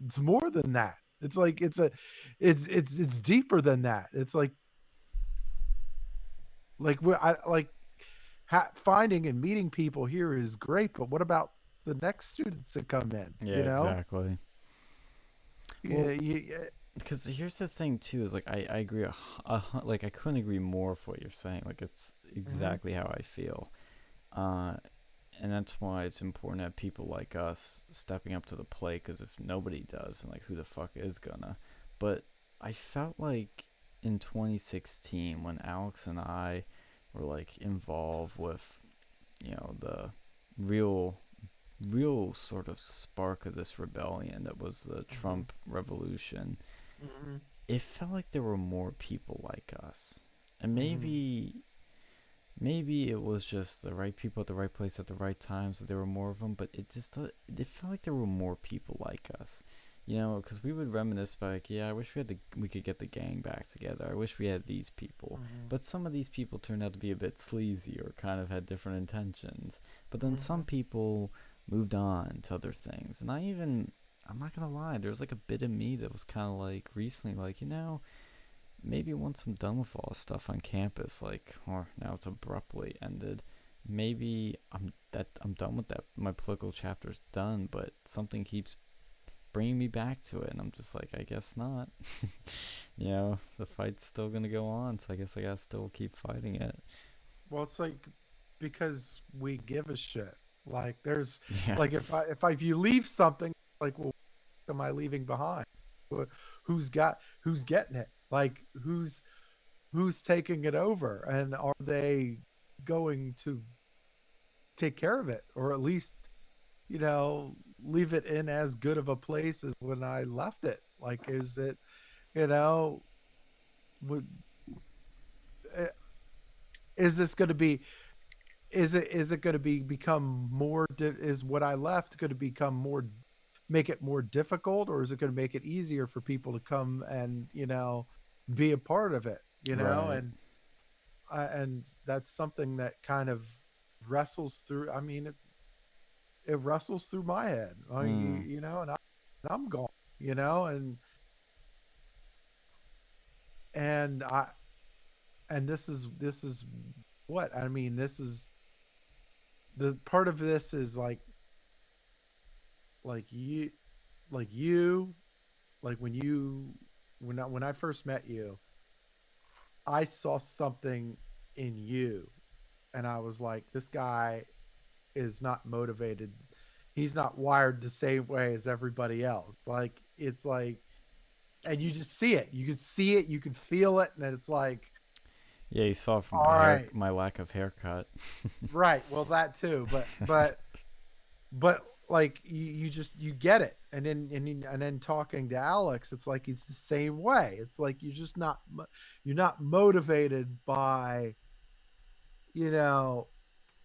than that. It's like, it's deeper than that. It's like finding and meeting people here is great, but what about the next students that come in? Yeah, exactly. Yeah, Well, because here's the thing too, is like I agree, like I couldn't agree more with what you're saying. Like, it's exactly how I feel. Uh, and that's why it's important to have people like us stepping up to the plate. Because if nobody does, then like, who the fuck is gonna? But I felt like in 2016, when Alex and I were like involved with, the real sort of spark of this rebellion that was the Trump revolution, it felt like there were more people like us. And maybe it was just the right people at the right place at the right time, so there were more of them. But it felt like there were more people like us, because we would reminisce about, like, yeah, I wish we could get the gang back together. I wish we had these people. But some of these people turned out to be a bit sleazy or kind of had different intentions. But then some people moved on to other things. And I'm not gonna lie, there was like a bit of me that was kind of like recently, like, maybe once I'm done with all this stuff on campus, like, or now it's abruptly ended, maybe I'm done with that. My political chapter's done, but something keeps bringing me back to it, and I'm just like, I guess not. The fight's still gonna go on, so I guess I gotta still keep fighting it. well, it's like, because we give a shit. Like, there's Yeah. like, if you leave something, like, well, what am I leaving behind? Who's getting it? Like, who's taking it over, and are they going to take care of it, or at least, leave it in as good of a place as when I left it? Like, is it, you know would, eh, is this going to be, is it going to become more is what I left going to become more, make it more difficult, or is it going to make it easier for people to come and, be a part of it, Right. and that's something that kind of wrestles through. I mean, it wrestles through my head. Mm. And I'm gone, and I and this is what I mean. This is the part of this is like you like you like when I first met you, I saw something in you, and I was like, this guy is not motivated. He's not wired the same way as everybody else. Like, it's like, and you just see it. You can see it. You can feel it, and it's like, Yeah, you saw from all right, my lack of haircut. right. Well, that too, but like, you just, you get it. And then talking to Alex, it's like, it's the same way. It's like, you're not motivated by, you know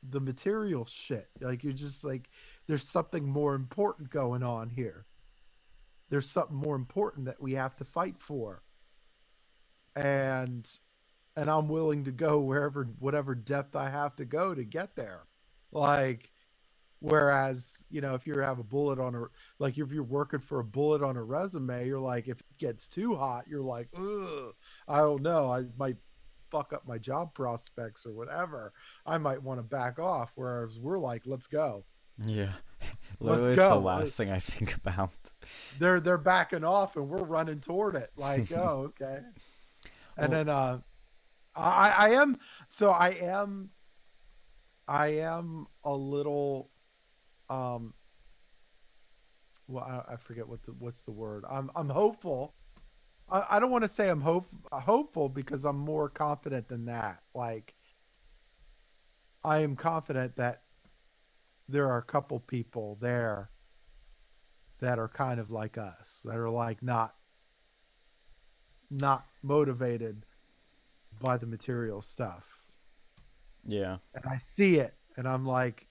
the material shit. Like, you're just like, there's something more important going on here. There's something more important that we have to fight for. And I'm willing to go whatever depth I have to go to get there. Like, whereas, if you have a bullet on a, like, if you're working for a bullet on a resume, you're like, if it gets too hot, you're like, ugh, I don't know, I might fuck up my job prospects or whatever, I might want to back off. Whereas we're like, let's go. Yeah. Let's Literally, it's the go. last thing I think about. They're backing off and we're running toward it. Like, oh, okay. And Well, then I am so I am a little well I forget what's the word. I'm hopeful. I don't want to say I'm hopeful because I'm more confident than that. Like I am confident that there are a couple people there that are kind of like us, that are like not motivated by the material stuff. yeah. And I see it and I'm like,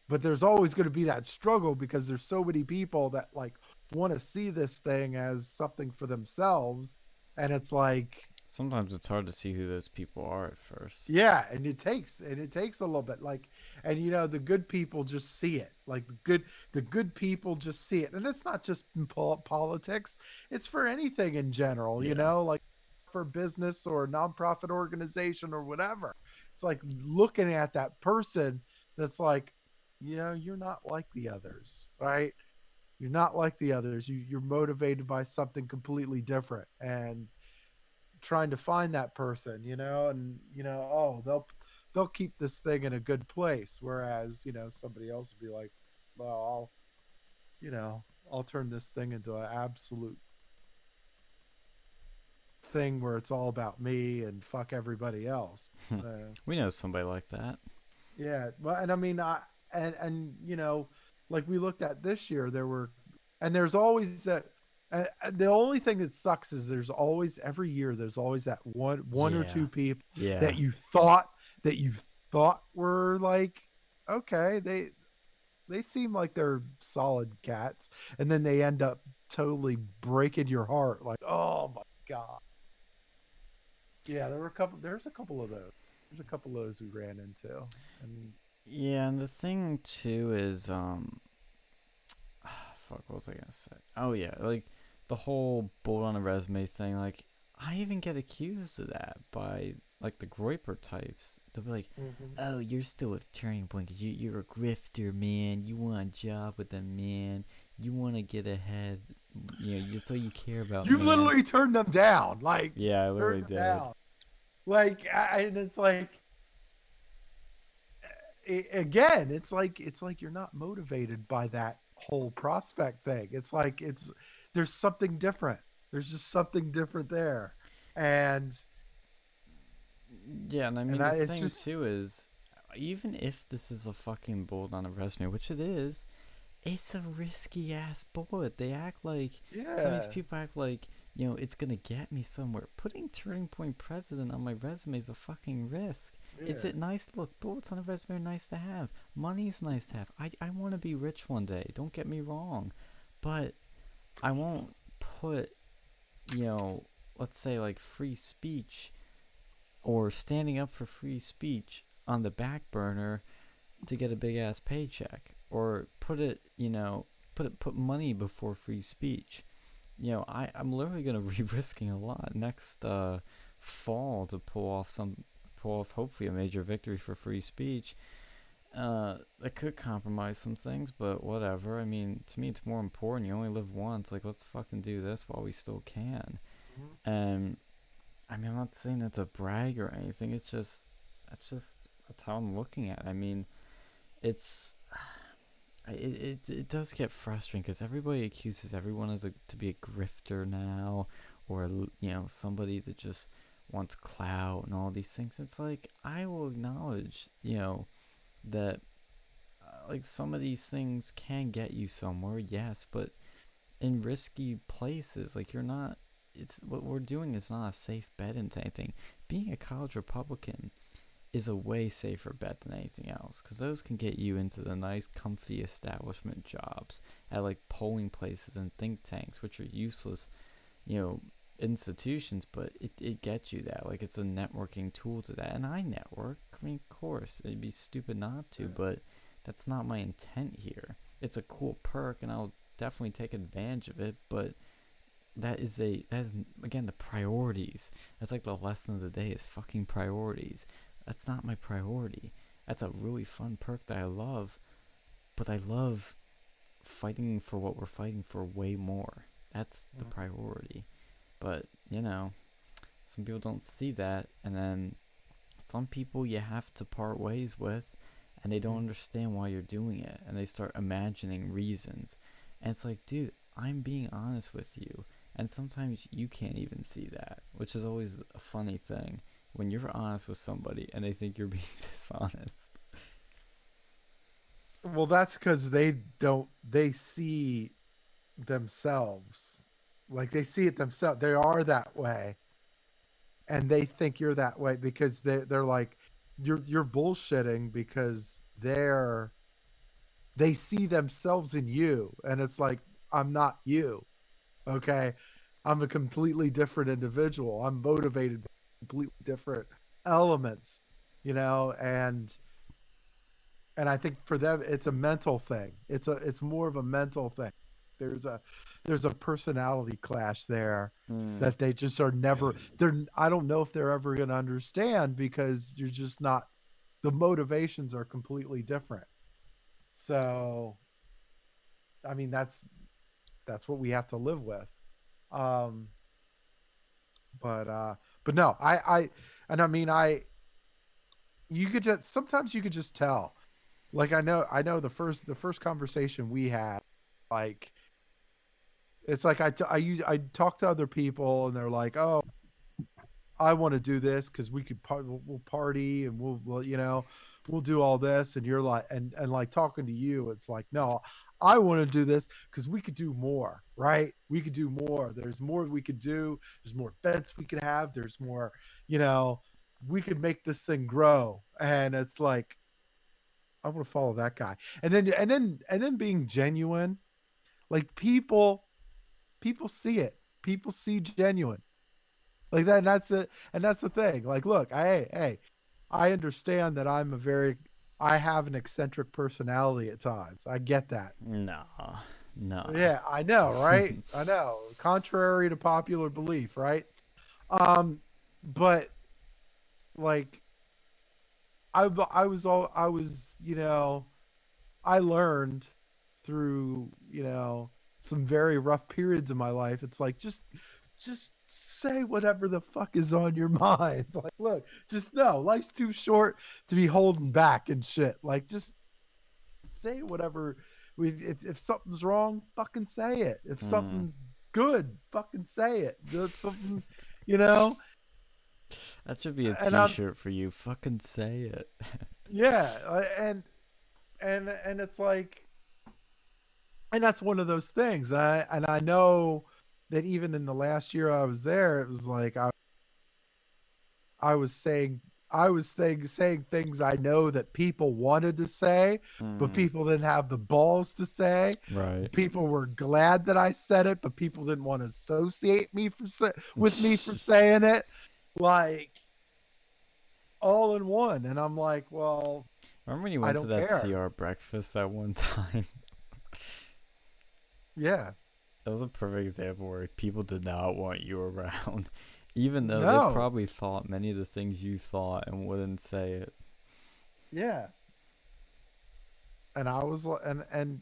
but there's always going to be that struggle because there's so many people that like want to see this thing as something for themselves. And it's like, Sometimes it's hard to see who those people are at first. yeah, and it takes a little bit like, and the good people just see it. Like the good people just see it. And it's not just in politics. It's for anything in general, Yeah. like for business or a nonprofit organization or whatever. It's like looking at that person that's like, you're not like the others, right? You're not like the others. You're motivated by something completely different, and trying to find that person, and oh, they'll keep this thing in a good place, whereas somebody else would be like, well, I'll turn this thing into an absolute thing where it's all about me and fuck everybody else. We know somebody like that. Yeah, well, and I mean, and like we looked at this year, there's always that. The only thing that sucks is every year there's always that one or Yeah. two people Yeah. that you thought were like, okay, they seem like they're solid cats, and then they end up totally breaking your heart. Like, oh my god. Yeah, there's a couple of those. There's a couple of those we ran into, and Yeah, and the thing too is fuck, what was I gonna say? Oh yeah, like the whole bold on a resume thing, like I even get accused of that by like the Groiper types. They'll be like, "Oh, you're still with Turning Point. You're a grifter, man. You want a job with them, man. You want to get ahead. That's all you care about, you've man." literally turned them down. Like, Yeah, I literally turned them did. down. Like, and it's like, again, it's like you're not motivated by that whole prospect thing. It's like there's something different. There's just something different there, and Yeah, and I mean the it's thing just too is, even if this is a fucking bold on a resume, which it is, it's a risky ass bullet. They act like some of these yeah, people act like it's gonna get me somewhere. Putting Turning Point president on my resume is a fucking risk. Is yeah. it nice? Look, bullets on a resume are nice to have. Money's nice to have. I want to be rich one day. Don't get me wrong, but I won't put let's say like free speech or standing up for free speech on the back burner to get a big ass paycheck, or put money before free speech. I'm literally gonna be risking a lot next fall to pull off hopefully a major victory for free speech. That could compromise some things, but whatever. I mean, to me, it's more important. You only live once. Like, let's fucking do this while we still can. Mhm. And I mean, I'm not saying that's a brag or anything. That's how I'm looking at it. I mean, it's it does get frustrating because everybody accuses everyone to be a grifter now, or somebody that just wants clout and all these things. It's like, I will acknowledge that like some of these things can get you somewhere, yes, but in risky places, like, you're not. It's what we're doing is not a safe bet into anything. Being a college Republican is a way safer bet than anything else, because those can get you into the nice, comfy establishment jobs at like polling places and think tanks, which are useless, institutions, but it gets you that. Like, it's a networking tool to that, and I network. I mean, of course, it'd be stupid not to, but that's not my intent here. It's a cool perk, and I'll definitely take advantage of it, but that is again the priorities. That's like the lesson of the day is fucking priorities. That's not my priority. That's a really fun perk that I love, but I love fighting for what we're fighting for way more. That's the priority. But, some people don't see that, and then some people you have to part ways with, and they don't understand why you're doing it, and they start imagining reasons. And it's like, dude, I'm being honest with you. And sometimes you can't even see that, which is always a funny thing when you're honest with somebody and they think you're being dishonest. Well, that's because they see themselves. Like they see it themselves. They are that way. And they think you're that way because they're like, you're bullshitting because they see themselves in you. And it's like, I'm not you. Okay. I'm a completely different individual. I'm motivated by completely different elements, and I think for them it's a mental thing. It's more of a mental thing. There's a personality clash there that they just are never I don't know if they're ever going to understand because you're just not, the motivations are completely different. So I mean that's what we have to live with. Um but no, I mean you could just sometimes you could just tell. Like I know the first conversation we had, like it's like I talk to other people and they're like, "Oh, I want to do this because we'll party and we'll do all this," and you're like, and like talking to you, it's like, "No, I want to do this because we could do more, right? We could do more. There's more we could do. There's more bets we could have. There's more, we could make this thing grow." And it's like, I want to follow that guy. And then being genuine, like people see it. People see genuine. Like that, and that's it. And that's the thing. Like, look, I understand that I have an eccentric personality at times. I get that. Nah, nah. Yeah, I know, right? I know. Contrary to popular belief, right? But like I was, I learned through, some very rough periods in my life. It's like just say whatever the fuck is on your mind. Like, look, just know life's too short to be holding back and shit. Like, just say whatever. If something's wrong, fucking say it. If something's good, fucking say it. That's something, you know. That should be a And I'm T-shirt for you. Fucking say it. yeah, and it's like, and that's one of those things. And I know that even in the last year I was there, it was like I was saying saying things I know that people wanted to say, but people didn't have the balls to say. Right. People were glad that I said it, but people didn't want to associate me with me for saying it, like all in one. And I'm like, well, Remember when you I went to don't that care. CR breakfast that one time? Yeah. That was a perfect example where people did not want you around, even though they No. probably thought many of the things you thought and wouldn't say it. Yeah. And I was like, and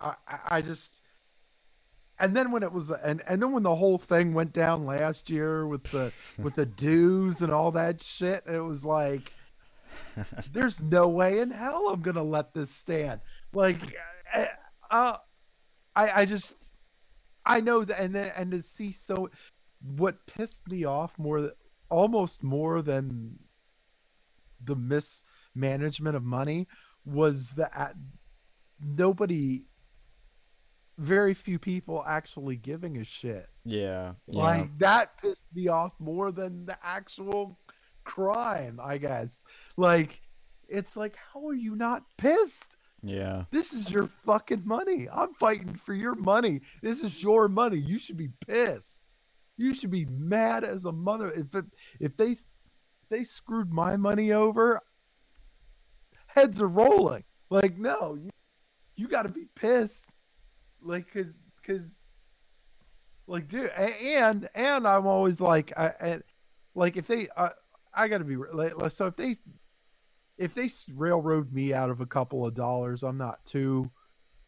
I just, and then when it was, and then when the whole thing went down last year with the dues and all that shit, it was like, there's no way in hell I'm gonna let this stand. Like, uh, I just, I know that, and to see, so what pissed me off almost more than the mismanagement of money was that nobody, very few people actually giving a shit. Yeah. Like that pissed me off more than the actual crime, I guess. Like, it's like, how are you not pissed? Yeah. This is your fucking money. I'm fighting for your money. This is your money. You should be pissed. You should be mad as a mother. If they screwed my money over, heads are rolling. Like, no, you got to be pissed. Like, cause Like, dude, and I'm always like, like if they, I gotta be like, so if they railroad me out of a couple of dollars, I'm not too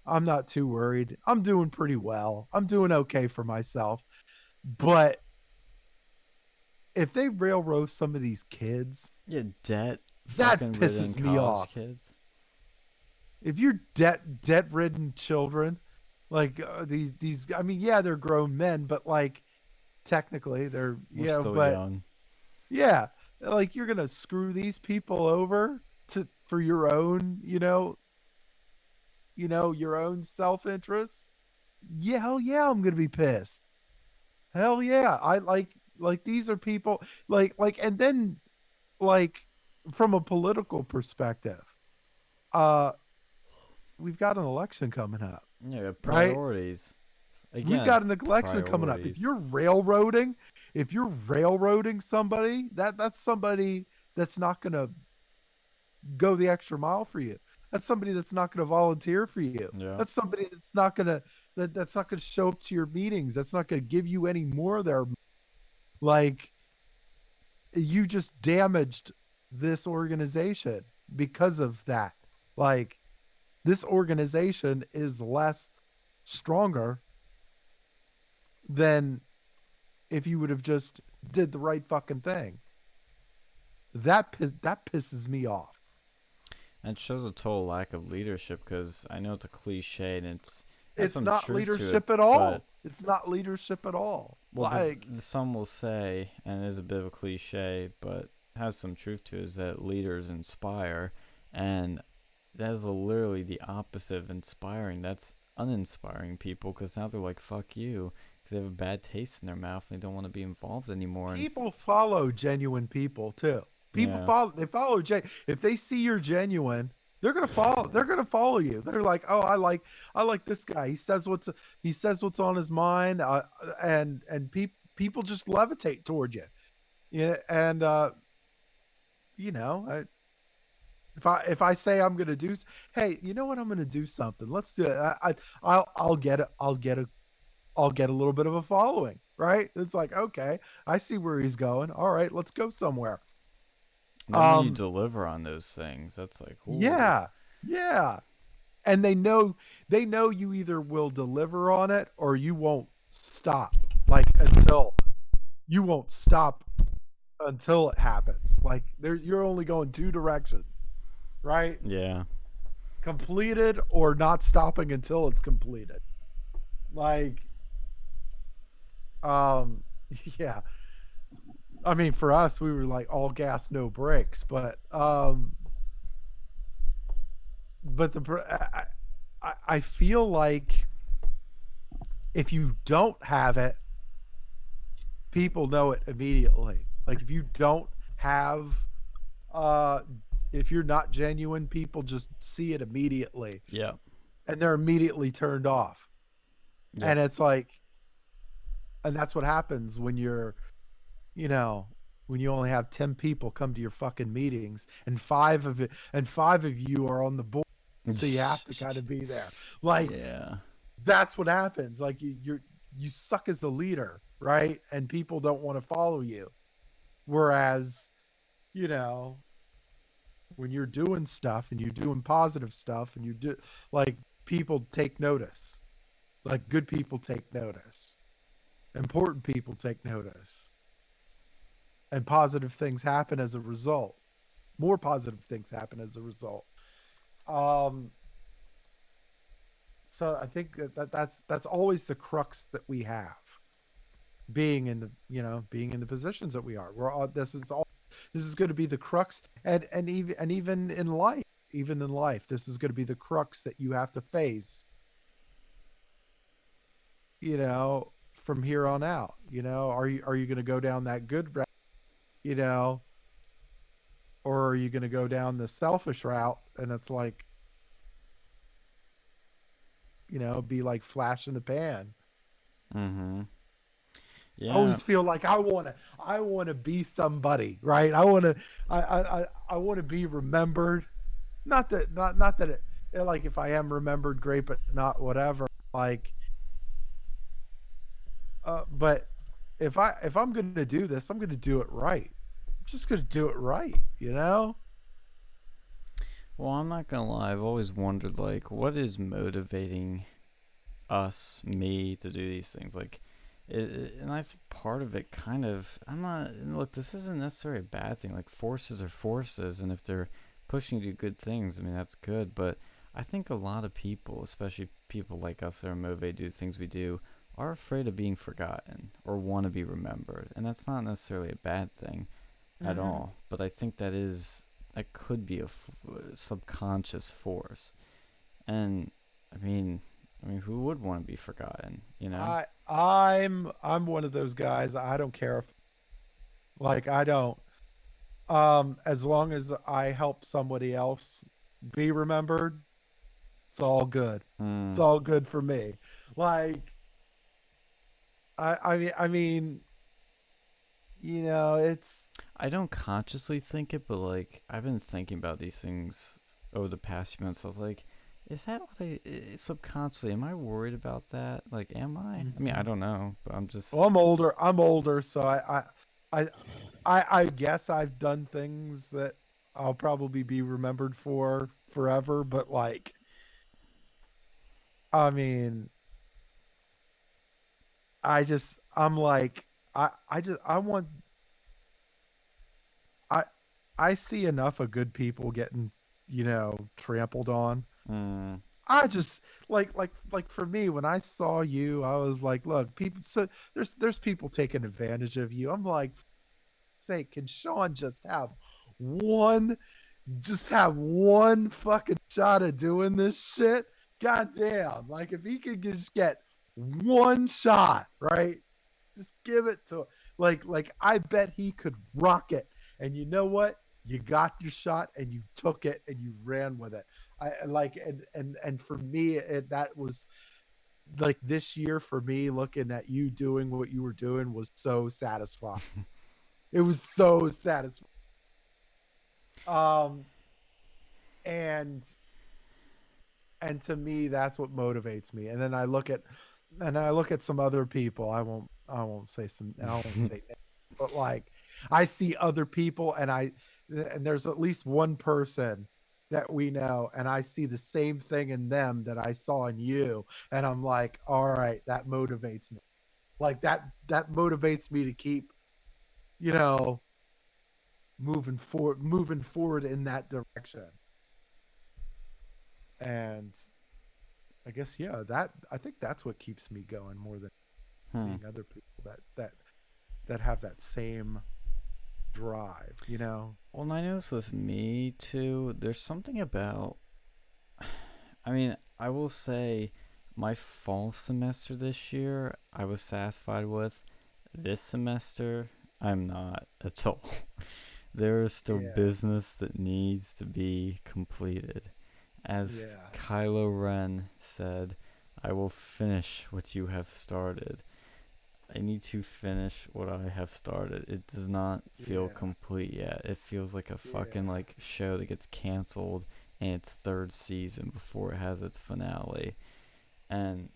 worried. I'm doing pretty well. I'm doing okay for myself. But if they railroad some of these kids, Yeah, debt, that fucking ridden pisses me college off. kids. If you're debt ridden children, like these, I mean, yeah, they're grown men, but like technically they're We're yeah, still but young. yeah, like you're gonna screw these people over to for your own, your own self interest. Yeah, hell yeah, I'm gonna be pissed. Hell yeah, I like these are people and then like from a political perspective, uh, we've got an election coming up, Yeah, right? priorities. We've Again, got an election coming up. priorities. If you're railroading somebody, that's somebody that's not gonna go the extra mile for you. That's somebody that's not going to volunteer for you. Yeah. That's somebody that's not going to show up to your meetings. That's not going to give you any more of their like you just damaged this organization because of that. Like this organization is less stronger than if you would have just did the right fucking thing. That pisses me off. And it shows a total lack of leadership because I know it's a cliche and it has It's some not truth to it, leadership at but all. It's not leadership at all. well, some will say, and it is a bit of a cliche, but has some truth to it, is that leaders inspire, and that is literally the opposite of inspiring. That's uninspiring people because now they're like, fuck you, because they have a bad taste in their mouth and they don't want to be involved anymore. And people follow genuine people too. yeah, They follow if they see you're genuine, they're gonna follow you. They're like, oh, I like this guy. He says what's on his mind, and people just levitate toward you. Yeah, and if I say I'm gonna do, hey, you know what, I'm gonna do something. Let's do it. I'll get a little bit of a following, right? It's like, okay, I see where he's going. All right, let's go somewhere. then when you deliver on those things, that's like, ooh. Yeah, yeah, and they know you either will deliver on it or you won't stop, like you won't stop until it happens. Like you're only going two directions, right? Yeah. Completed or not stopping until it's completed. Like, yeah. I mean, for us, we were like all gas, no brakes, but I feel like if you don't have it, people know it immediately. Like if you don't have, if you're not genuine, people just see it immediately. Yeah. And they're immediately turned off. Yep. And it's like, and that's what happens when you're, when you only have 10 people come to your fucking meetings and five of you are on the board. So you have to kind of be there. Like, yeah, that's what happens. Like you suck as a leader, right? And people don't want to follow you. Whereas, when you're doing stuff and you're doing positive stuff and you do, like, people take notice. Like good people take notice. Important people take notice. And positive things happen as a result. More positive things happen as a result. So I think that's always the crux that we have. Being in the positions that we are. This is going to be the crux, and even in life, this is going to be the crux that you have to face. From here on out, are you going to go down that good route, or are you going to go down the selfish route? And it's like, be like flash in the pan. Mm-hmm. Yeah. I always feel like I want to be somebody, right? I want to be remembered. Not that it, like, if I am remembered, great, but not whatever. Like, But if I'm gonna do this, I'm gonna do it right. I'm just gonna do it right, you know? Well, I'm not gonna lie. I've always wondered, like, what is motivating us, me, to do these things? Like, and I think part of it kind of, I'm not, look, this isn't necessarily a bad thing. Like, forces are forces, and if they're pushing you to do good things, I mean, that's good. But I think a lot of people, especially people like us that are motivated to do things we do, are afraid of being forgotten or want to be remembered. And that's not necessarily a bad thing at Mm-hmm. all. But I think that could be a subconscious force. And I mean, who would want to be forgotten? You know? I'm one of those guys. I don't care if like I don't as long as I help somebody else be remembered, it's all good. It's Hmm. all good for me. Like I mean, it's I don't consciously think it, but like I've been thinking about these things over the past few months. I was like, is that what subconsciously? Am I worried about that? Like, am I? I mean, I Mhm. don't know, but I'm Well, just. I'm older, so I I guess I've done things that I'll probably be remembered for forever, but like I mean, I'm like I just I want I I see enough of good people getting, trampled on. Mm, I just like for me when I saw you, I was like, look, people so there's people taking advantage of you. I'm like, say, can Sean one just have one fucking shot at doing this shit? God damn. Like if he could just get one shot, right? Just give it to like I bet he could rock it. And you know what? You got your shot and you took it and you ran with it. I like and for me that was like this year for me looking at you doing what you were doing was so satisfying. It was so satisfying. Um and and to me that's what motivates me. And then I look at some other people. I won't say names, but like I see other people and there's at least one person that we know and I see the same thing in them that I saw in you and I'm like, all right, that motivates me. Like that motivates me to keep, you know, moving forward in that direction. And I guess yeah, that I think that's what keeps me going more than hmm. seeing other people that have that same drive, you know? Well, I notice with me too. There's something about. I mean, I will say, my fall semester this year, I was satisfied with. This semester, I'm not at all. There is still Yeah. business that needs to be completed. As Yeah. Kylo Ren said, I will finish what you have started. I need to finish what I have started. It does not feel Yeah. complete yet. It feels like a fucking Yeah. like show that gets canceled in its third season before it has its finale. And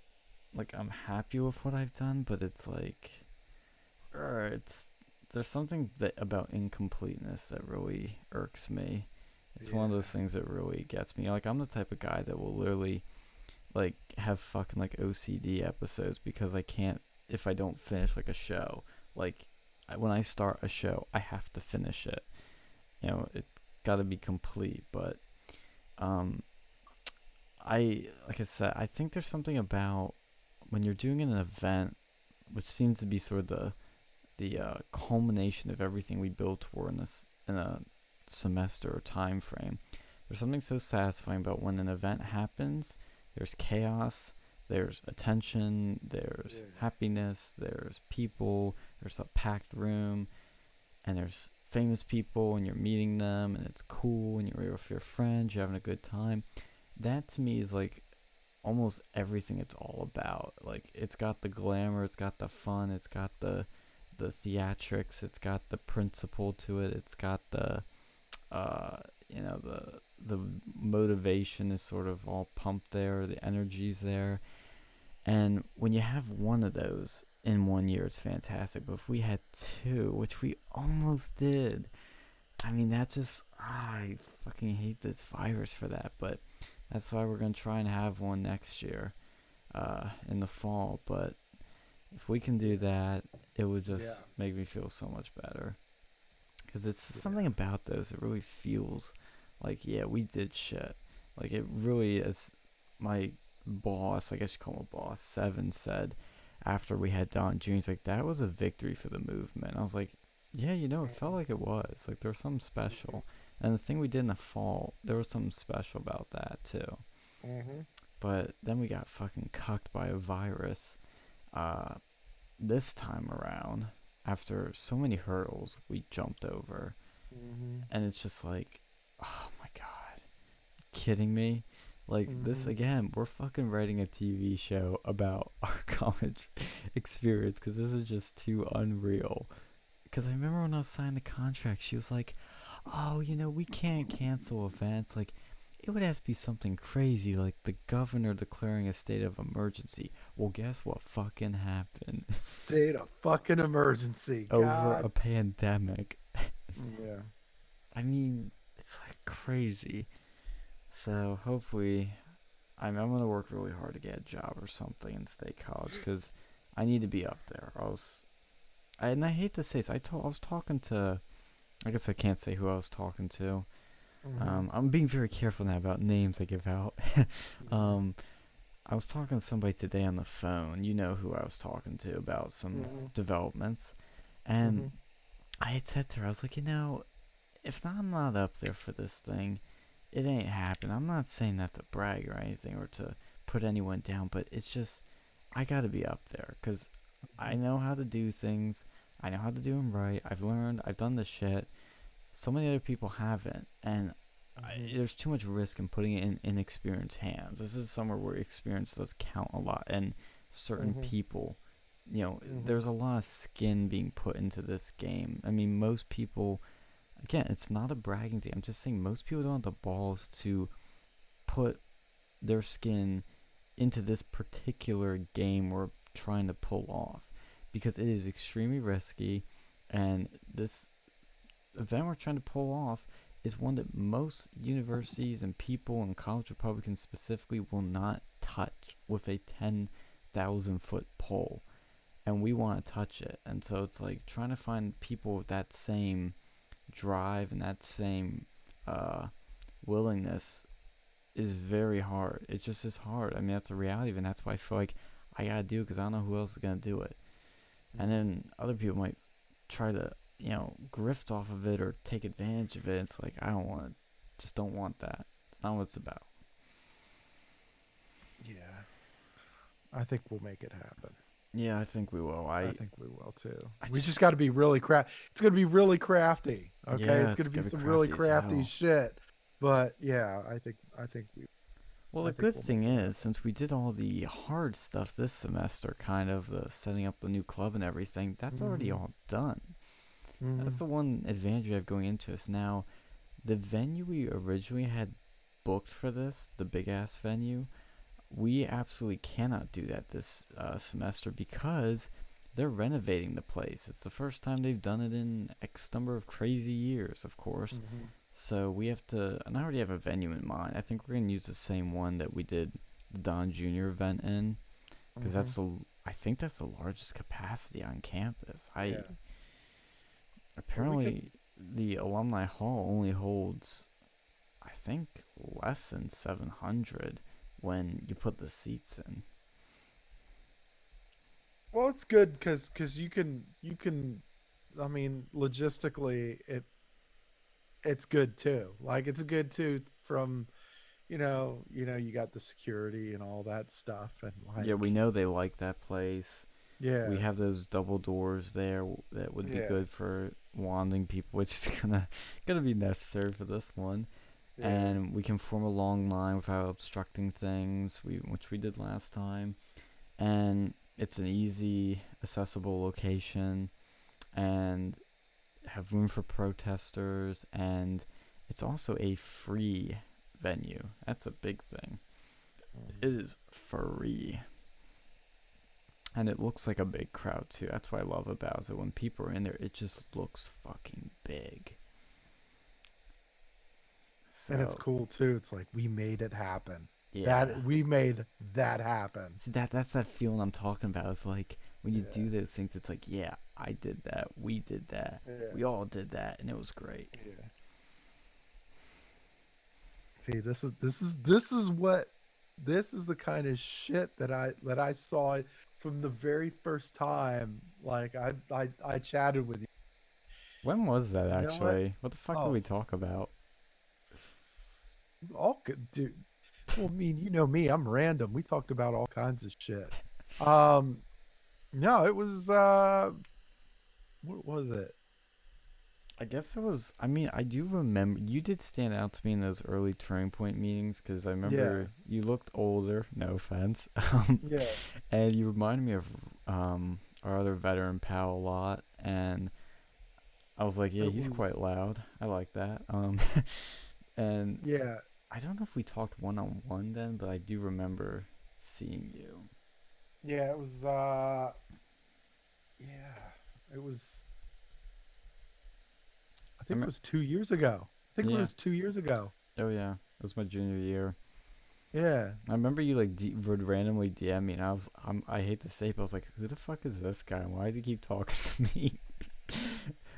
like I'm happy with what I've done, but it's like it's there's something that about incompleteness that really irks me. It's one of those Yeah. things that really gets me. Like I'm the type of guy that will literally like have fucking like OCD episodes because I can't if I don't finish like a show. Like when I start a show, I have to finish it. It got to be complete. But um, I like I said, I think there's something about when you're doing an event, which seems to be sort of the culmination of everything we built toward in a semester or time frame. There's something so satisfying about when an event happens. There's chaos, there's attention, there's Yeah. happiness, there's people, there's a packed room, and there's famous people, and you're meeting them, and it's cool, and you're with your friends, you're having a good time. That to me is like almost everything it's all about. Like it's got the glamour, it's got the fun, it's got the theatrics, it's got the principle to it, it's got the uh the motivation is sort of all pumped there, the energy's there. And when you have one of those, in 1 year, it's fantastic. But if we had two, which we almost did, I mean, that's just, I fucking hate this virus for that. But that's why we're going to try and have one next year in the fall. But if we can do that, it would just make me feel so much better. Because it's something about those, it really feels like, yeah, we did shit. Like, it really is. My boss, I guess you call him a boss, Seven, said after we had Don Jr., he's like, that was a victory for the movement. I was like, yeah, you know, it felt like it was. Like, there was something special. And the thing we did in the fall, there was something special about that, too. But then we got fucking cucked by a virus this time around. After so many hurdles we jumped over. And it's just like, oh my god, kidding me? Like, this again, we're fucking writing a TV show about our college experience, because this is just too unreal. Because I remember when I was signing the contract, she was like, oh, you know, we can't cancel events. Like, it would have to be something crazy, like the governor declaring a state of emergency. Well, guess what fucking happened? State of fucking emergency. Over God. a pandemic. Yeah. I mean, it's like crazy. So hopefully, I'm going to work really hard to get a job or something in state college, because I need to be up there. And I hate to say this, I was talking to, I guess I can't say who I was talking to. I'm being very careful now about names I give out. I was talking to somebody today on the phone. You know who I was talking to about some developments. And I had said to her, I was like, you know, if I'm not up there for this thing, it ain't happening. I'm not saying that to brag or anything or to put anyone down, but it's just, I got to be up there, because I know how to do things. I know how to do them right. I've learned. I've done this shit. So many other people haven't, and there's too much risk in putting it in inexperienced hands. This is somewhere where experience does count a lot, and certain people, you know, there's a lot of skin being put into this game. I mean, most people, again, it's not a bragging thing. I'm just saying most people don't have the balls to put their skin into this particular game we're trying to pull off, because it is extremely risky, and this event we're trying to pull off is one that most universities and people and college Republicans specifically will not touch with a 10,000-foot pole, and we want to touch it. And so it's like trying to find people with that same drive and that same willingness is very hard. It just is hard. I mean, that's a reality, and that's why I feel like I gotta do it, because I don't know who else is gonna do it. And then other people might try to, you know, grift off of it or take advantage of it. It's like, I just don't want that. It's not what it's about. Yeah. I think we'll make it happen. Yeah, I think we will. I think we will too. We just got to be really It's going to be really crafty. Okay, Yeah, it's going to be gonna some be really crafty as crafty hell. shit. But yeah, I think we. Well, the good thing is, since we did all the hard stuff this semester, kind of the setting up the new club and everything, that's already all done. That's the one advantage we have going into this. Now, the venue we originally had booked for this, the big-ass venue, we absolutely cannot do that this semester, because they're renovating the place. It's the first time they've done it in X number of crazy years, of course. So we have to, and I already have a venue in mind. I think we're going to use the same one that we did the Don Jr. event in, because I think that's the largest capacity on campus. Apparently, the alumni hall only holds, I think, less than 700 when you put the seats in. Well, it's good because you can. I mean, logistically, it's good too. Like, it's good too from, you got the security and all that stuff, and like. Yeah, we know they like that place. Yeah. We have those double doors there that would be good for wanding people, which is gonna be necessary for this one. Yeah. And we can form a long line without obstructing things, which we did last time. And it's an easy, accessible location, and have room for protesters, and it's also a free venue. That's a big thing. It is free. And it looks like a big crowd too. That's what I love about it. When people are in there, it just looks fucking big. And it's So cool too. It's like we made it happen. yeah, That we made that happen. see that's that feeling I'm talking about. It's like when you Yeah. do those things, it's like, yeah, I did that, we did that, Yeah. we all did that, and it was great. Yeah. See, this is the kind of shit that I saw from the very first time. Like I chatted with you. When was that You know what? actually? What the fuck did Oh, we talk about? all good, dude. Well, I mean, you know me, I'm random. We talked about all kinds of shit. Um, no, it was what was it? I guess it was. I mean, I do remember you did stand out to me in those early Turning Point meetings because I Yeah, remember you looked older. No offense, yeah. and you reminded me of our other veteran pal a lot. And I was like, yeah, It he's was quite loud. I like that. And yeah, I don't know if we talked one on one then, but I do remember seeing you. yeah. It was yeah. It was. I I think it mean, was 2 years ago. I think it yeah. was 2 years ago. Oh yeah, it was my junior year. Yeah, I remember you like would randomly DM me, and I hate to say, it, but I was like, who the fuck is this guy? And why does he keep talking to me?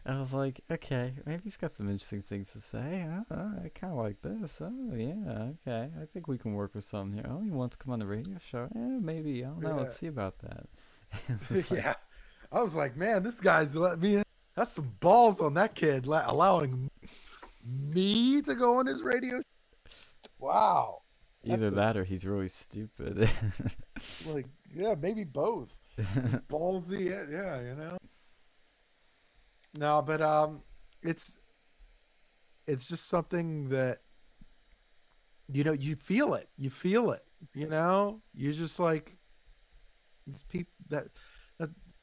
I was like, okay, maybe he's got some interesting things to say. I kind of like this. Oh yeah, okay. I think we can work with something here. Oh, he wants to come on the radio show. Maybe. I don't know. yeah, Let's see about that. It was like, yeah. I was like, man, this guy's let me in. That's some balls on that kid, allowing me to go on his radio. Wow, either that's a that or he's really stupid. like, yeah, maybe both. He's ballsy, yeah, you know. No, but it's it's just something that you feel it, you know. You just like these people that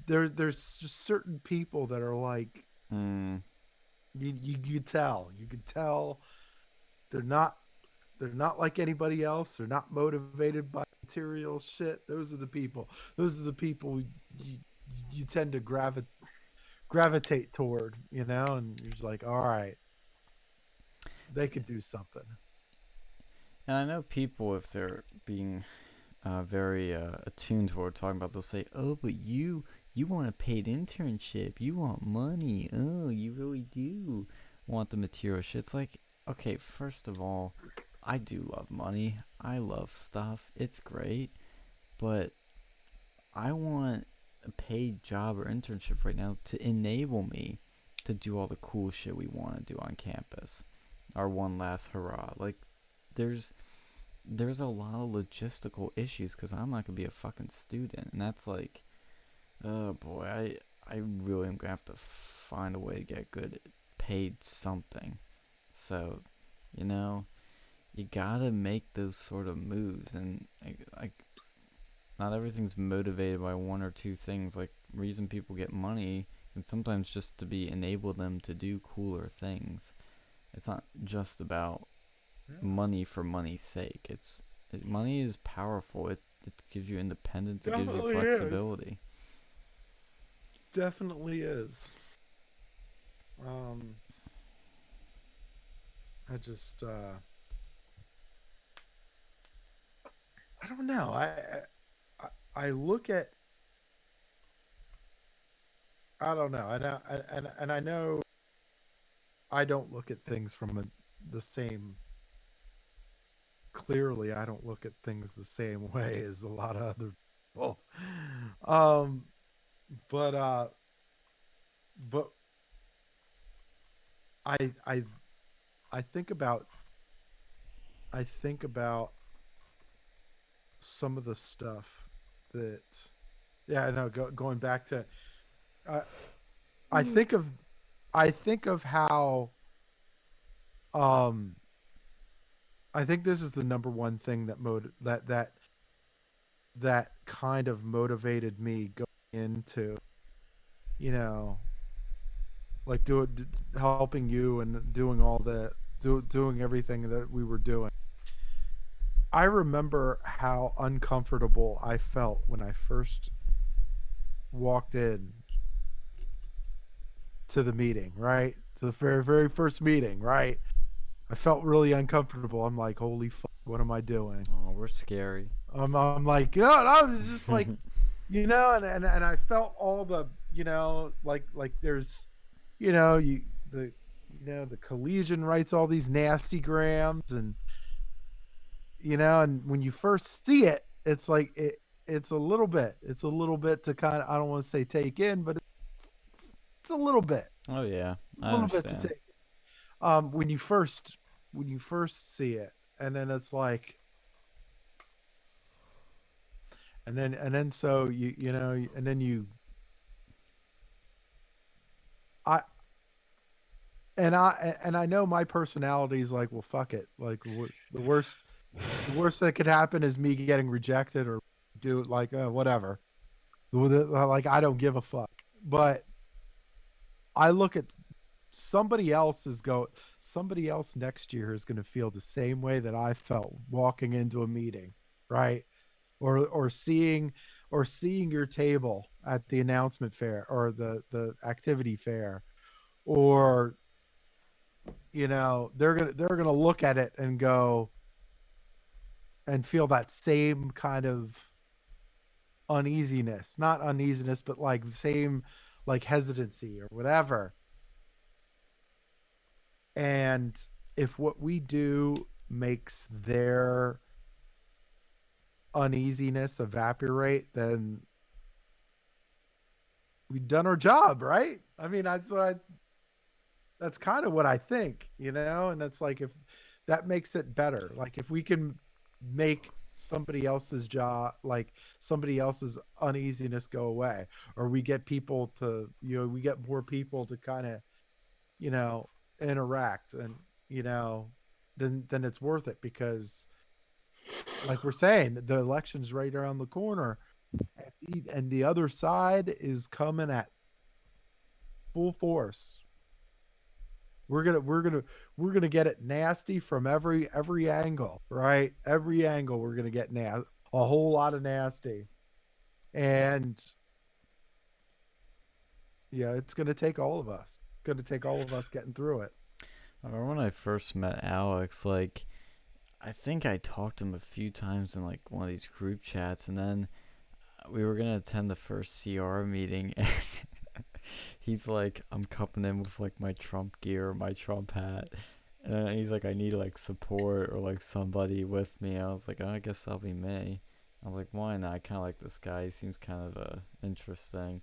there's just certain people that are like mm, you could tell they're not they're not like anybody else. They're not motivated by material shit. Those are the people. Those are the people you, you tend to gravitate toward, you know, and you're just like, all right, they could do something. and I know people, if they're being very attuned to what we're talking about, they'll say, "Oh, but you want a paid internship. You want money. Oh, you really do want the material shit." It's like, okay, first of all, I do love money. I love stuff. It's great, but I want a paid job or internship right now to enable me to do all the cool shit we want to do on campus. Our one last hurrah. Like, there's there's a lot of logistical issues because I'm not gonna be a fucking student, and that's like, oh boy, I really am gonna have to find a way to get good paid something. So, you know, you gotta make those sort of moves, and like not everything's motivated by one or two things. Like, reason people get money and sometimes just to be enable them to do cooler things. It's not just about Yeah, money for money's sake. Money is powerful. It gives you independence. It gives you definitely is. flexibility. Definitely is. Um, I just I don't know. I look at I don't know. And I know I don't look at things from the same clearly. I don't look at things the same way as a lot of other people. Um, but but I I I think about I think about some of the stuff that yeah, I know going back to uh, I think of I think of how um I think this is the number one thing that that kind of motivated me going into, you know, like helping you and doing all the doing everything that we were doing. I remember how uncomfortable I felt when I first walked in to the meeting, right? To the very, very first meeting, right? I felt really uncomfortable. I'm like, holy fuck, what am I doing? Oh, we're scary. I'm like, no, it's just like, and I felt all the, like there's, you know, the, the collegian writes all these nasty grams, and and when you first see it, it's like it's a little bit to kind of, I don't want to say take in, but it's a little bit, Oh yeah, it's a I little bit to understand. take. When you first see it, and then it's like, and then so and then I I know my personality is like, well, fuck it, like the worst that could happen is me getting rejected, or do like, whatever, like I don't give a fuck. But I look at somebody else is go somebody else next year is going to feel the same way that I felt walking into a meeting, right? Or seeing your table at the announcement fair, or the activity fair, or they're gonna look at it and go and feel that same kind of uneasiness, not uneasiness, but like same, like hesitancy or whatever. And if what we do makes their uneasiness evaporate, then we've done our job, right? I mean, that's kind of what I think, and that's like, if that makes it better, like if we can make somebody else's job, like somebody else's uneasiness go away, or we get more people to kind of, you know, interact, and, you know, then it's worth it, because like we're saying, the election's right around the corner, and the other side is coming at full force. We're gonna get it nasty from every angle, right? Every angle we're gonna get a whole lot of nasty, and yeah, it's gonna take all of us. It's gonna take all of us getting through it. I remember when I first met Alex, like I think I talked to him a few times in like one of these group chats, and then we were gonna attend the first CR meeting, and he's like, I'm coming in with like my Trump gear, my Trump hat, and he's like, I need like support or like somebody with me. I was like, oh, I guess that'll be me. I was like, why not? I kind of like this guy. He seems kind of interesting.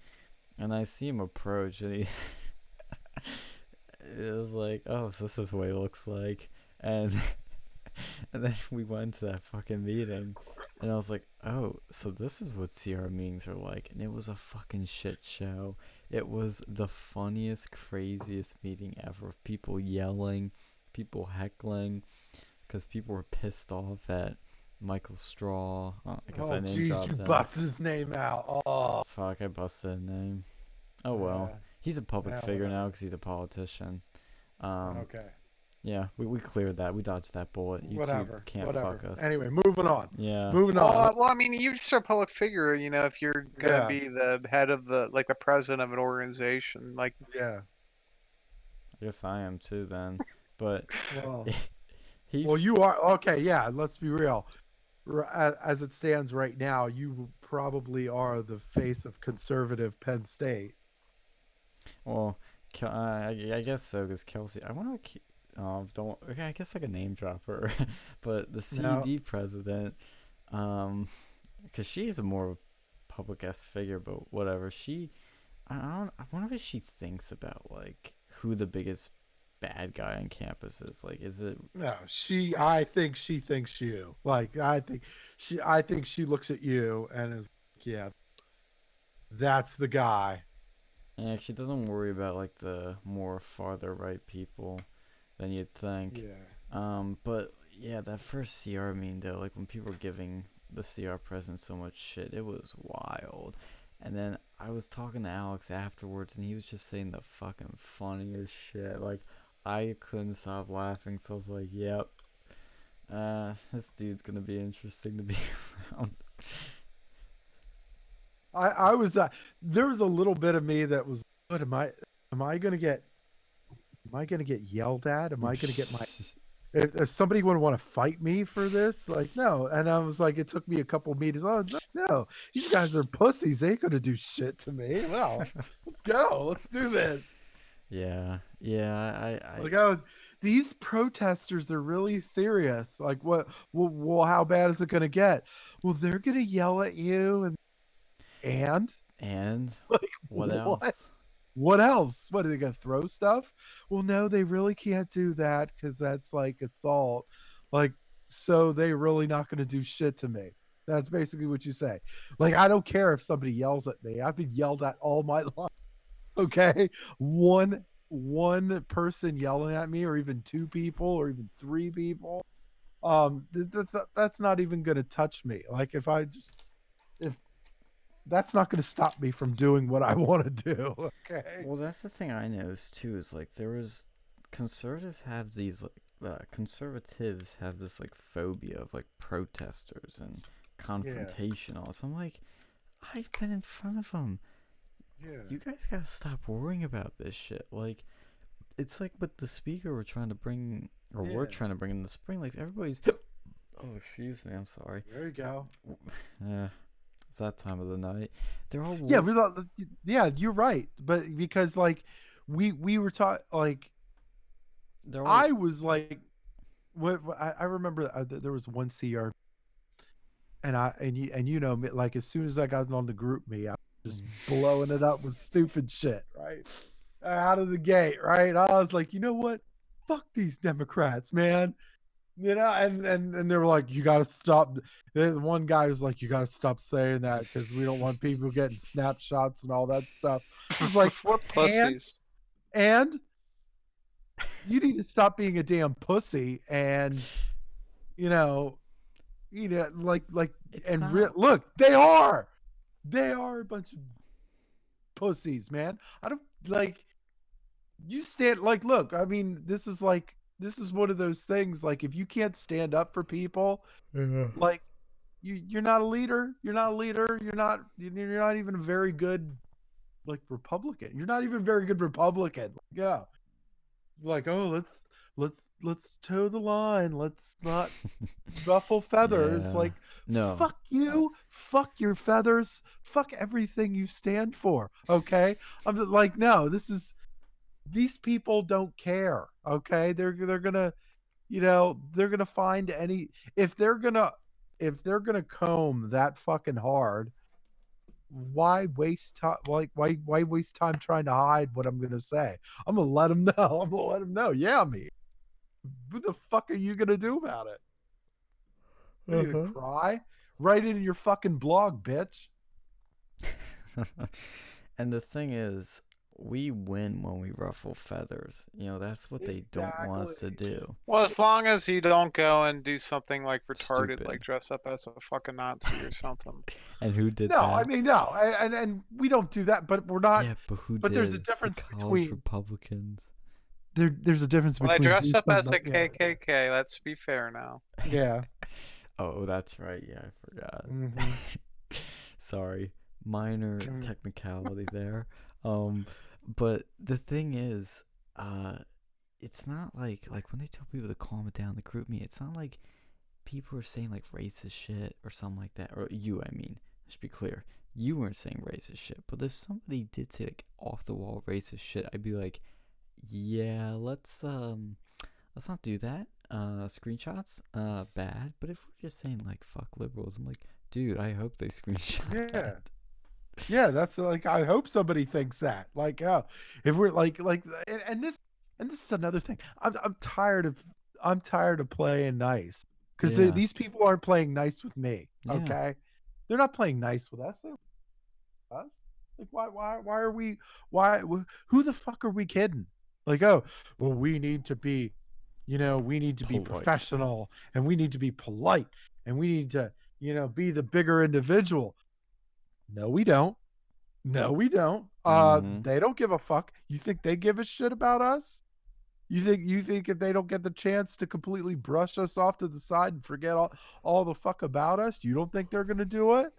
And I see him approach, and he it was like, oh, so this is what he looks like. And and then we went to that fucking meeting, and I was like, oh, so this is what CR meetings are like. And it was a fucking shit show. It was the funniest, craziest meeting ever. People yelling, people heckling, because people were pissed off at Michael Straw. I guess I Oh, name geez, you dropped him. busted his name out. Oh, Fuck, I busted a name. Oh well. yeah, He's a public yeah, figure now whatever. because he's a politician. Um, Okay, yeah, we cleared that. We dodged that bullet. YouTube whatever, can't fuck whatever. us. Anyway, moving on. Yeah. Moving Well, on. well, I mean, you're just a public figure, if you're gonna Yeah, be the head of the president of an organization, like, yeah. I guess I am too then. But Well, he. well, you are okay. Yeah, let's be real. As it stands right now, you probably are the face of conservative Penn State. Well, I guess so because Kelsey. I want to. Don't. Okay, I guess like a name dropper, but the No, CD president. Because she's a more public-esque figure, but whatever. I don't. I wonder if she thinks about like who the biggest bad guy on campus is. Like, is it? no. I think she thinks you. Like, I think she looks at you and is like, yeah, that's the guy. Yeah, she doesn't worry about like the more farther right people than you'd think. Yeah. But yeah, that first CR meeting though, like when people were giving the CR president so much shit, it was wild. And then I was talking to Alex afterwards, and he was just saying the fucking funniest shit. Like I couldn't stop laughing, so I was like, "Yep, this dude's gonna be interesting to be around." I was there was a little bit of me that was, what am I gonna get yelled at? Am I gonna get my if somebody would want to fight me for this? Like, no. And I was like, it took me a couple of meetings. Oh no, these guys are pussies. They ain't gonna do shit to me. Well, let's go. Let's do this. Yeah, yeah. Like, oh, these protesters are really serious. Like, what? Well, how bad is it gonna get? Well, they're gonna yell at you, and And like, what what? else? What else? What, are they gonna throw stuff? Well, no, they really can't do that because that's like assault. Like, so they really not gonna do shit to me. That's basically what you say. Like, I don't care if somebody yells at me. I've been yelled at all my life. Okay, one person yelling at me, or even two people, or even three people. That's not even gonna touch me. Like, if that's not gonna stop me from doing what I want to do. Okay. Well, that's the thing I noticed too. Is like there was conservatives have this like phobia of like protesters and confrontational. So I'm like, I've been in front of them. Yeah. You guys gotta stop worrying about this shit. Like, it's like with the speaker we're trying to bring, or we're Yeah. trying to bring in the spring. Like everybody's. Oh, excuse me. I'm sorry. There you go. It's that time of the night. They're all Yeah, yeah, you're right. But because like we were taught, like, they're all I was like, I remember there was one CR, and you know me, like, as soon as I got on the group me, I was just blowing it up with stupid shit, right? Out of the gate, right? I was like, you know what? Fuck these Democrats, man. You know, and they were like, you gotta stop. The one guy was like, you gotta stop saying that because we don't want people getting snapshots and all that stuff. I was like, What pussies? and you need to stop being a damn pussy, and you know, like It's and not. look, they are a bunch of pussies, man. I don't like you stand like, look, I mean, this is one of those things, like, if you can't stand up for people, like, you're not a leader. You're not a leader. You're not even a very good, like, Republican. You're not even a very good Republican. Yeah. Like, oh, let's toe the line. Let's not ruffle feathers. Yeah. Like, No. fuck you. Fuck your feathers. Fuck everything you stand for. Okay? I'm like, no, these people don't care. Okay? They're gonna, they're gonna find any, if they're gonna comb that fucking hard, why waste time? Like, why waste time trying to hide what I'm gonna say? I'm gonna let them know. I'm gonna let them know. Yeah, me. What the fuck are you gonna do about it? Are you gonna cry? Write it in your fucking blog, bitch. And the thing is, we win when we ruffle feathers. That's what they don't want us to do. Well, as long as you don't go and do something like retarded, Stupid. like dress up as a fucking Nazi or something. And who did No, that? I mean, no, and we don't do that, but we're not. Yeah, but who But did? there's a difference The college between Republicans. there's a difference Well, I between dress doing up as a something like- KKK. Let's be fair now. Yeah. Oh, that's right. Yeah, I forgot. Mhm. Sorry, minor technicality there. But the thing is, it's not like when they tell people to calm it down, to group me. It's not like people are saying like racist shit or something like that. Or you, I mean, let's be clear. You weren't saying racist shit. But if somebody did say like off the wall racist shit, I'd be like, yeah, let's not do that. Screenshots, bad. But if we're just saying like fuck liberals, I'm like, dude, I hope they screenshot Yeah. that. Yeah, that's like, I hope somebody thinks that. Like, oh, if we're like, and this is another thing. I'm tired of playing nice, because Yeah. these people aren't playing nice with me. Yeah. Okay, they're not playing nice with us. They're us. Like, why are we? Who the fuck are we kidding? Like, oh, well, we need to be, we need to be Polite. professional, and we need to be polite, and we need to, be the bigger individual. No, we don't. No, we don't. Mhm. They don't give a fuck. You think they give a shit about us? You think if they don't get the chance to completely brush us off to the side and forget all the fuck about us, you don't think they're gonna do it?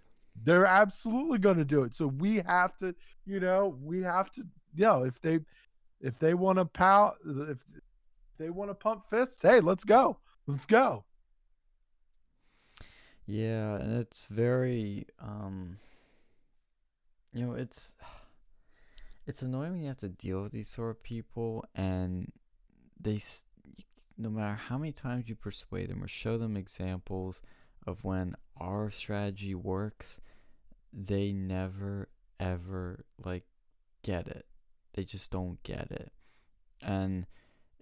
They're absolutely going to do it. So we have to, if they want to if they want to pump fists, hey, let's go. Let's go. Yeah, and it's very it's annoying when you have to deal with these sort of people, and they no matter how many times you persuade them or show them examples of when our strategy works, they never ever like get it. They just don't get it. And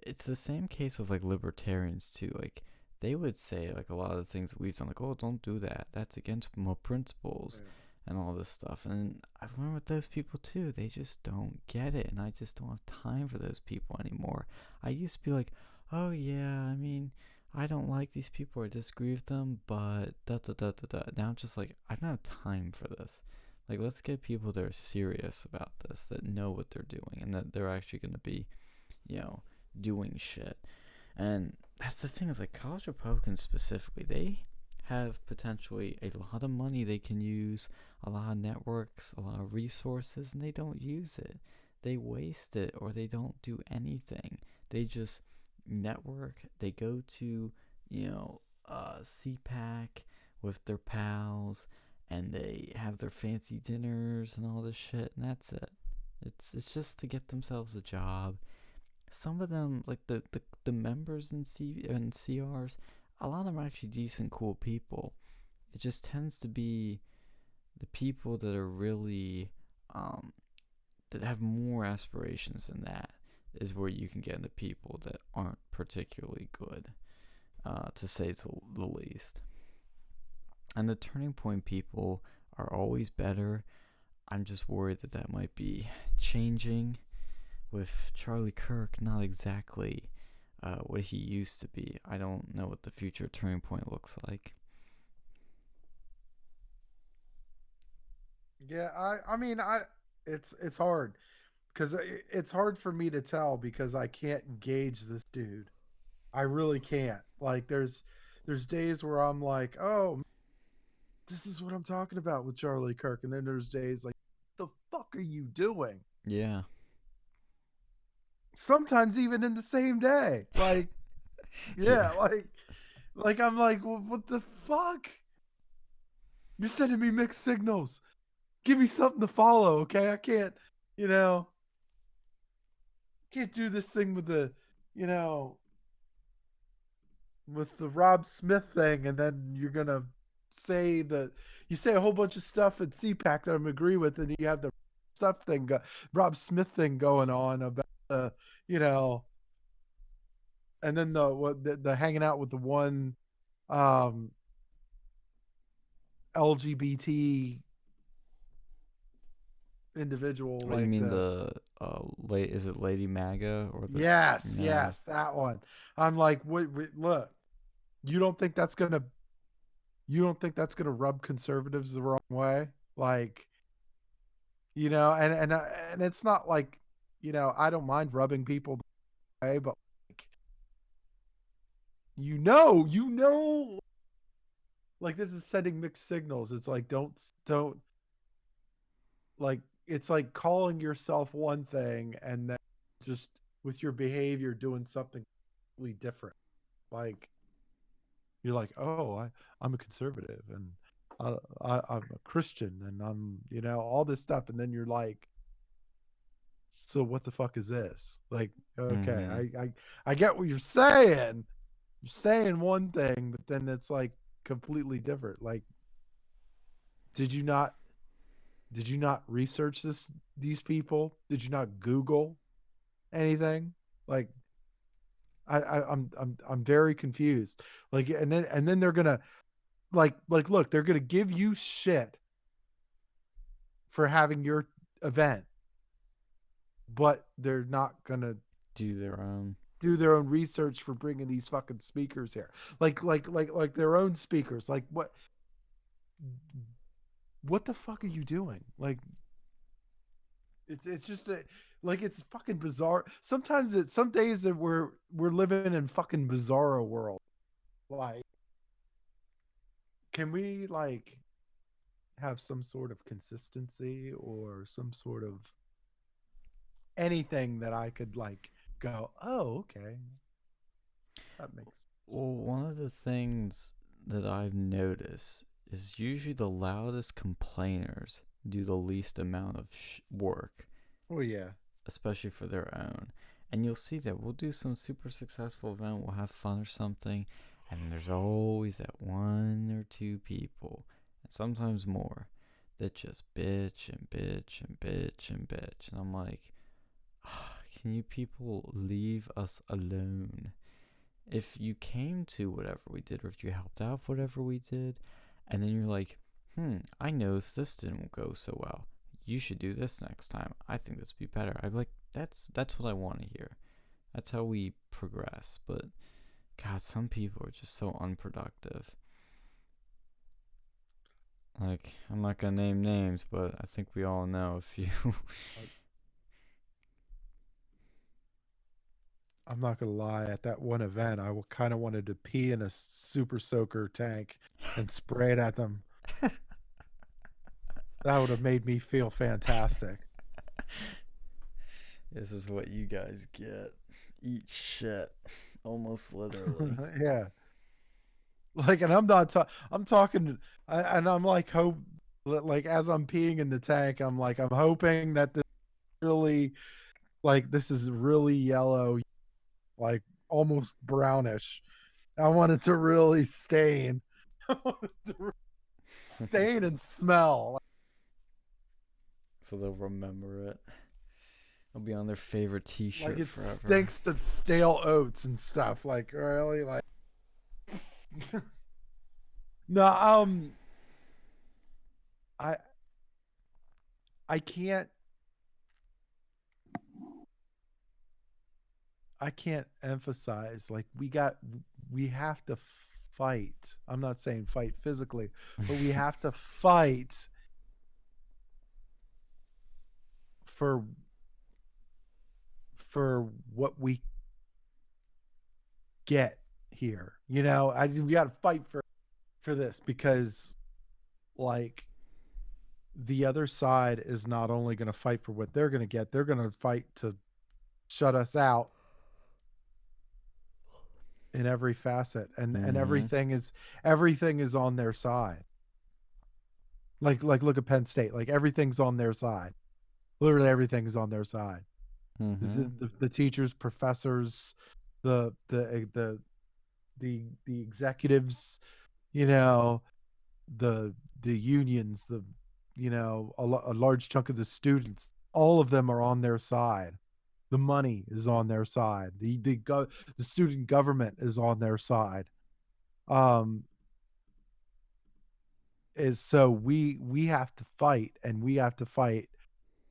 it's the same case with like libertarians too. Like they would say like a lot of the things that we've done, like, oh, don't do that. That's against my principles and all this stuff. And I've learned with those people too. They just don't get it, and I just don't have time for those people anymore. I used to be like, oh yeah, I mean, I don't like these people or disagree with them, but da da da da da. Now I'm just like, I don't have time for this. Like, let's get people that are serious about this, that know what they're doing, and that they're actually going to be, doing shit. And that's the thing, is like college Republicans specifically, they have potentially a lot of money they can use, a lot of networks, a lot of resources, and they don't use it. They waste it, or they don't do anything. They just network. They go to, CPAC with their pals, and they have their fancy dinners and all this shit, and that's it. It's just to get themselves a job. Some of them, like the members in CRs, a lot of them are actually decent, cool people. It just tends to be the people that are really that have more aspirations than that is where you can get into people that aren't particularly good, to say the least. And the turning point people are always better. I'm just worried that might be changing with Charlie Kirk not exactly what he used to be. I don't know what the future turning point looks like. Yeah, it's hard because it's hard for me to tell because I can't gauge this dude. I really can't. Like there's days where I'm like, oh, this is what I'm talking about with Charlie Kirk, and then there's days like, the fuck are you doing? Yeah. Sometimes even in the same day. Like, yeah, like I'm like, well, what the fuck? You're sending me mixed signals. Give me something to follow, okay? I you know, can't do this thing with you know, with the Rob Smith thing, and then you're gonna say that you say a whole bunch of stuff at CPAC that I'm agree with, and you have the stuff thing, Rob Smith thing going on about you know, and then the hanging out with the one um LGBT individual, Oh, you like mean the the is it Lady MAGA or the yes, yeah. yes, that one. I'm like, wait, look, you don't think that's gonna rub conservatives the wrong way? Like, and it's not like, I don't mind rubbing people the way, but like, you know, like this is sending mixed signals. It's like don't like it's like calling yourself one thing and then just with your behavior doing something completely different. Like you're like, oh, I'm a conservative and I'm a Christian and I'm all this stuff, and then you're like, so what the fuck is this? Like, okay, Mm-hmm. I get what you're saying. You're saying one thing, but then it's like completely different. Like, did you not research these people? Did you not Google anything? Like, I'm very confused. Like, and then they're gonna look, they're gonna give you shit for having your event, but they're not gonna Do their own. do their own research for bringing these fucking speakers here, like their own speakers. Like, what the fuck are you doing? Like, it's just like it's fucking bizarre. Sometimes some days that we're living in fucking bizarro world. Like, can we like have some sort of consistency or some sort of anything that I could like go, oh, okay, that makes sense. Well, one of the things that I've noticed is usually the loudest complainers do the least amount of work, Oh yeah. especially for their own. And you'll see that we'll do some super successful event, we'll have fun or something, and there's always that one or two people, and sometimes more, that just bitch and bitch and bitch and bitch. And I'm like, can you people leave us alone? If you came to whatever we did, or if you helped out whatever we did, and then you're like, I noticed this didn't go so well. You should do this next time. I think this would be better. I'd be like, that's what I want to hear. That's how we progress. But God, some people are just so unproductive. Like, I'm not gonna name names, but I think we all know a few. I'm not gonna lie. At that one event, I kind of wanted to pee in a super soaker tank and spray it at them. That would have made me feel fantastic. This is what you guys get. Eat shit. Almost literally. Yeah. Like, and I'm not I'm talking, and I'm like, hope, like, as I'm peeing in the tank, I'm like, I'm hoping that this really, like, this is really yellow, like almost brownish. I want it to really stain. Stain and smell. So they'll remember it. It'll be on their favorite T-shirt Like, it forever. stinks of stale oats and stuff. Like, really, like. No, I can't. I can't emphasize, like, we have to fight. I'm not saying fight physically, but we have to fight for what we get here. You know, we got to fight for this, because, like, the other side is not only going to fight for what they're going to get, they're going to fight to shut us out in every facet, and everything is on their side. Like look at Penn State. Like, everything's on their side. Literally everything is on their side. The teachers, professors, the executives, you know, the unions, a large chunk of the students, all of them are on their side. The money is on their side. The student government is on their side. Is so we have to fight, and we have to fight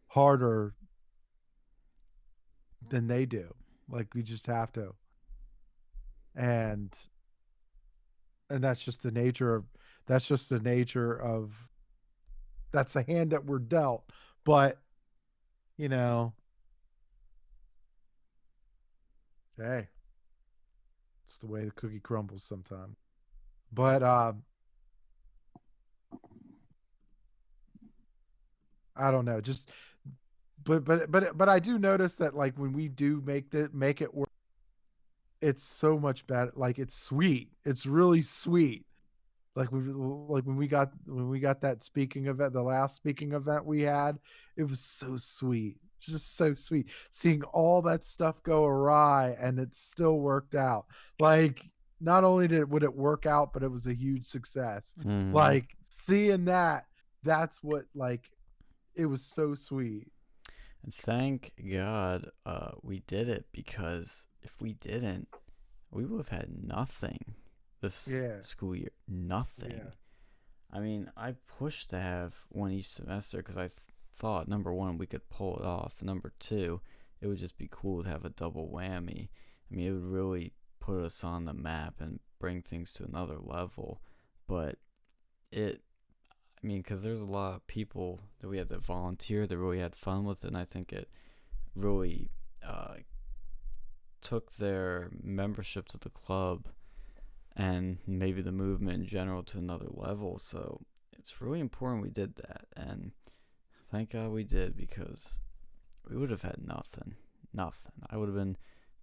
harder than they do. Like, we just have to. And that's just the nature of that's the hand that we're dealt. But, hey, it's the way the cookie crumbles sometimes. But I don't know, just but I do notice that, like, when we do make it work, it's so much better. Like, it's sweet. It's really sweet. Like, when we got that speaking event, the last speaking event we had, it was so sweet. Just so sweet. Seeing all that stuff go awry, and it still worked out. Like, not only would it work out, but it was a huge success. Like, seeing that's what, like, it was so sweet. And thank God we did it, because if we didn't, we would have had nothing this school year. Nothing. Yeah. I mean, I pushed to have one each semester because I thought, number one, we could pull it off. Number two, it would just be cool to have a double whammy. I mean, it would really put us on the map and bring things to another level. But because there's a lot of people that we had that volunteer that really had fun with it, and I think it really took their membership to the club and maybe the movement in general to another level. So it's really important we did that, and thank God we did, because we would have had nothing. I would have been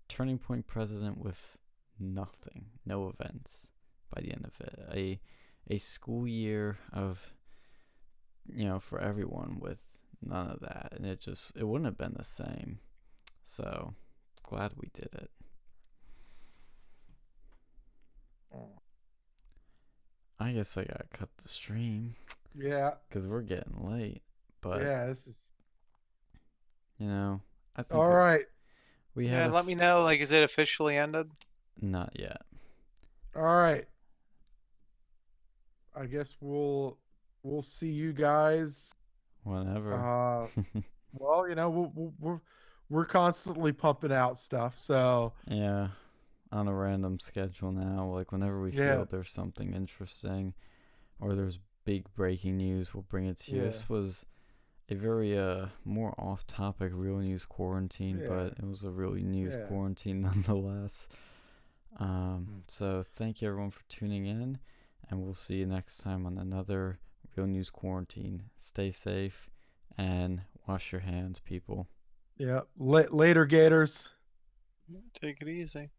Turning Point president with nothing, no events by the end of it. A school year of, for everyone with none of that, and it wouldn't have been the same. So glad we did it. I guess I gotta cut the stream. Yeah. Because we're getting late. But yeah, this is I think all right. we Yeah, had let me know. Like, is it officially ended? Not yet. All right. I guess we'll see you guys Whenever. well, we're constantly pumping out stuff, so Yeah, on a random schedule now. Like whenever we feel there's something interesting or there's big breaking news, we'll bring it to you. Yeah. This was a very more off-topic real news quarantine, but it was a real news quarantine nonetheless. So thank you everyone for tuning in, and we'll see you next time on another real news quarantine. Stay safe and wash your hands, people. Yeah. Later, Gators. Take it easy.